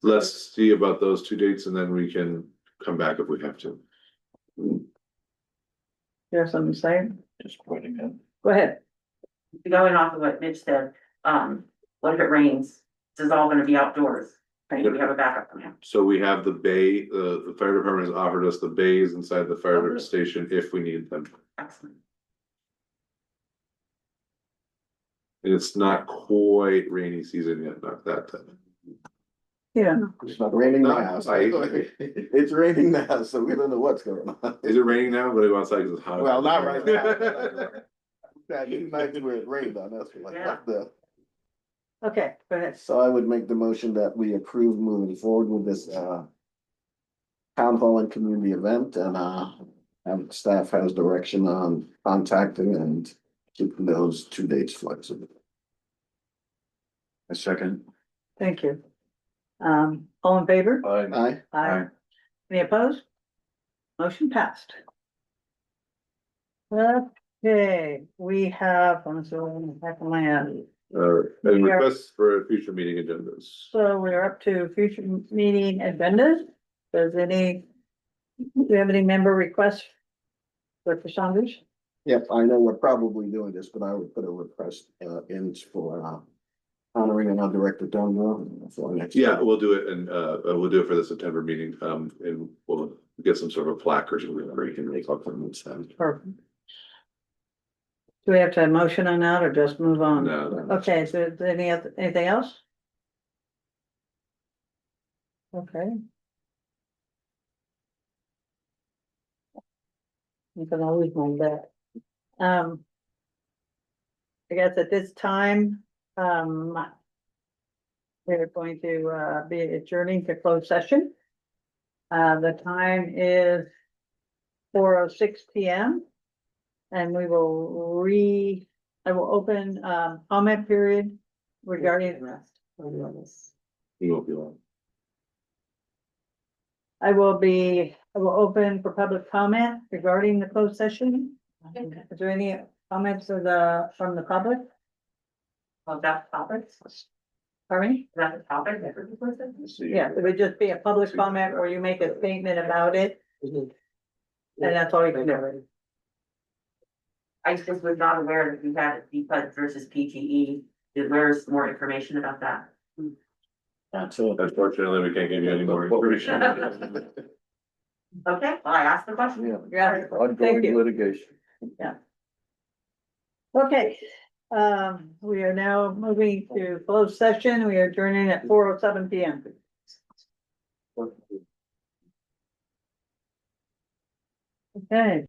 let's see about those 2 dates and then we can come back if we have to. You have something to say? Just pointing out. Go ahead. Going off of what Mitch said, what if it rains? This is all gonna be outdoors. Right, we have a backup plan. So we have the bay, the fire department has offered us the bays inside the fire station if we need them. Excellent. It's not quite rainy season yet, not that time. Yeah, It's not raining No, now. so- I- It's raining now, so we don't know what's going on. Is it raining now? But I go outside because it's hot. Well, not right now. That 2 nights where it rained on us, we're like, what the? okay, go ahead. So I would make the motion that we approve moving forward with this, town hall and community event and staff has direction on contacting and keeping those 2 dates flexible. A second. Thank you. All in favor? Aye. Aye. Any opposed? Motion passed. Okay, we have, I'm so back of my head. And requests for future meeting agendas. So we're up to future meeting agendas. Do you have any member requests? Dr. Saunders? Yep, I know we're probably doing this, but I would put a request in for honoring our director, Don Moore, for our next. Yeah, we'll do it and we'll do it for the September meeting, and we'll get some sort of plaque or something where you can make up from it. Perfect. Do we have to have a motion on that or just move on? No, Okay, so is there anything else? Okay. You can always move that. I guess at this time, we're going to be adjourning to closed session. The time is 4:06 PM. And we will I will open comment period regarding. we won't be long. I will open for public comment regarding the closed session. Is there any comments from the public? Well, that's topics. Pardon me? Is that the topic? Yeah, it would just be a public comment where you make a statement about it. And that's all you can do. I just was not aware that we had DPUD versus PTE. Where's more information about that? That's it. Unfortunately, we can't give you any more information. Okay, well, I asked the question. Yeah, thank Ongoing you. litigation. Okay, we are now moving to closed session. We are adjourning at 4:07 PM. Okay.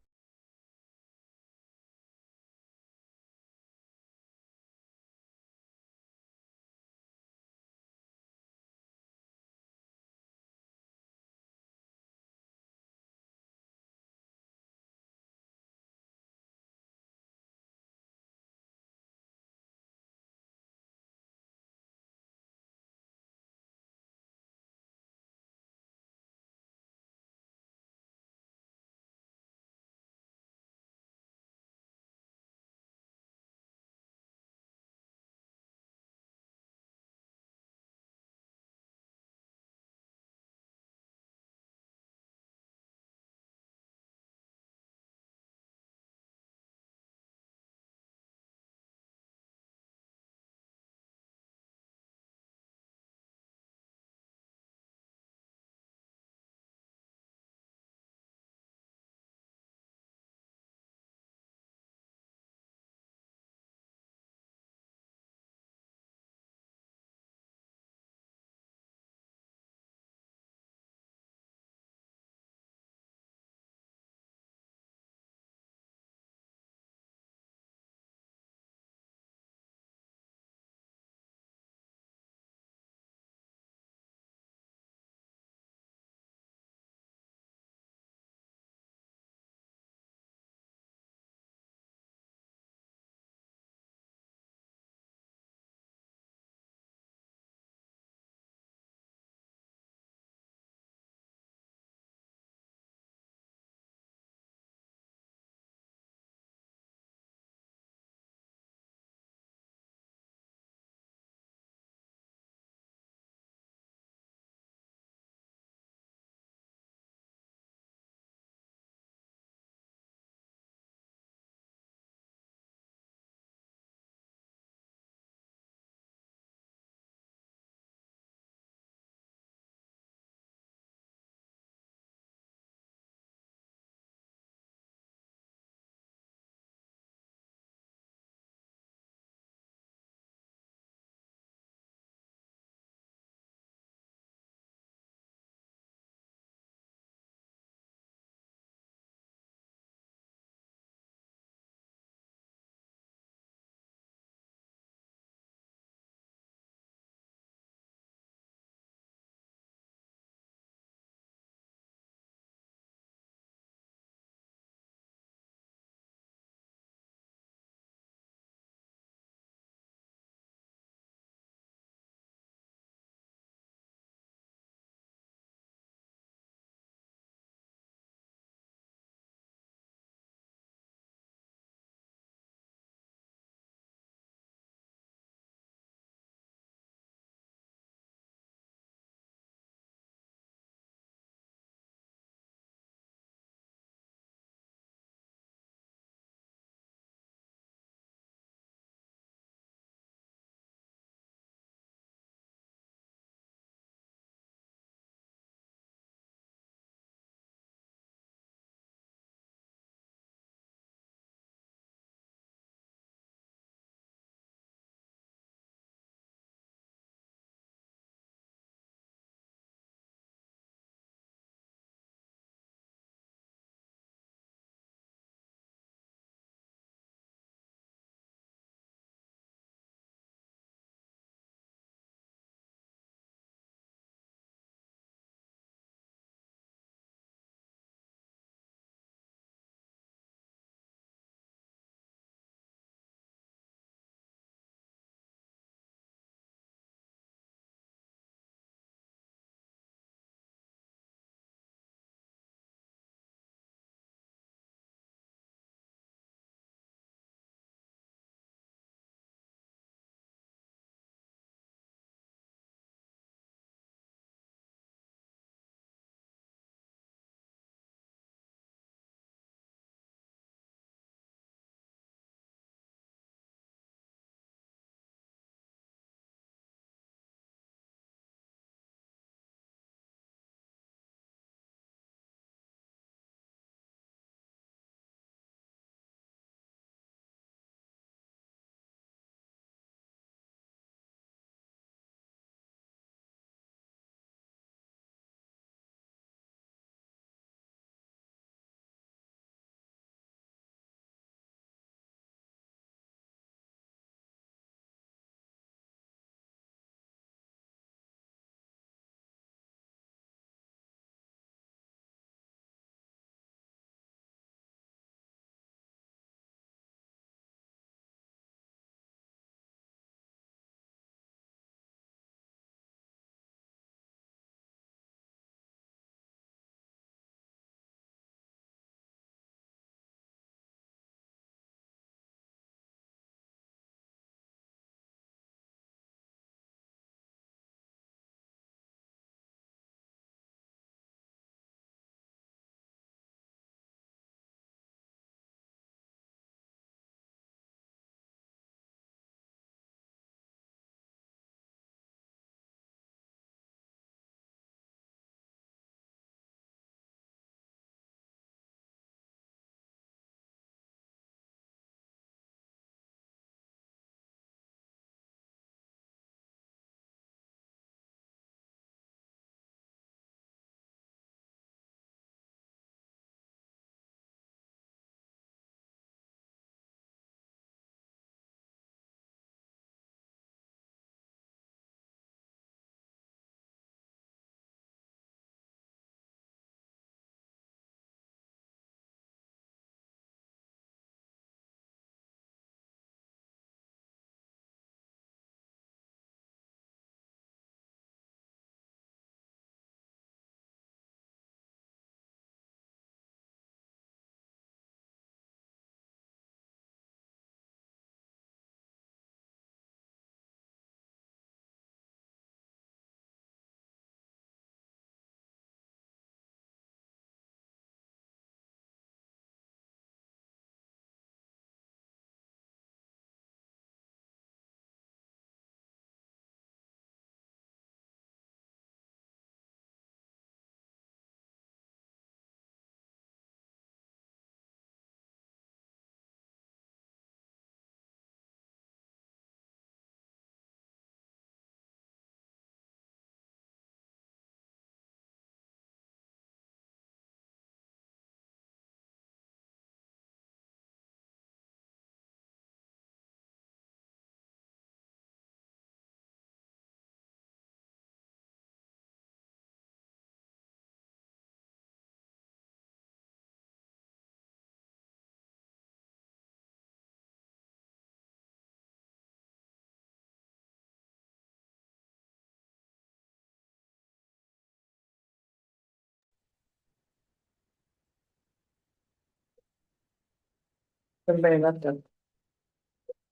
Everybody left them.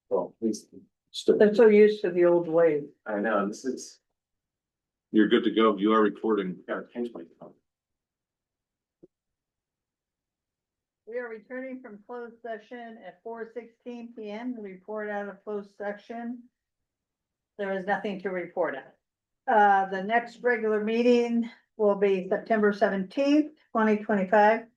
Well, at least, They're so used to the old ways. I know, this is, You're good to go. You are recording. gotta change my phone. We are returning from closed session at 4:16 PM. The report out of closed section. There is nothing to report on. The next regular meeting will be September 17th, 2025.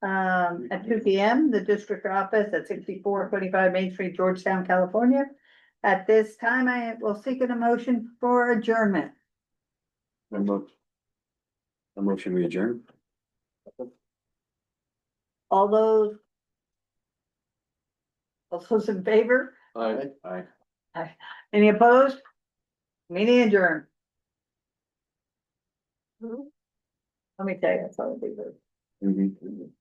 At 2 PM, the district office at 6425 Main Street, Georgetown, California. At this time, I will seek an motion for adjournment. A motion we adjourn? All those in favor? I. Aye. Any opposed? Meeting adjourned. Let me tell you, that's all it'll be. Mhm.